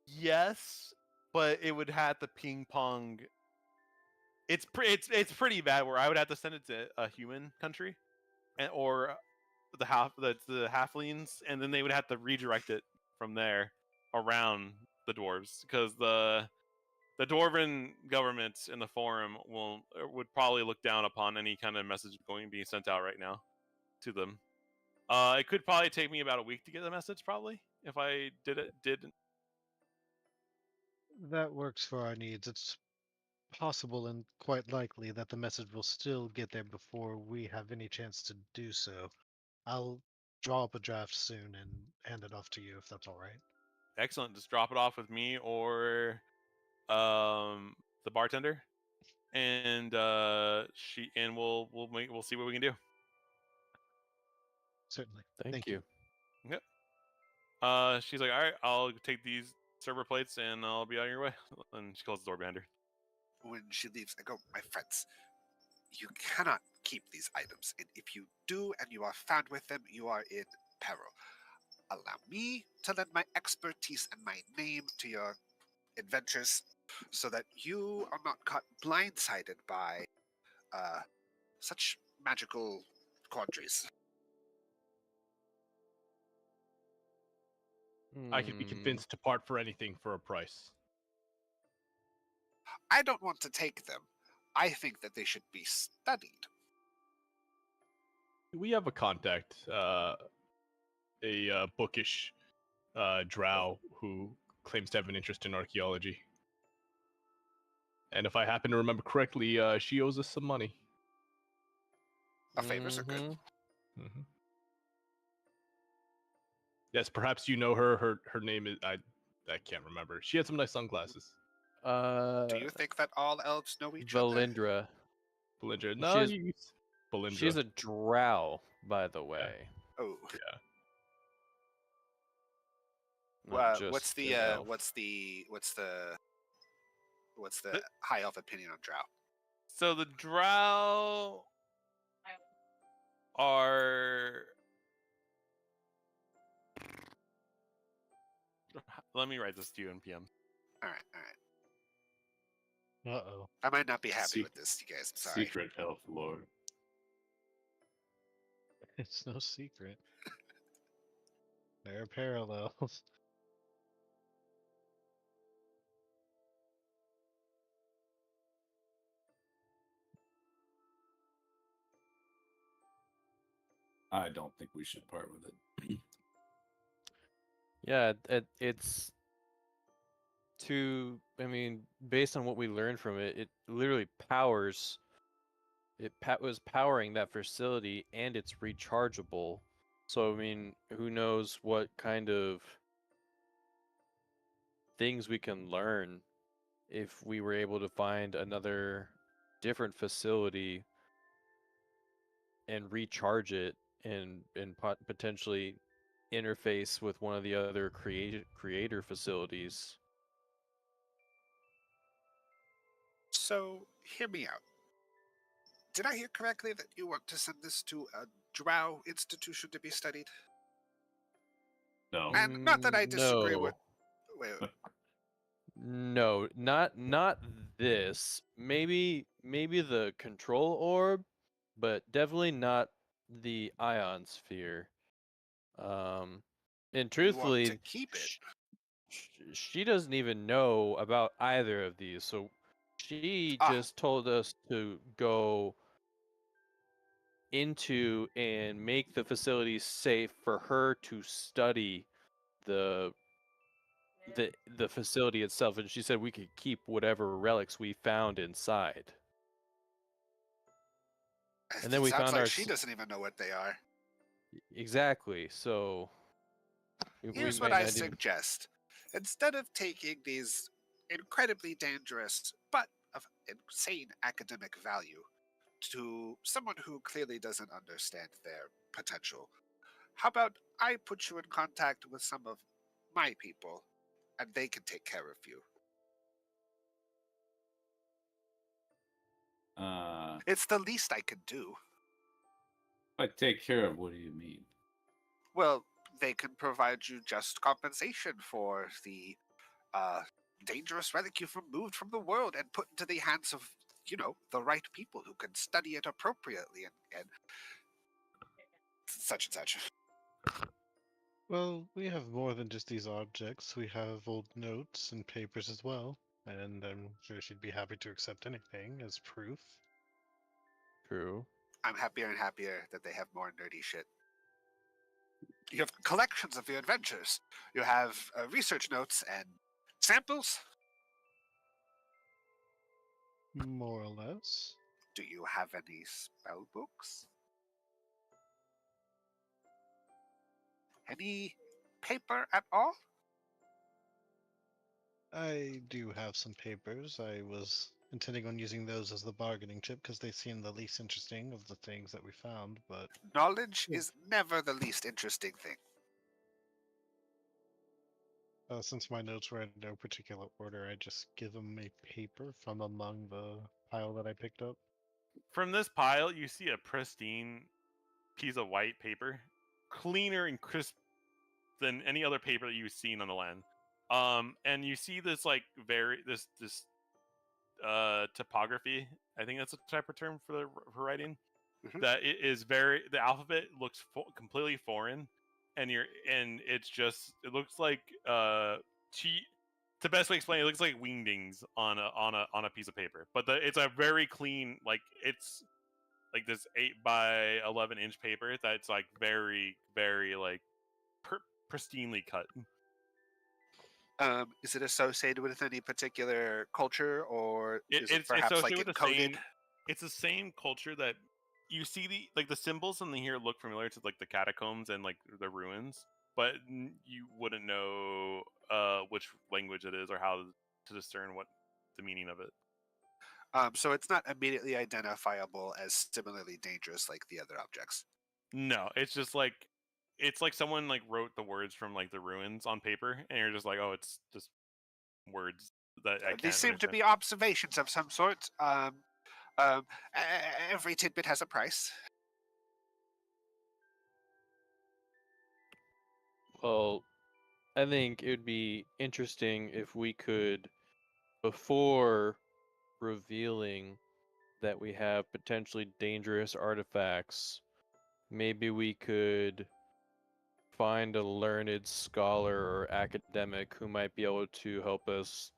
yes, but it would have to ping pong. It's pretty bad where I would have to send it to a human country, or the halflings, and then they would have to redirect it from there around the dwarves, because the dwarven government in the forum would probably look down upon any kind of message being sent out right now to them. It could probably take me about a week to get the message, probably, if I did. That works for our needs. It's possible and quite likely that the message will still get there before we have any chance to do so. I'll draw up a draft soon and hand it off to you if that's all right. Excellent. Just drop it off with me or the bartender, and we'll see what we can do. Certainly. Thank you. Yep. She's like, all right, I'll take these server plates and I'll be on your way. And she closes the door behind her. When she leaves, I go, my friends, you cannot keep these items, and if you do and you are found with them, you are in peril. Allow me to lend my expertise and my name to your adventures so that you are not caught blindsided by such magical quandaries. I could be convinced to part for anything for a price. I don't want to take them. I think that they should be studied. We have a contact, a bookish drow who claims to have an interest in archaeology. And if I happen to remember correctly, she owes us some money. Our favors are good. Mm-hmm. Yes, perhaps you know her. Her name is I can't remember. She had some nice sunglasses. Do you think that all elves know each other? Valindra. Belinda. No, Belinda. She's a drow, by the way. Oh, Yeah. Not what's just the an elf. what's the high elf opinion on drow? So the drow are. Let me write this to you in PM. All right. Uh-oh. I might not be happy with this, you guys. I'm sorry. Secret elf lord. It's no secret. There are parallels. I don't think we should part with it. Yeah, it's I mean, based on what we learned from it, it literally powers. Was powering that facility, and it's rechargeable. So I mean, who knows what kind of things we can learn if we were able to find another different facility and recharge it and potentially interface with one of the other creator facilities. So, hear me out. Did I hear correctly that you want to send this to a drow institution to be studied? No. And not that I disagree No. with. Wait. No, not this. Maybe the control orb, but definitely not the ion sphere. And You want truthfully, to keep it. she doesn't even know about either of these. So she just told us to go into and make the facilities safe for her to study the facility itself, and she said we could keep whatever relics we found inside. And then we Sounds found like our she doesn't even know what they are. Exactly. So Here's what I suggest. Instead of taking these incredibly dangerous, but of insane academic value to someone who clearly doesn't understand their potential. How about I put you in contact with some of my people, and they can take care of you? It's the least I could do. Like take care of. What do you mean? Well, they can provide you just compensation for the uh, dangerous relic you've removed from the world and put into the hands of, the right people who can study it appropriately and such and such. Well, we have more than just these objects. We have old notes and papers as well, and I'm sure she'd be happy to accept anything as proof. True. I'm happier and happier that they have more nerdy shit. You have collections of your adventures. You have research notes and samples. More or less. Do you have any spell books? Any paper at all? I do have some papers. I was intending on using those as the bargaining chip because they seem the least interesting of the things that we found, but Knowledge Yeah. is never the least interesting thing. since my notes were in no particular order, I just give them a paper from among the pile that I picked up. From this pile, you see a pristine piece of white paper, cleaner and crisp than any other paper that you've seen on the land. And you see this like this topography. I think that's a type of term for writing. Mhm. That it is the alphabet looks completely foreign, and it looks like the best way to explain it looks like wingdings on a piece of paper, but it's a very clean, like it's like this 8 by 11 inch paper that's like very very like pristinely cut. Is it associated with any particular culture, or is it It's perhaps like associated with the encoded? same. It's the same culture that you see the symbols in here look familiar to like the catacombs and like the ruins, but you wouldn't know which language it is or how to discern what the meaning of it. So it's not immediately identifiable as similarly dangerous like the other objects. No, it's like someone like wrote the words from like the ruins on paper, and you're just like, oh, it's just words that I can't These seem to understand. be observations of some sort. Every tidbit has a price. Well, I think it would be interesting if we could, before revealing that we have potentially dangerous artifacts, maybe we could find a learned scholar or academic who might be able to help us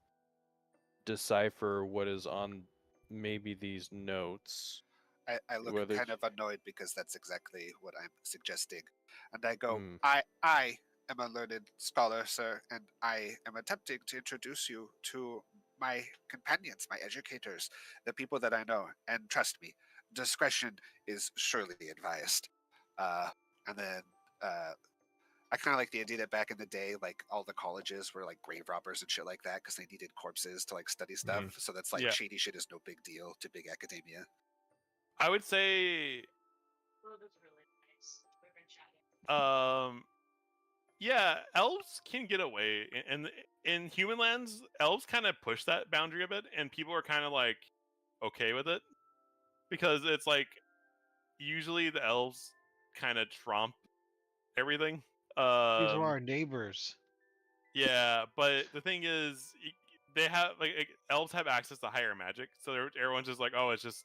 decipher what is on maybe these notes. I look Whether kind of annoyed because that's exactly what I'm suggesting. And I go, Hmm. I am a learned scholar, sir, and I am attempting to introduce you to my companions, my educators, the people that I know. And trust me, discretion is surely advised. And then I kind of like the idea that back in the day, like all the colleges were like grave robbers and shit like that because they needed corpses to like study stuff. So that's like Yeah. shady shit is no big deal to big academia. I would say, yeah, elves can get away, and in human lands, elves kind of push that boundary a bit, and people are kind of like okay with it because it's like usually the elves kind of trump everything. These are our neighbors. Yeah, but the thing is, they have like elves have access to higher magic, so everyone's just like, oh, it's just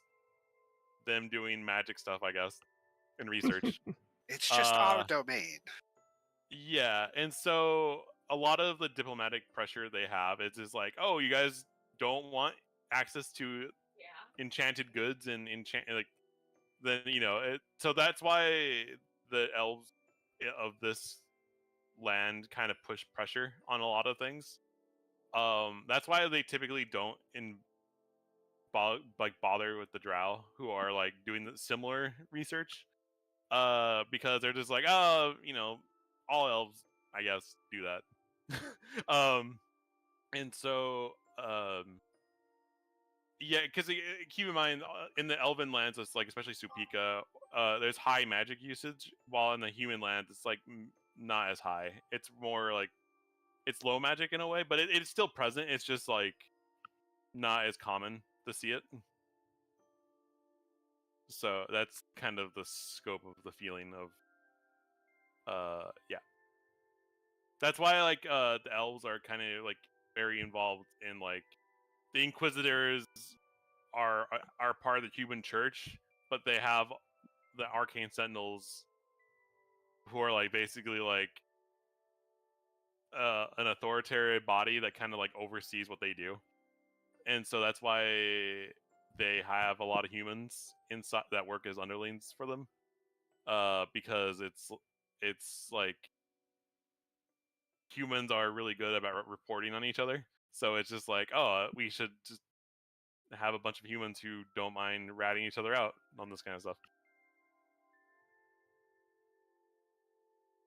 them doing magic stuff, I guess, and research. It's just our domain. Yeah, and so a lot of the diplomatic pressure they have is just like, oh, you guys don't want access to enchanted goods and like then so that's why the elves of this land kind of push pressure on a lot of things. That's why they typically don't bother with the drow who are like doing the similar research, because they're just like, oh, all elves I guess do that. And so yeah, because keep in mind in the elven lands, it's like especially Supika, there's high magic usage, while in the human lands it's like not as high. It's more like it's low magic in a way, but it's still present. It's just like not as common to see it. So that's kind of the scope of the feeling of yeah. That's why like the elves are kind of like very involved in like the Inquisitors are part of the human church, but they have the arcane sentinels who are like basically like an authoritarian body that kind of like oversees what they do. And so that's why they have a lot of humans inside that work as underlings for them, because it's like humans are really good about reporting on each other. So it's just like, oh, we should just have a bunch of humans who don't mind ratting each other out on this kind of stuff.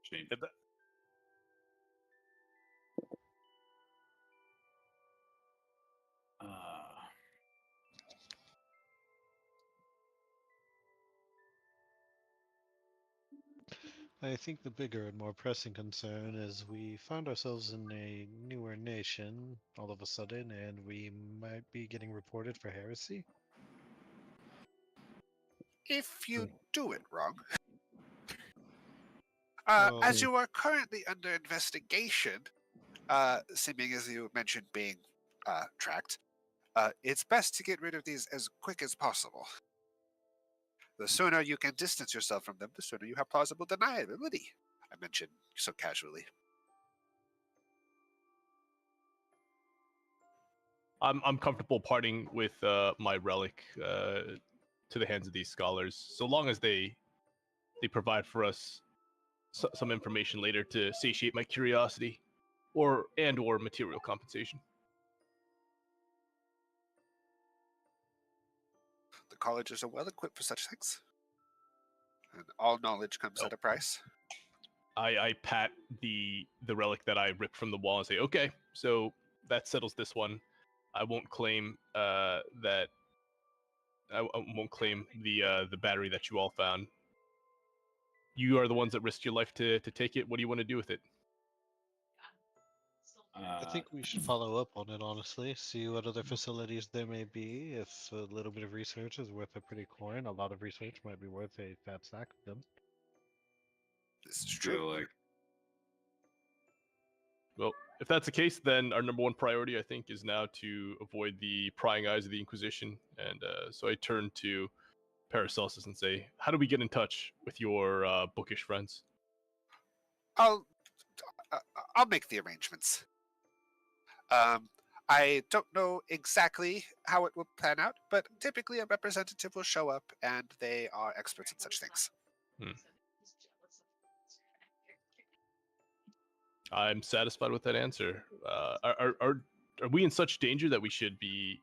Shame. I think the bigger and more pressing concern is we found ourselves in a newer nation all of a sudden, and we might be getting reported for heresy. If you do it wrong. Well, As you are currently under investigation, seeming as you mentioned being tracked, it's best to get rid of these as quick as possible. The sooner you can distance yourself from them, the sooner you have plausible deniability. I mentioned so casually. I'm comfortable parting with my relic to the hands of these scholars, so long as they provide for us some information later to satiate my curiosity, or material compensation. The colleges are well equipped for such things, and all knowledge comes at a price. I pat the relic that I ripped from the wall and say, okay, so that settles this one. I won't claim that. I won't claim the battery that you all found. You are the ones that risked your life to take it. What do you want to do with it? I think we should follow up on it, honestly. See what other facilities there may be. If a little bit of research is worth a pretty coin, a lot of research might be worth a fat sack of them. This is feel true. like Well, if that's the case, then our number one priority, I think, is now to avoid the prying eyes of the Inquisition. And so I turn to Paracelsus and say, how do we get in touch with your bookish friends? I'll make the arrangements. I don't know exactly how it will plan out, but typically a representative will show up, and they are experts in such things. I'm satisfied with that answer. Are we in such danger that we should be?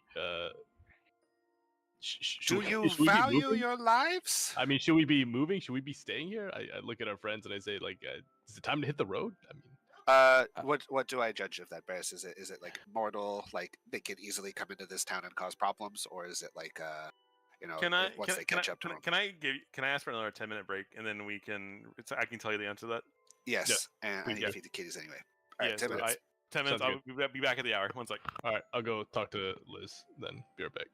Do you should we be value moving? your lives? I mean, should we be moving? Should we be staying here? I look at our friends and I say, like, is it time to hit the road? I mean, What do I judge of that, Barris? Is it like mortal, like they can easily come into this town and cause problems, or is it like once they catch up to them? Can I ask for another 10-minute break, and then we can I can tell you the answer to that. Yes, Yeah, and I need to feed the kitties anyway. All right, Yeah, 10 minutes. 10 minutes. Sounds I'll be back at the hour. 1 sec. all right, I'll go talk to Liz. Then be right back.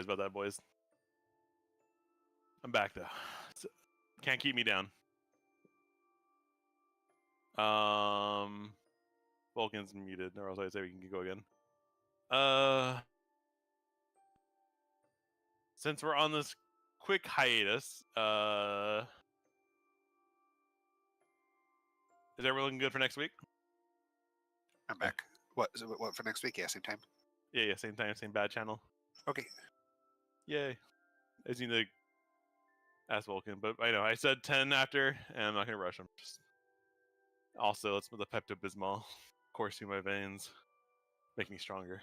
about that, boys. I'm back though. Can't keep me down. Vulcan's muted, or else I say we can go again. Since we're on this quick hiatus, is everyone looking good for next week? I'm back. What for next week? Yeah, same time. Yeah, same time, same bad channel. Okay. Yay. I just need to ask Vulcan, but I know I said 10 after, and I'm not gonna rush him. Just... Also, let's put the Pepto-Bismol course through my veins, make me stronger.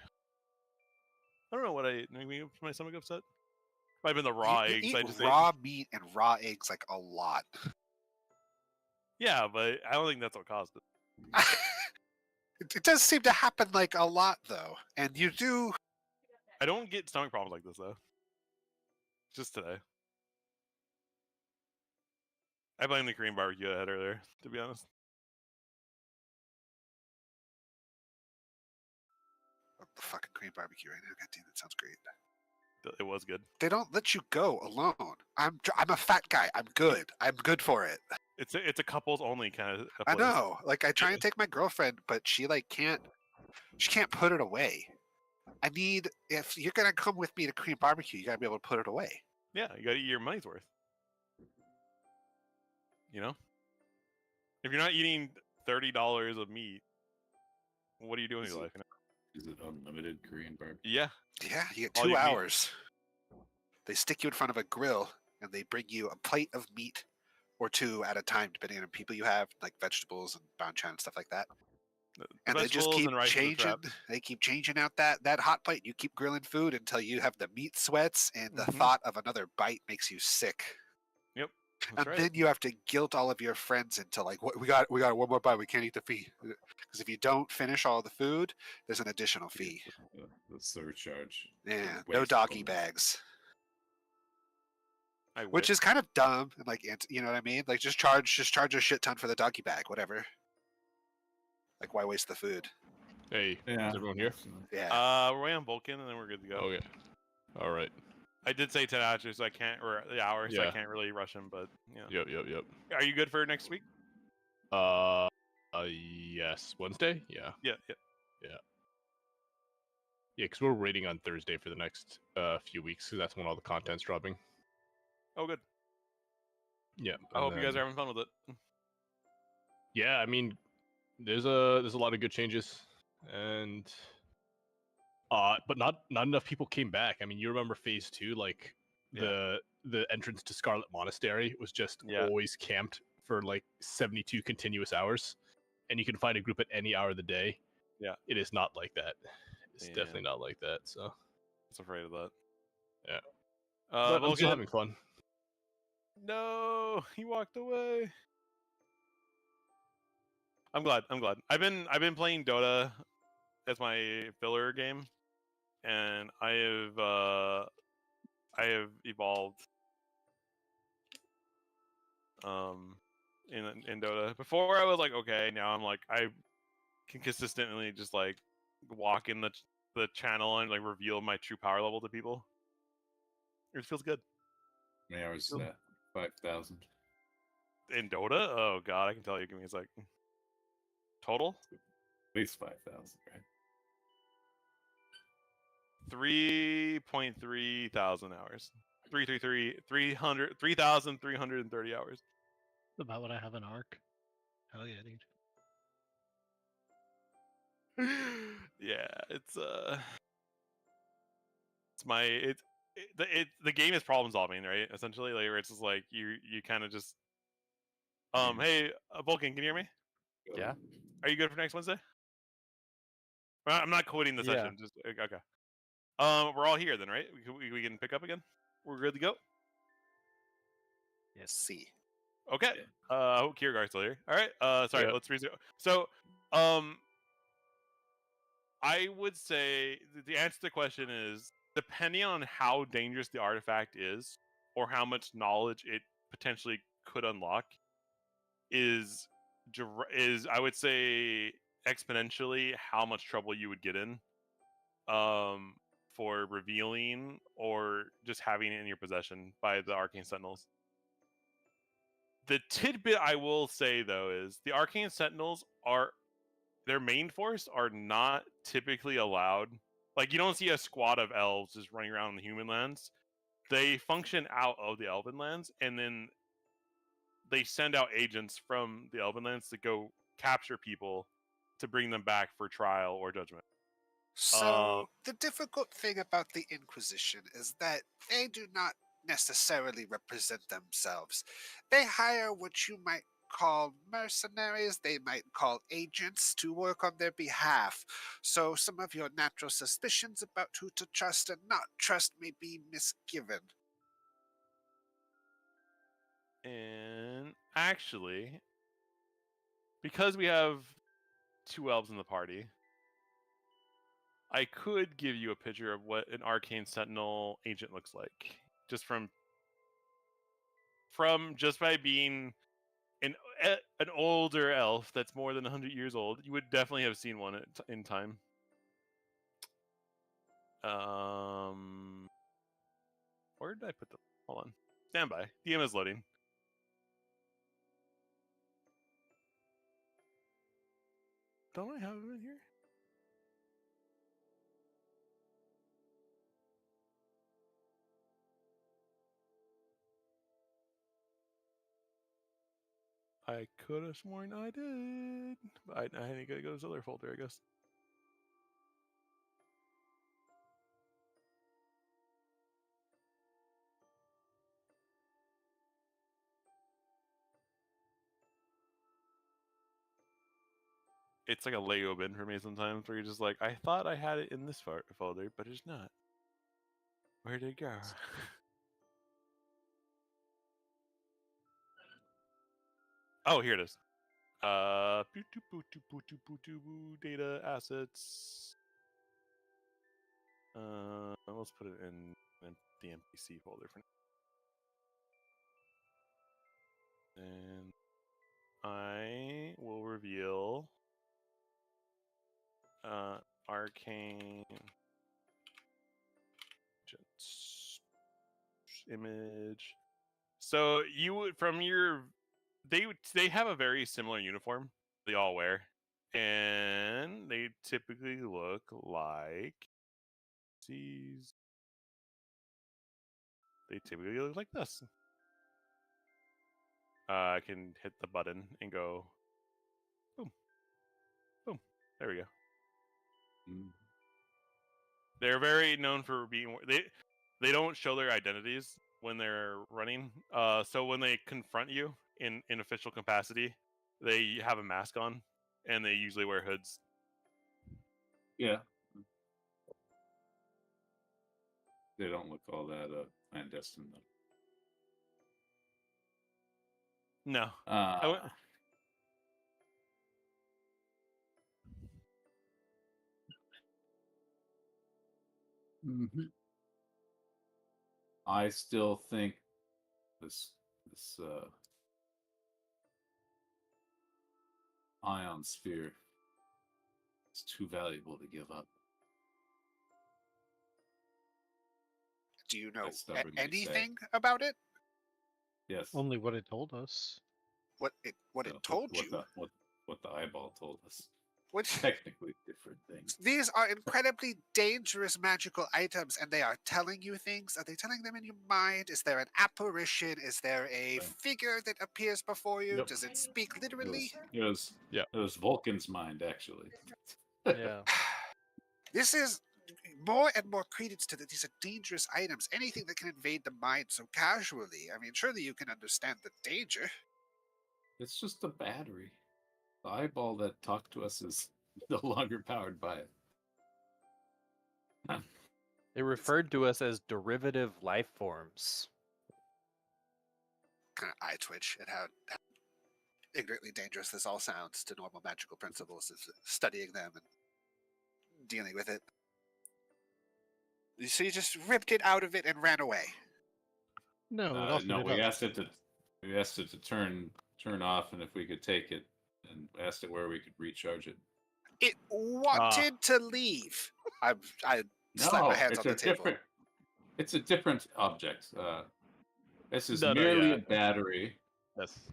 I don't know what maybe my stomach upset. Might have been the raw You eggs. eat I just raw meat and raw eggs like a lot. Yeah, but I don't think that's what caused it. It does seem to happen like a lot though, and you do. I don't get stomach problems like this though. Just today. I blame the Korean barbecue I had earlier, to be honest. Oh, the fucking Korean barbecue right now. God damn, that sounds great. It was good. They don't let you go alone. I'm a fat guy. I'm good. I'm good for it. It's a couples only kind of. I know. Like I try and take my girlfriend, but she like can't. She can't put it away. I need. If you're gonna come with me to Korean barbecue, you gotta be able to put it away. Yeah, you gotta eat your money's worth. You know, if you're not eating $30 of meat, what are you doing with your life? Is it unlimited Korean barbecue? Yeah. Yeah, you get All 2 you need. hours. They stick you in front of a grill and they bring you a plate of meat or 2 at a time, depending on the people you have, like vegetables and banchan and stuff like that. And they just Vegetables keep and rice is a changing. trap. They keep changing out that hot plate. You keep grilling food until you have the meat sweats, and the Mhm. thought of another bite makes you sick. Yep. That's And right. then you have to guilt all of your friends into like, what we got one more bite. We can't eat the fee because if you don't finish all the food, there's an additional fee. The surcharge. Yeah, The no waste doggy bonus. bags. I Which is kind of dumb, and like you know what I mean? Like just charge a shit ton for the doggy bag, whatever. Like why waste the food? Hey, Yeah. is everyone here? Yeah. We're way on Vulcan, and then we're good to go. Okay. All right. I did say 10 hours, so I can't, or the hour, so I Yeah. can't really rush him. But yeah. Yep. Are you good for next week? Yes. Wednesday? Yeah. Yeah. Yeah, because we're waiting on Thursday for the next few weeks, because that's when all the content's dropping. Oh, good. Yeah. I hope you guys are having fun with it. Yeah, I mean, there's a lot of good changes, and but not enough people came back. I mean, you remember phase 2, like the entrance to Scarlet Monastery was just always camped for like 72 continuous hours, and you can find a group at any hour of the day. Yeah. It is not like that. It's Yeah. definitely not like that. So I was afraid of that. Yeah. But I'm still having fun. No, he walked away. I'm glad. I've been playing Dota as my filler game, and I have evolved in Dota. Before I was like, okay, now I'm like I can consistently just like walk in the channel and like reveal my true power level to people. It feels good. How many hours is that? 5,000. In Dota? Oh god, I can tell you. Give me a sec. Total? At least 5,000, right? 3.3 thousand hours. 3,330 hours. About what I have in Arc. Hell yeah, dude. Yeah, it's the game is problem solving, right? Essentially, like where it's just like you kind of just hey Vulcan, can you hear me? Yeah. Are you good for next Wednesday? Well, I'm not quitting the Yeah. session. Just okay. We're all here then, right? We can pick up again. We're good to go. Yes. See. Okay. I hope Kiergar's still here. All right. Sorry. Yeah. Let's resume. So, I would say the answer to the question is depending on how dangerous the artifact is, or how much knowledge it potentially could unlock, is I would say exponentially how much trouble you would get in. for revealing or just having it in your possession by the Arcane Sentinels. The tidbit I will say though is the Arcane Sentinels are their main force are not typically allowed. Like you don't see a squad of elves just running around in the human lands. They function out of the elven lands, and then they send out agents from the elven lands to go capture people to bring them back for trial or judgment. So the difficult thing about the Inquisition is that they do not necessarily represent themselves. They hire what you might call mercenaries, they might call agents to work on their behalf. So some of your natural suspicions about who to trust and not trust may be misgiven. And actually, because we have 2 elves in the party, I could give you a picture of what an Arcane Sentinel agent looks like, just from just by being an older elf that's more than 100 years old. You would definitely have seen one in time. Where did I put the? Hold on, stand by. DM is loading. Don't I have him in here? I could have sworn I did. I need to go to this other folder, I guess. It's like a Lego bin for me sometimes, where you're just like, I thought I had it in this folder, but it's not. Where did it go? Oh, here it is. Data assets. Let's put it in the NPC folder for now. And I will reveal arcane image. So you would from your they have a very similar uniform they all wear, and they typically look like these. They typically look like this. I can hit the button and go boom, boom. There we go. They're very known for being they don't show their identities when they're running. So when they confront you in official capacity, they have a mask on, and they usually wear hoods. Yeah. They don't look all that clandestine though. No. I still think this ion sphere is too valuable to give up. Do you know I stubbornly anything about it? Yes. Only what it told us. What it told you? What the eyeball told us. What? Technically different things. These are incredibly dangerous magical items, and they are telling you things. Are they telling them in your mind? Is there an apparition? Is there a figure that appears before you? Yep. Does it speak literally? It was Vulcan's mind, actually. Yeah. This is more and more credence to that these are dangerous items. Anything that can invade the mind so casually. I mean, surely you can understand the danger. It's just a battery. The eyeball that talked to us is no longer powered by it. They referred to us as derivative life forms. Kind of eye twitch at how ignorantly dangerous this all sounds to normal magical principles of studying them and dealing with it. So you just ripped it out of it and ran away. No, we asked it to turn off, and if we could take it, and asked it where we could recharge it. It wanted to leave. I Slap my No, hands it's on a the table. different. It's a different object. This is No, merely yeah. a battery. Yes.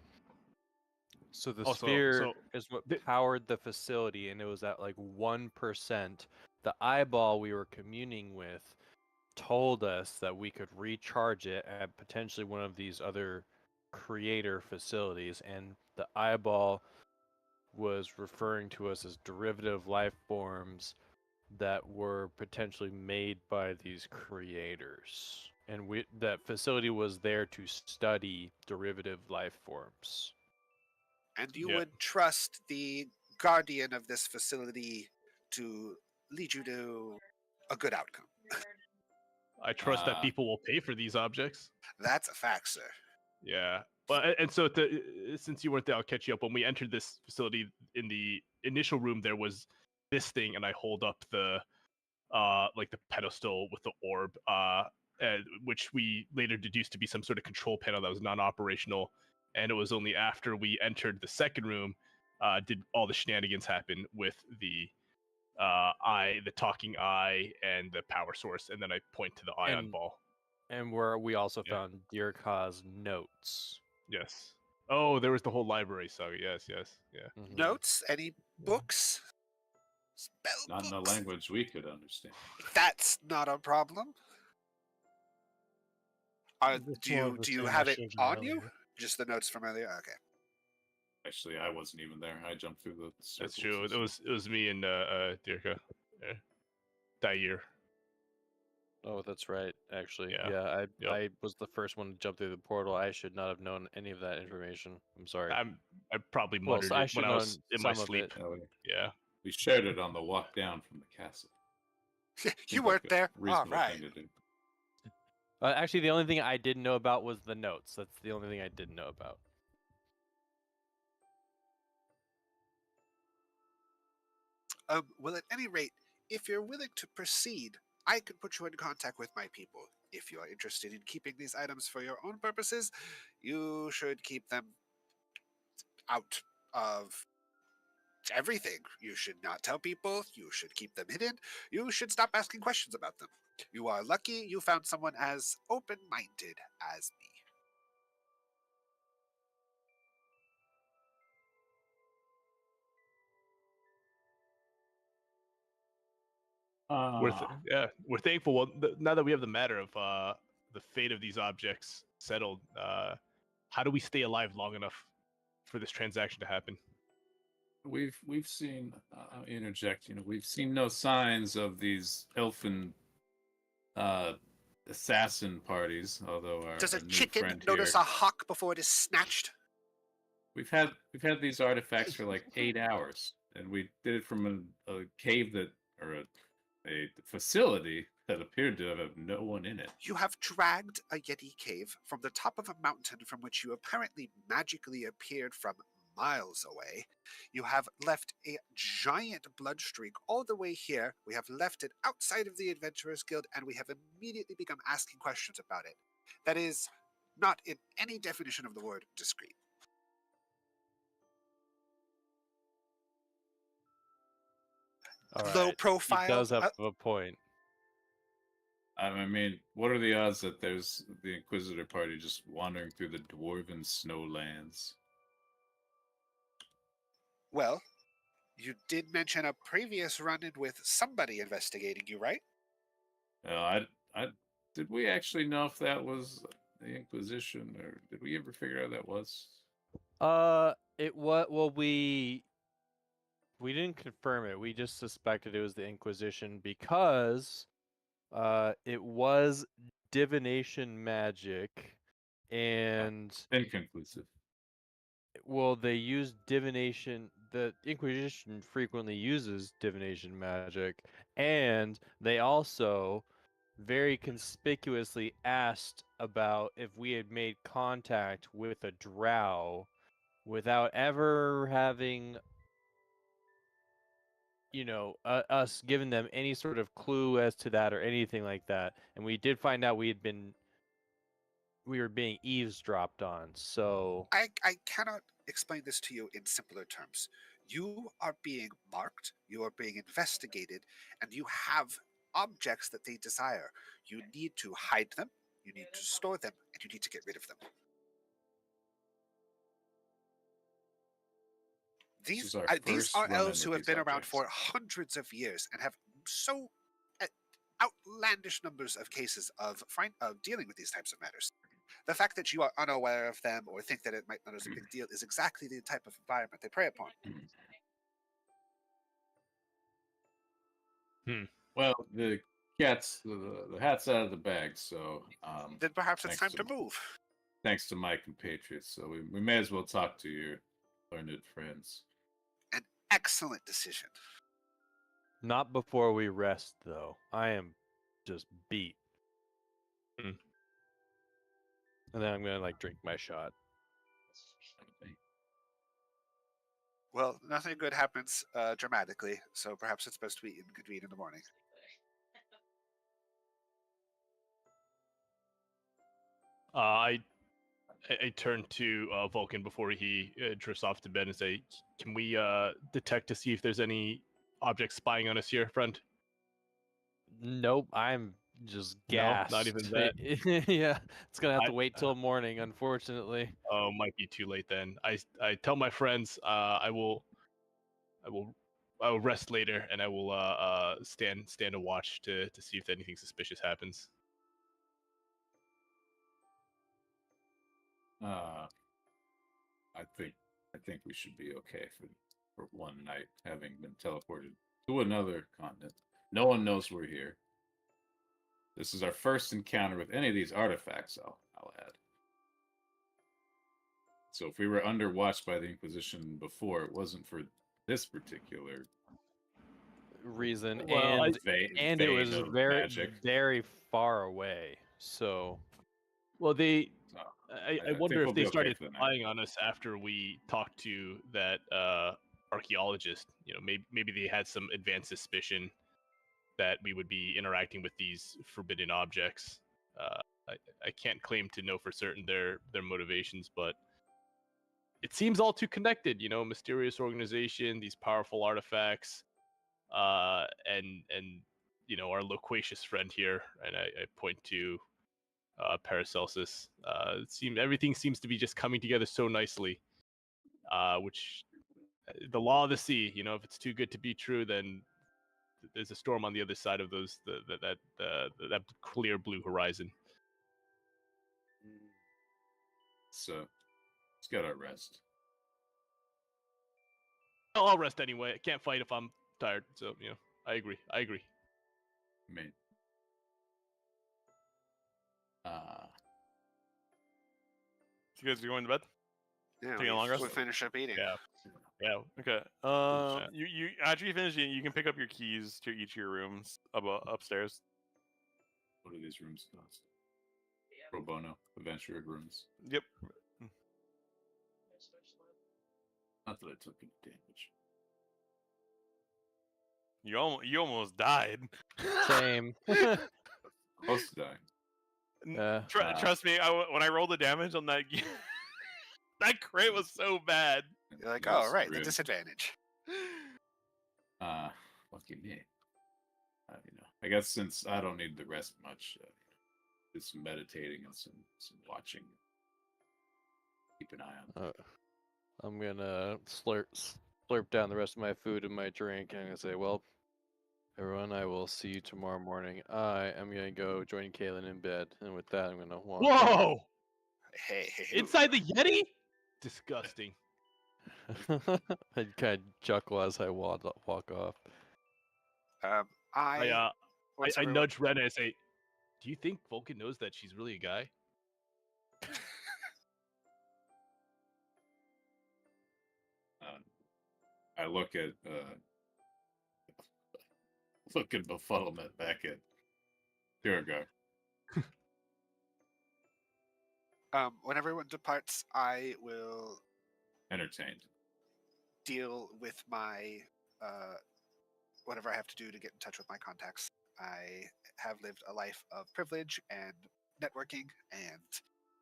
So the Also, sphere so is what the- powered the facility, and it was at like 1%. The eyeball we were communing with told us that we could recharge it at potentially one of these other creator facilities, and the eyeball was referring to us as derivative life forms that were potentially made by these creators. And that facility was there to study derivative life forms. And you Yeah. would trust the guardian of this facility to lead you to a good outcome. I trust that Uh, people will pay for these objects. That's a fact, sir. Yeah. Well, and so since you weren't there, I'll catch you up. When we entered this facility, in the initial room, there was this thing, and I hold up the like the pedestal with the orb, which we later deduced to be some sort of control panel that was non-operational. And it was only after we entered the second room did all the shenanigans happen with the the talking eye, and the power source, and then I point to the ion And- ball. And where we also Yeah. found Dirka's notes. Yes. Oh, there was the whole library saga. Yes, yes, yeah. Mhm. Notes? Any books? Spell not in a books? language we could understand. That's not a problem. It's more of the Do you same have I it showed you on you? earlier. Just the notes from earlier? Okay. Actually, I wasn't even there. I jumped through the circles. That's true. and It was me and Dirka. That year. Oh, that's right. Actually, Yeah. yeah, Yep. I was the first one to jump through the portal. I should not have known any of that information. I'm sorry. I probably Well, muttered so I it when should I was know in my some of sleep. it. stuff. Yeah. We shared it on the walk down from the castle. You Seemed weren't like a there? All reasonable right. thing to do. Actually, the only thing I didn't know about was the notes. That's the only thing I didn't know about. Well, at any rate, if you're willing to proceed, I can put you in contact with my people. If you are interested in keeping these items for your own purposes, you should keep them out of everything. You should not tell people. You should keep them hidden. You should stop asking questions about them. You are lucky you found someone as open-minded as me. We're thankful. Well, now that we have the matter of the fate of these objects settled, how do we stay alive long enough for this transaction to happen? We've seen. I'll interject. We've seen no signs of these elfin assassin parties. Although Does a our new chicken friend notice here, a hawk before it is snatched? we've had these artifacts for like 8 hours, and we did it from a cave or a facility that appeared to have no one in it. You have dragged a Yeti cave from the top of a mountain from which you apparently magically appeared from miles away. You have left a giant blood streak all the way here. We have left it outside of the Adventurers Guild, and we have immediately begun asking questions about it. That is not in any definition of the word discreet. All Low right. profile. He does have a point. I mean, what are the odds that there's the Inquisitor party just wandering through the dwarven snowlands? Well, you did mention a previous run-in with somebody investigating you, right? Did we actually know if that was the Inquisition, or did we ever figure out that was? It was well, we didn't confirm it. We just suspected it was the Inquisition because it was divination magic, and Inconclusive. well, they used divination. The Inquisition frequently uses divination magic, and they also very conspicuously asked about if we had made contact with a drow without ever having, us giving them any sort of clue as to that or anything like that. And we did find out we were being eavesdropped on. So I cannot explain this to you in simpler terms. You are being marked, you are being investigated, and you have objects that they desire. You need to hide them, you need to store them, and you need to get rid of them. This is These our these first are run-in elves who with have these been around objects. for hundreds of years and have so outlandish numbers of cases of dealing with these types of matters. The fact that you are unaware of them or think that it might not as a big deal is exactly the type of environment they prey upon. Well, the cat's the hat's out of the bag, so Then perhaps it's thanks time to move. thanks to my compatriots. So we may as well talk to your learned friends. An excellent decision. Not before we rest, though. I am just beat. Hmm. And then I'm gonna like drink my shot. Well, nothing good happens dramatically, so perhaps it's best we convene in the morning. I turn to Vulcan before he drifts off to bed and say, "Can we detect to see if there's any objects spying on us here, friend?" Nope, I'm just No, gassed. not even that. Yeah, it's gonna have to I- wait till morning, unfortunately. Oh, might be too late then. I tell my friends I will rest later and I will stand a watch to see if anything suspicious happens. I think we should be okay for one night, having been teleported to another continent. No one knows we're here. This is our first encounter with any of these artifacts, I'll add. So if we were under watch by the Inquisition before, it wasn't for this particular Reason Well, and vein it was of very magic. very far away. So Well, they So, I think wonder we'll if be they okay started for the night. spying on us after we talked to that archaeologist. You know, maybe they had some advanced suspicion that we would be interacting with these forbidden objects. I can't claim to know for certain their motivations, but it seems all too connected. You know, mysterious organization, these powerful artifacts, and you know our loquacious friend here, and I point to Paracelsus. Everything seems to be just coming together so nicely. Which the law of the sea. You know, if it's too good to be true, then there's a storm on the other side of that clear blue horizon. So let's get our rest. I'll rest anyway. I can't fight if I'm tired. So you know, I agree. I mean, You guys are going to bed? Yeah, Taking a long rest? we finish up eating. Yeah. Okay. shot. You after you finish eating, you can pick up your keys to each of your rooms upstairs. what do these rooms cost? Pro bono adventure rooms. Yep. Not that I took any damage. You almost died. same. Close to dying. Trust me, when I rolled the damage on that, that crit was so bad. You're like, Yes, oh, right, the really. disadvantage. Lucky me. You know, I guess since I don't need the rest much, do some meditating and some watching. Keep an eye on. I'm gonna slurp down the rest of my food and my drink, and I'm gonna say, well, everyone, I will see you tomorrow morning. I am gonna go join Kaylin in bed, and with that, I'm gonna walk. Whoa! Hey. Inside the Yeti? Disgusting. I kind of chuckle as I walk off. I once I everyone- nudge Ren and I say, "Do you think Vulcan knows that she's really a guy?" I look at befuddlement back at Kierga. when everyone departs, I will Entertained. deal with my whatever I have to do to get in touch with my contacts. I have lived a life of privilege and networking, and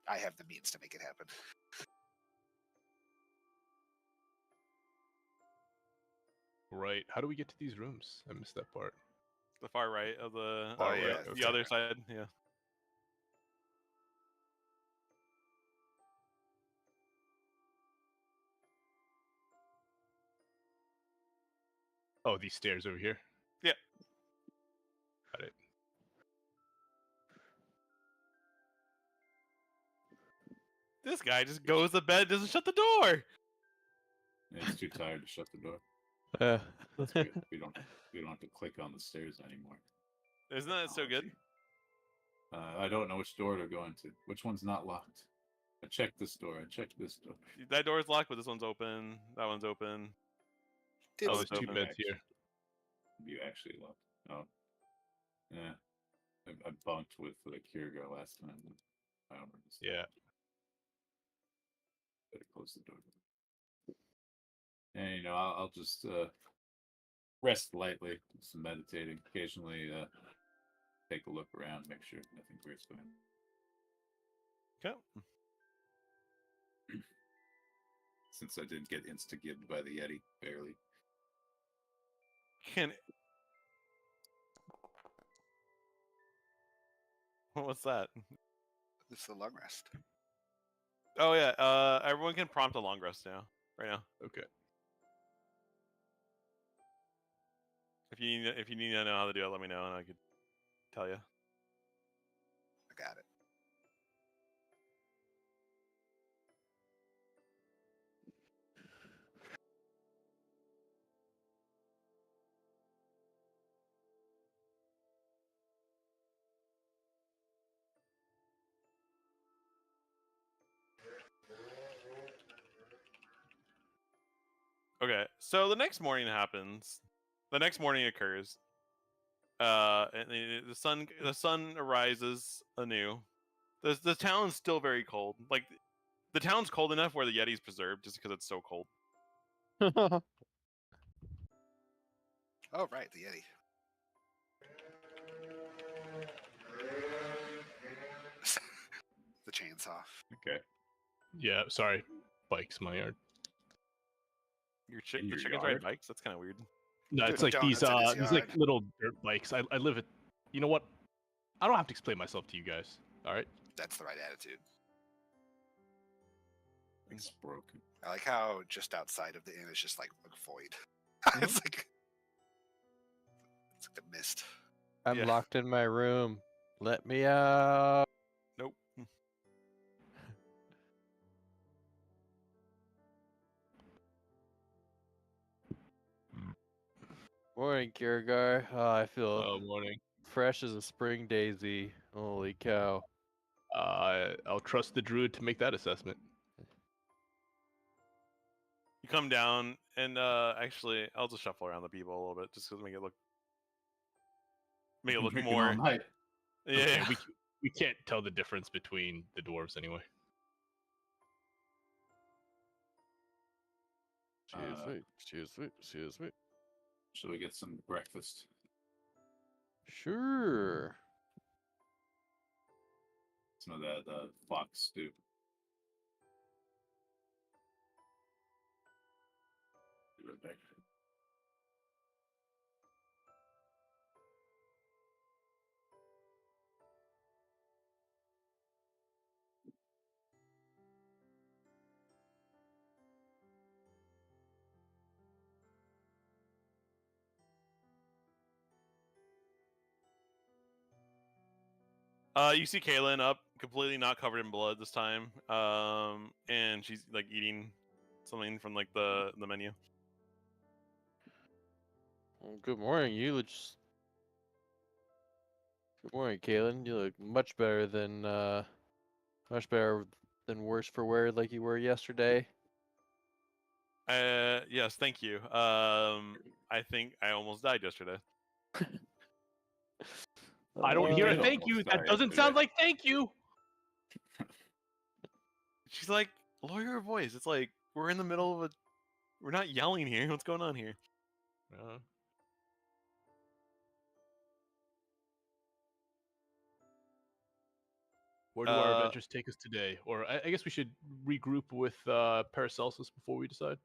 I have the means to make it happen. Right. How do we get to these rooms? I missed that part. The far right of the Oh, yeah, the okay. other side. Yeah. Oh, these stairs over here. Yeah. Got it. This guy just goes to bed, doesn't shut the door. Yeah, he's too tired to shut the door. Uh, That's good. We don't have to click on the stairs anymore. Isn't that so good? Technology. I don't know which door to go into. Which one's not locked? I checked this door. I checked this door. That door's locked, but this one's open. That one's open. Did Oh, Oh, it's there's two open. beds here. You actually locked. Oh. Yeah. I bunked with the Kierga last time. I don't understand. Yeah. Better close the door. And I'll just rest lightly, do some meditating, occasionally take a look around, make sure nothing weird's going on. Okay. Since I didn't get insta-gibbed by the Yeti, barely. Can. What's that? This is the long rest. Oh yeah. Everyone can prompt a long rest now. Right now. Okay. If you need to know how to do it, let me know and I could tell you. I got it. Okay. So the next morning happens. The next morning occurs. And the sun arises anew. The town's still very cold. Like the town's cold enough where the Yeti's preserved just because it's so cold. Oh, right, the Yeti. The chainsaw. Okay. Yeah. Sorry. Bikes, my yard. In The your chickens ride yard? bikes. That's kind of weird. No, Doing it's like these donuts in his these like yard. little dirt bikes. I live it. You know what? I don't have to explain myself to you guys. All right. That's the right attitude. It's broken. I like how just outside of the inn is just like a void. It's like the mist. I'm Yeah. locked in my room. Let me out. Nope. Morning, Kiergar. Oh, I feel Morning. fresh as a spring daisy. Holy cow. I'll trust the druid to make that assessment. You come down and actually, I'll just shuffle around the people a little bit just to make it look Drinking more. all night. Yeah. Okay, we can't tell the difference between the dwarves anyway. Excuse me. Should we get some breakfast? Sure. Some of that fox stew. Be right back. You see Kaylin up, completely not covered in blood this time. And she's like eating something from like the menu. Well, good morning. Good morning, Kaylin. You look much better than worse for wear like you were yesterday. Yes, thank you. I think I almost died yesterday. I don't hear a did thank you. almost That die doesn't sound yesterday. like thank you. She's like, lower your voice. It's like we're in the middle of we're not yelling here. What's going on here? Where do our adventures take us today? Or I guess we should regroup with Paracelsus before we decide.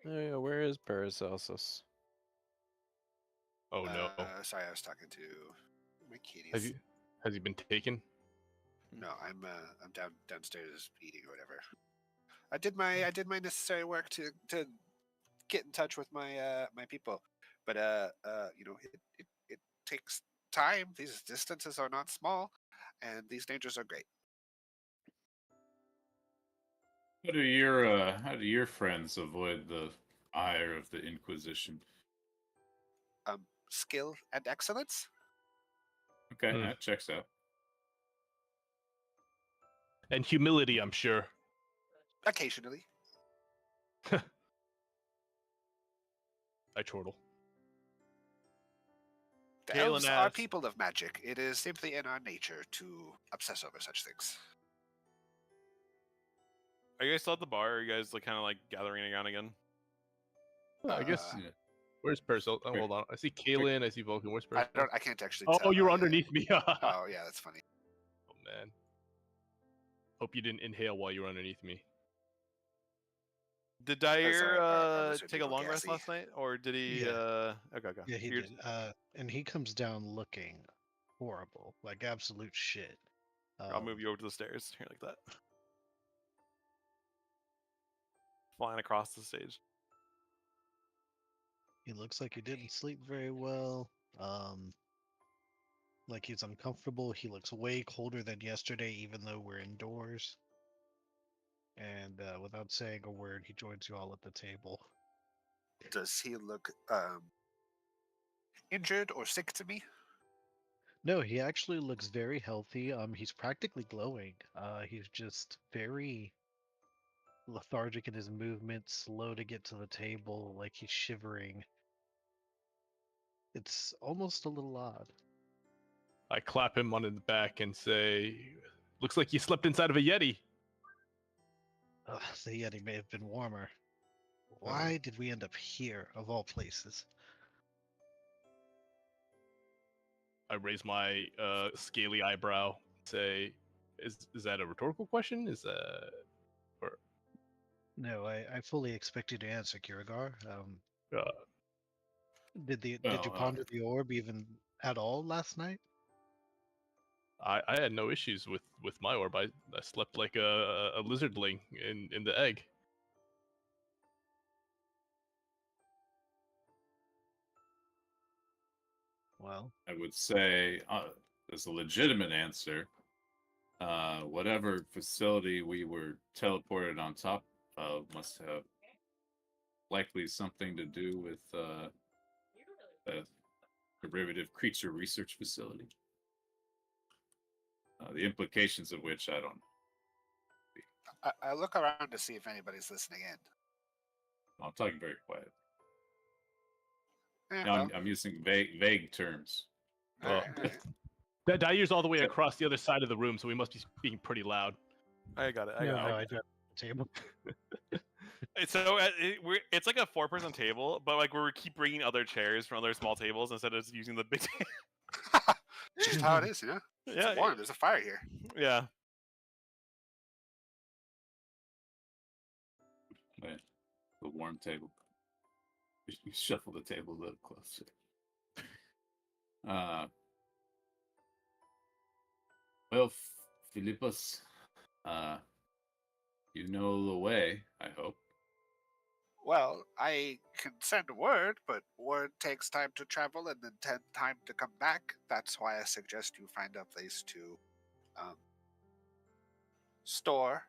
Where is Paracelsus? Oh no. Sorry, I was talking to my Has kitties. he been taken? No, I'm downstairs eating or whatever. I did my necessary work to get in touch with my my people, but it takes time. These distances are not small, and these dangers are great. How do your friends avoid the ire of the Inquisition? Skill and excellence. Okay, Hmm. that checks out. And humility, I'm sure. Occasionally, I chortle. the Galen elves are asks- people of magic. It is simply in our nature to obsess over such things. Are you guys still at the bar? Or are you guys like kind of like gathering around again? I guess. Yeah. Where's Paracelsus? Oh, hold on. I see Kalen. I see Vulcan. Where's I Paracelsus? I can't actually. Oh, tell. you were underneath me. Oh Oh yeah, that's funny. man. Hope you didn't inhale while you were underneath me. Did sorry, Dyer our lizard take a people long rest gassy. last night, or did he? Yeah. Okay, okay. Yeah, he You're- did. And he comes down looking horrible, like absolute shit. I'll move you over to the stairs here like that. Flying across the stage. He looks like he didn't sleep very well. Like he's uncomfortable. He looks way colder than yesterday, even though we're indoors. And without saying a word, he joins you all at the table. Does he look injured or sick to me? No, he actually looks very healthy. He's practically glowing. He's just very lethargic in his movements, slow to get to the table, like he's shivering. It's almost a little odd. I clap him on the back and say, "Looks like you slept inside of a Yeti." The Yeti may have been warmer. Why did we end up here, of all places? I raise my scaly eyebrow. Say, "Is that a rhetorical question? Is that No, I fully expect you to answer, Kirigar. uh, Did you Well, ponder the orb even at all last night? I had no issues with my orb. I slept like a lizardling in the egg." Well, I would say, as a legitimate answer, whatever facility we were teleported on top of must have likely something to do with a derivative creature research facility. The implications of which I don't know. I look around to see if anybody's listening in. I'm talking very quiet. Eh, No, well, I'm using vague terms. all right, all right. That Dyer's all the way across the other side of the room, so we must be speaking pretty loud. I got it. I no, got it. I don't. Table. So it's like a 4-person table, but like we keep bringing other chairs from other small tables instead of just using the big table. Just how it is, you know. Yeah, It's warm. There's a fire here. yeah. Right. The warm table. You shuffle the table a little closer. Well, Philippus, you know the way, I hope. Well, I can send word, but word takes time to travel and then time to come back. That's why I suggest you find a place to store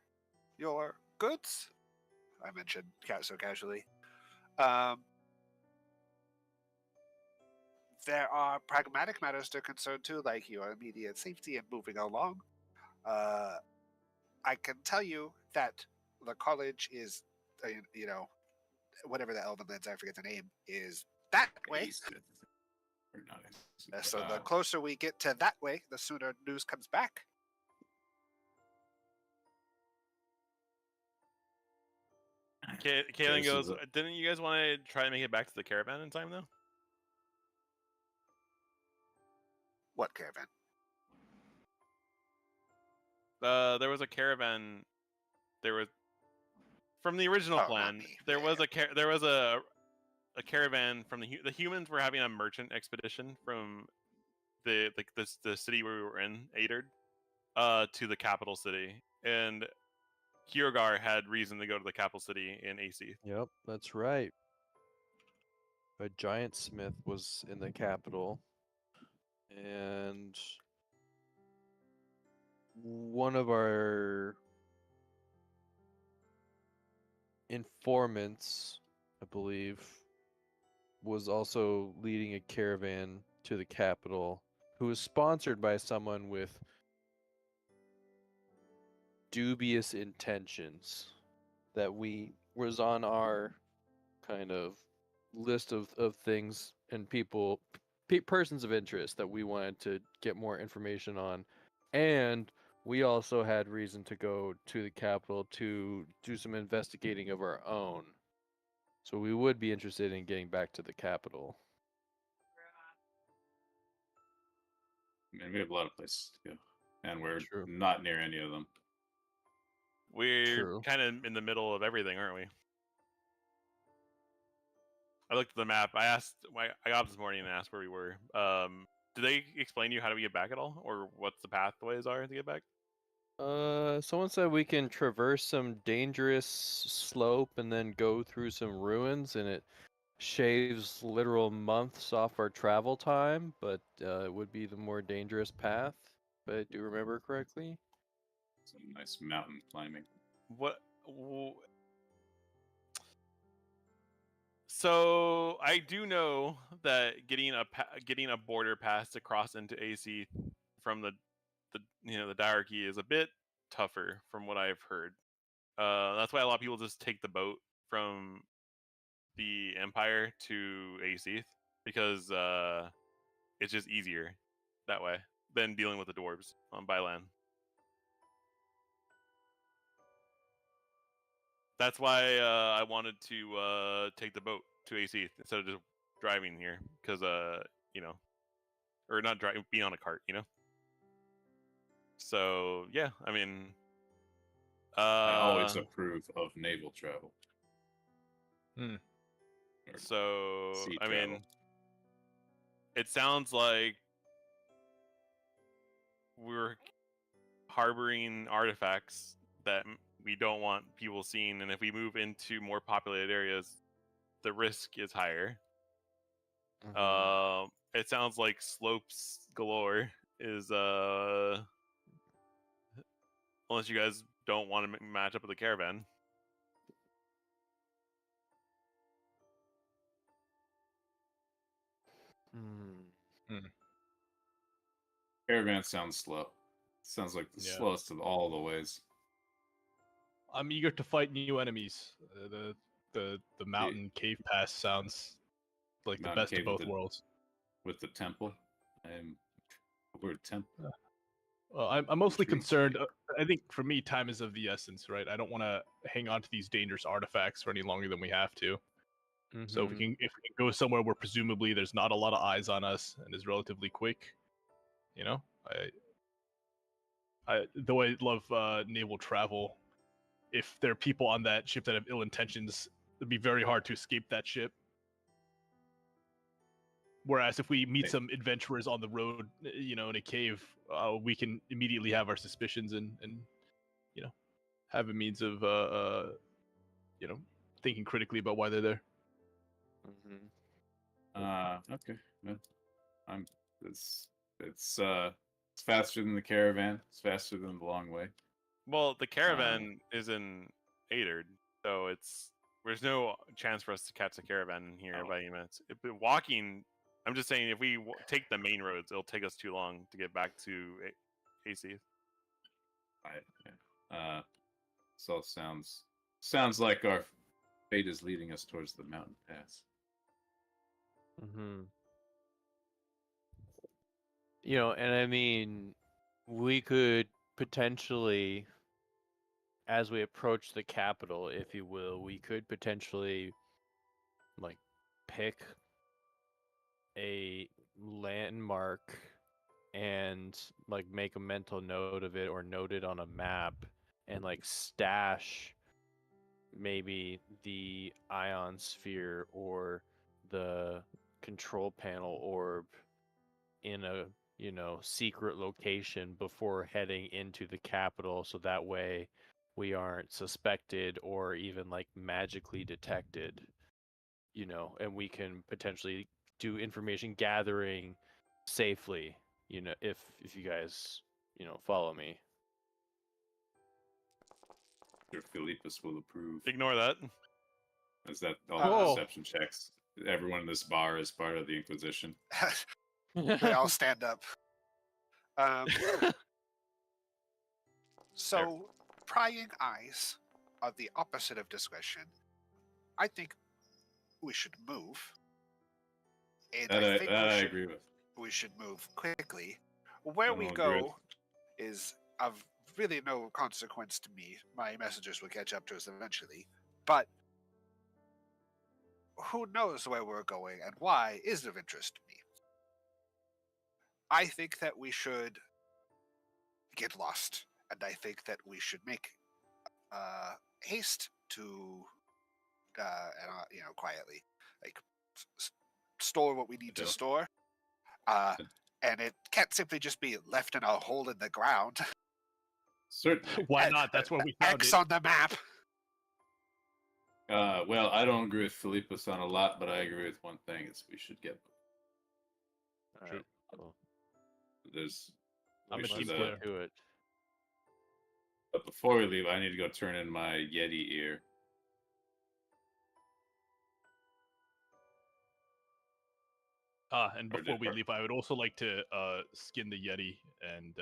your goods. I mentioned so casually. There are pragmatic matters to concern too, like your immediate safety and moving along. I can tell you that the college is, whatever the elven lands, I forget the name, is that way. Or not. So the closer we get to that way, the sooner news comes back. Kaylin so goes, didn't you guys want to try to make it back to the caravan in time though? What caravan? There was a caravan. There was From the original Oh, not plan, me. there Yeah, was a caravan from the humans were having a merchant expedition from the city where we were in, Adard, to the capital city, and Kiergar had reason to go to the capital city in AC. Yep, that's right. A giant smith was in the capital, and one of our informants, I believe, was also leading a caravan to the capital, who was sponsored by someone with dubious intentions that was on our kind of list of things and persons of interest that we wanted to get more information on, and we also had reason to go to the capital to do some investigating of our own. So we would be interested in getting back to the capital. I mean, we have a lot of places to go, and we're True. not near any of them. We're True. kind of in the middle of everything, aren't we? I looked at the map. I got up this morning and asked where we were. Did they explain to you how do we get back at all, or what the pathways are to get back? Someone said we can traverse some dangerous slope and then go through some ruins, and it shaves literal months off our travel time, but it would be the more dangerous path, if I do remember correctly. Some nice mountain climbing. So I do know that getting a border pass to cross into AC from the diarchy is a bit tougher, from what I've heard. That's why a lot of people just take the boat from the Empire to AC, because it's just easier that way than dealing with the dwarves by land. That's why I wanted to take the boat to AC instead of just driving here, because or not driving, being on a cart, So yeah, I mean, I always approve of naval travel. Or So sea I travel. mean, it sounds like we're harboring artifacts that we don't want people seeing, and if we move into more populated areas, the risk is higher. It sounds like slopes galore is unless you guys don't want to match up with the caravan. Caravan sounds slow. Sounds like the Yeah. slowest of all the ways. I'm eager to fight new enemies. The mountain cave pass sounds like the Mountain best of cave with both the- worlds. With the temple. The word temple. Well, I'm mostly Intrigues concerned. me. I think for me, time is of the essence, right? I don't want to hang on to these dangerous artifacts for any longer than we have to. So if we can go somewhere where presumably there's not a lot of eyes on us and is relatively quick, though I love naval travel, if there are people on that ship that have ill intentions, it'd be very hard to escape that ship. Whereas if we meet some adventurers on the road, in a cave, we can immediately have our suspicions and have a means of thinking critically about why they're there. Okay. Well, it's faster than the caravan. It's faster than the long way. Well, the caravan is in Adard, so there's no chance for us to catch the caravan in here by any minutes. Walking, I'm just saying, if we take the main roads, it'll take us too long to get back to AC. So sounds like our fate is leading us towards the mountain pass. And I mean, we could potentially, as we approach the capital, if you will, we could potentially pick a landmark and make a mental note of it or note it on a map and stash maybe the ion sphere or the control panel orb in a secret location before heading into the capital, so that way we aren't suspected or even like magically detected, and we can potentially do information gathering safely, if you guys follow me. Sure, Philippus will approve. Ignore that. Is that all Oh. perception checks? Everyone in this bar is part of the Inquisition. They all stand up. So, prying eyes are the opposite of discretion. I think we should move. And That I think I agree with. we should move quickly. Where I we will go agree. is of really no consequence to me. My messengers will catch up to us eventually. But who knows where we're going and why is of interest to me. I think that we should get lost, and I think that we should make haste to, quietly, like store what we need to Yeah. store. And it can't simply just be left in a hole in the ground. Certainly. Why not? That's where we found X it. on the map. Well, I don't agree with Philippus on a lot, but I agree with one thing: is we should get. All True. right, cool. There's. I'm we a should, team Let's player. get to it. But before we leave, I need to go turn in my Yeti ear. And Or before did- we or- leave, I would also like to skin the Yeti and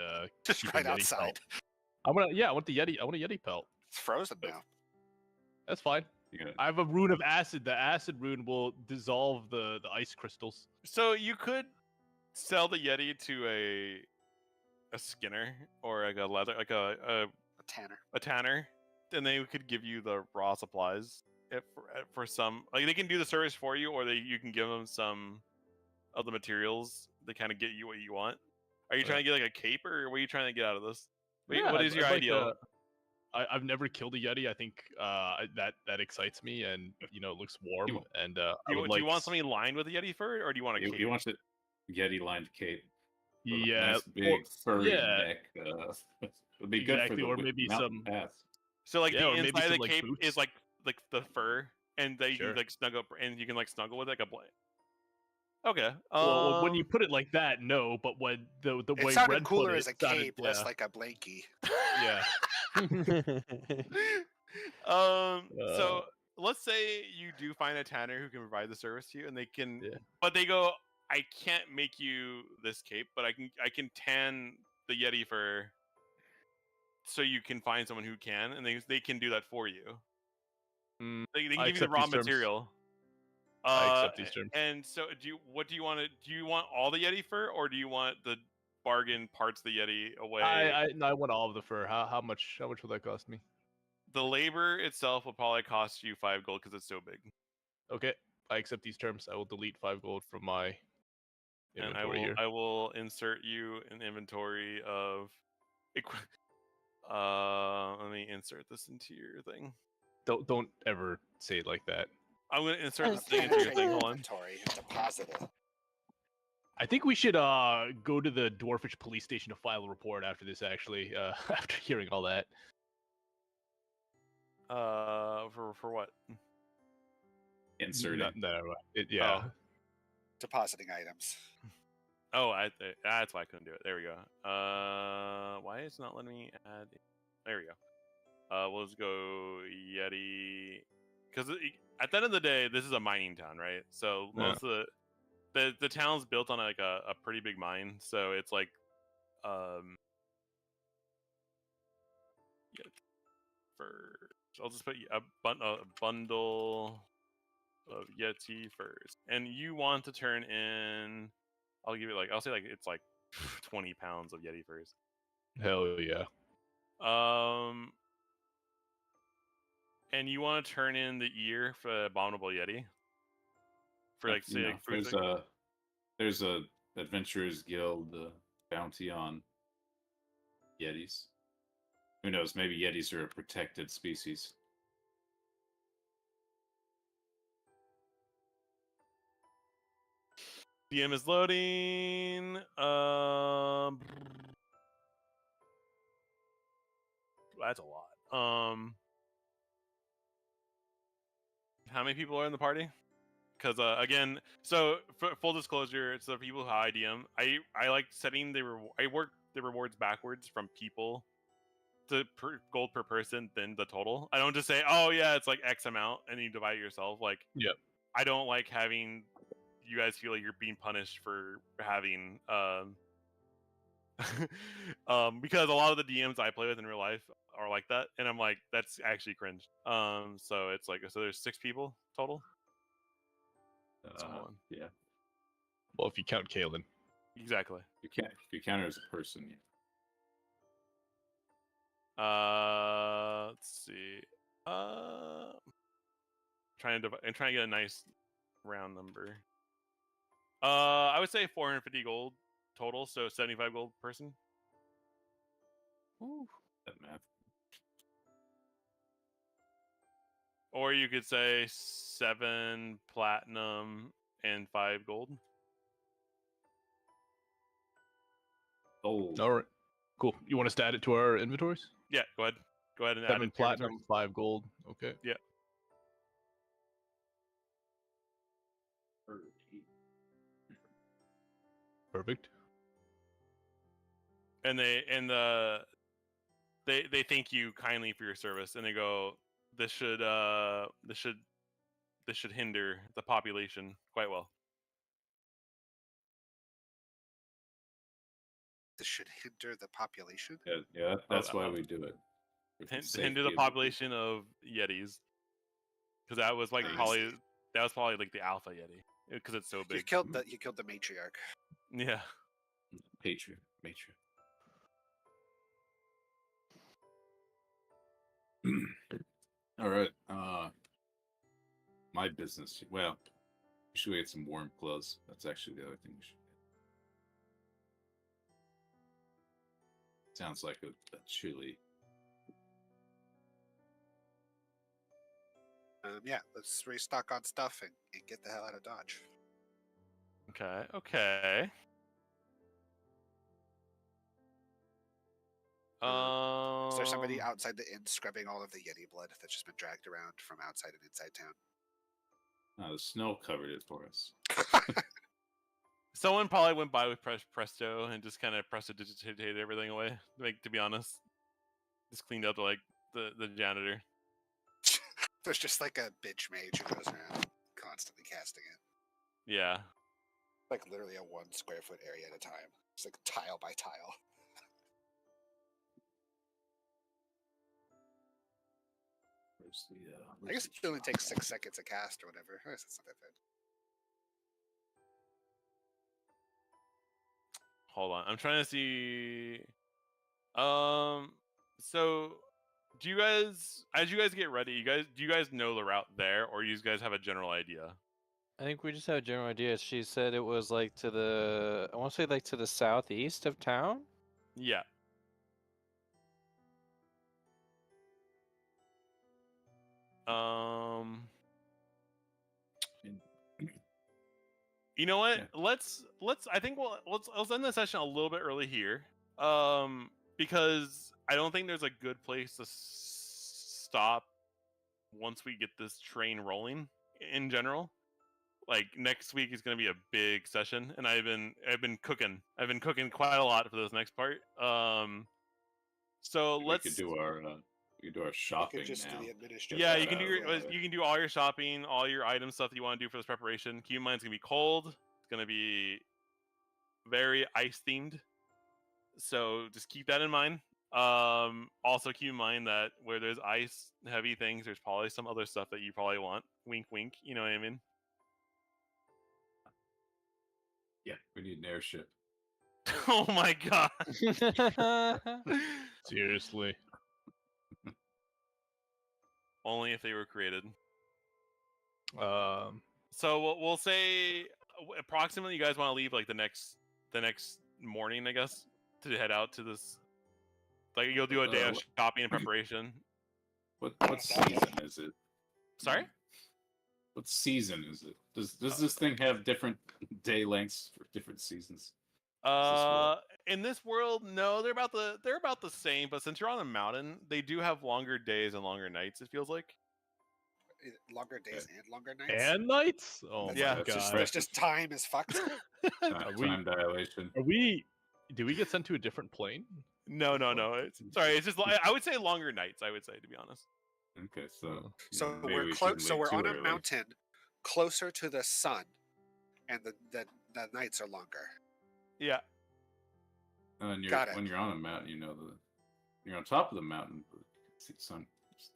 Just keep a right Yeti outside. pelt. I want the Yeti. I want a Yeti pelt. It's frozen now. That's fine. You gonna- I have a rune of acid. The acid rune will dissolve the ice crystals. So you could sell the Yeti to a skinner or like a leather, like A tanner. a tanner, and they could give you the raw supplies for some. Like they can do the service for you, or you can give them some of the materials to kind of get you what you want. Are you trying to get like a cape, or what are you trying to get out of this? Yeah, What is your I'd like ideal? I've never killed a Yeti. I think that excites me, and it looks warm. You- And Do you want something lined with the Yeti fur, or do you want a cape? He wants a Yeti lined cape. With a Yeah, nice big furry yeah. neck. Would be good for Exactly, the or maybe mountain some- pass. So like Yeah, the or maybe inside of some, the like, cape is boots. like the fur, and that you Sure. can like snuggle up, and you can like snuggle with like a blanket. Okay. Well, when you put it like that, no. But when the It way sounded Red cooler put it, as a sounded- cape, less yeah, like a blankie. yeah. So let's say you do find a tanner who can provide the service to you, and they can, Yeah. but they go, I can't make you this cape, but I can tan the Yeti fur, so you can find someone who can, and they can do that for you. Mm, They can I give you the accept raw these terms. material. I accept these terms. And so, what do you want to? Do you want all the Yeti fur, or do you want the bargain parts of the Yeti away? I want all of the fur. How much will that cost me? The labor itself will probably cost you 5 gold because it's so big. Okay, I accept these terms. I will delete 5 gold from my And inventory here. I will insert you an inventory of. Let me insert this into your thing. Don't ever say it like that. I'm gonna insert this Penetrate thing into your thing. your Hold on. inventory and deposit it. I think we should go to the Dwarfish police station to file a report after this. Actually, after hearing all that. For what? Inserting. Yeah. Oh. Depositing items. Oh, that's why I couldn't do it. There we go. Why is it not letting me add? There we go. We'll just go Yeti, because at the end of the day, this is a mining town, right? So Yeah. most of the town's built on like a pretty big mine, so it's like so I'll just put a bundle of Yeti furs, and you want to turn in. I'll say it's like 20 pounds of Yeti furs. Hell yeah. And you want to turn in the ear for Abominable Yeti for like say like food. There's a Adventurers Guild bounty on Yetis. Who knows? Maybe Yetis are a protected species. DM is loading. That's a lot. How many people are in the party? Because again, so for full disclosure, it's the people who I DM. I like setting I work the rewards backwards from people to gold per person, then the total. I don't just say, oh yeah, it's like X amount, and you divide it yourself. Like, Yep. I don't like having you guys feel like you're being punished for having because a lot of the DMs I play with in real life are like that, and I'm like, that's actually cringe. So it's like, so there's 6 people total. Someone. Yeah. Well, if you count Kalen. Exactly. You can't. If you count her as a person, yeah. Let's see. Trying to get a nice round number. I would say 450 gold total, so 75 gold per person. Ooh. That math. Or you could say 7 platinum and 5 gold. Oh, All right. Cool. You want us to add it to our inventories? Yeah, go ahead. Go ahead and add 7 it to your platinum, 5 gold. Okay. Perfect. And they thank you kindly for your service, and they go, this should hinder the population quite well. This should hinder the population. yeah. That's why we do it. For the Hinder safety the of people. population of Yetis, because that was like Nice. probably like the alpha Yeti, because it's so You big. killed the matriarch. Yeah. Matriarch. All right. My business. Well, we should get some warm clothes. That's actually the other thing we should get. Sounds like a chilly. Yeah, let's restock on stuff and get the hell out of Dodge. Okay. Is there somebody outside the inn scrubbing all of the Yeti blood that's just been dragged around from outside and inside town? The snow covered it for us. Someone probably went by with Presto and just kind of prestidigitated everything away. Like, to be honest, just cleaned up like the janitor. There's just like a bitch mage who goes around constantly casting it. Yeah. Like literally a 1 square foot area at a time. It's like tile by tile. Where's the, I guess it only takes 6 seconds a cast or whatever. I guess it's not that bad. Hold on, I'm trying to see. So, do you guys, as you guys get ready, do you guys know the route there, or you guys have a general idea? I think we just have a general idea. She said it was like to the, I want to say like to the southeast of town. Yeah. You know what? Yeah. Let's I think let's end the session a little bit early here. Because I don't think there's a good place to stop once we get this train rolling in general. Like, next week is going to be a big session, and I've been cooking quite a lot for this next part. So we let's could do our shopping You could just now. do the administrative. Yeah, Get you can that do out of the way. you can do all your shopping, all your item stuff that you want to do for this preparation. Keep in mind, it's gonna be cold. It's gonna be very ice themed, so just keep that in mind. Also keep in mind that where there's ice heavy things, there's probably some other stuff that you probably want. Wink, wink. You know what I mean? Yeah, we need an airship. Oh my god! Seriously. Only if they were created. So we'll say approximately you guys want to leave like the next morning, I guess, to head out to this. Like, you'll do a day of shopping and preparation. What season is it? Sorry? What season is it? Does this thing have different day lengths for different seasons? In this world, no, they're about the same. But since you're on a mountain, they do have longer days and longer nights. It feels like. Longer days Okay. and longer nights. And nights? Oh That's Yeah, my that's just, god. there's just time is fucked. Time dilation. Are we? Do we get sent to a different plane? No. It's sorry. It's just I would say longer nights. I would say, to be honest. Okay, so So maybe we're we close. shouldn't So leave we're too on a early. mountain, closer to the sun, and the nights are longer. Yeah. And Got it. when you're on a mountain, you're on top of the mountain. But see the sun.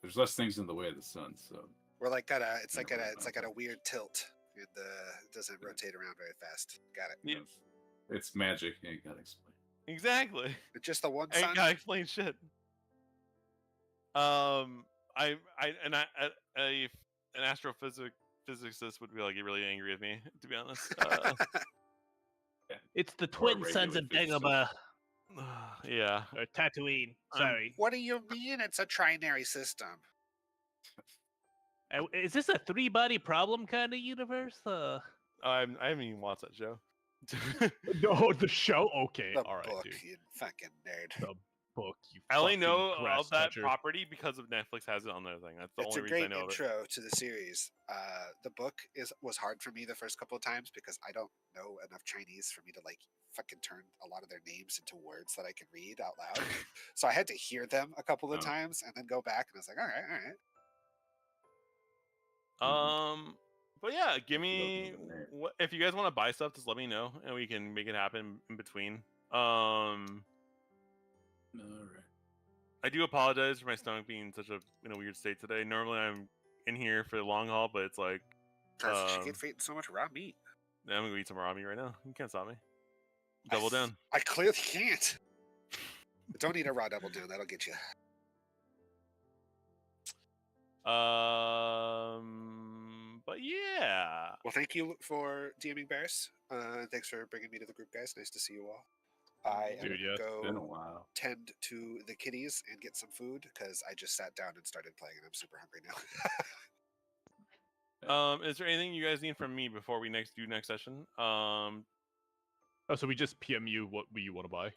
There's less things in the way of the sun, so We're like it's like Yeah, at a weird tilt. It doesn't rotate around very fast. Got it. Yeah. It's magic. You gotta explain. Exactly. It's just the one I sun. ain't gotta explain shit. An astrophysicist would be like really angry with me, to be honest. It's the Or twin sons regular of physicist. Dagobah, Yeah. or Tatooine. Sorry. What do you mean it's a trinary system? Is this a three-body problem kind of universe? I haven't even watched that show. No, the show. Okay, The all right, book, dude. you fucking nerd. The book. You. I only fucking know grass of that toucher. property because of Netflix has it on their thing. That's the It's a only reason I great know of it. intro to the series. The book was hard for me the first couple of times because I don't know enough Chinese for me to like fucking turn a lot of their names into words that I can read out loud. So I had to hear them a couple of Oh. times and then go back and I was like, all right. But yeah, give Love me the name. what if you guys want to buy stuff, just let me know and we can make it happen in between. All right. I do apologize for my stomach being in a weird state today. Normally I'm in here for the long haul, but it's like That's chicken feet and so much raw meat. I'm gonna eat some raw meat right now. You can't stop me. Double down. I clearly can't. Don't eat a raw double down. That'll get you. But yeah. Well, thank you for DMing Bears. Thanks for bringing me to the group, guys. Nice to see you all. I am Dude, gonna yes. Been a go while. tend to the kitties and get some food because I just sat down and started playing and I'm super hungry now. Is there anything you guys need from me before we do next session? Oh, so we just PM you what you want to buy.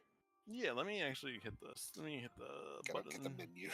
Yeah, let me actually hit this. Let me hit the Gotta look at the button. menu.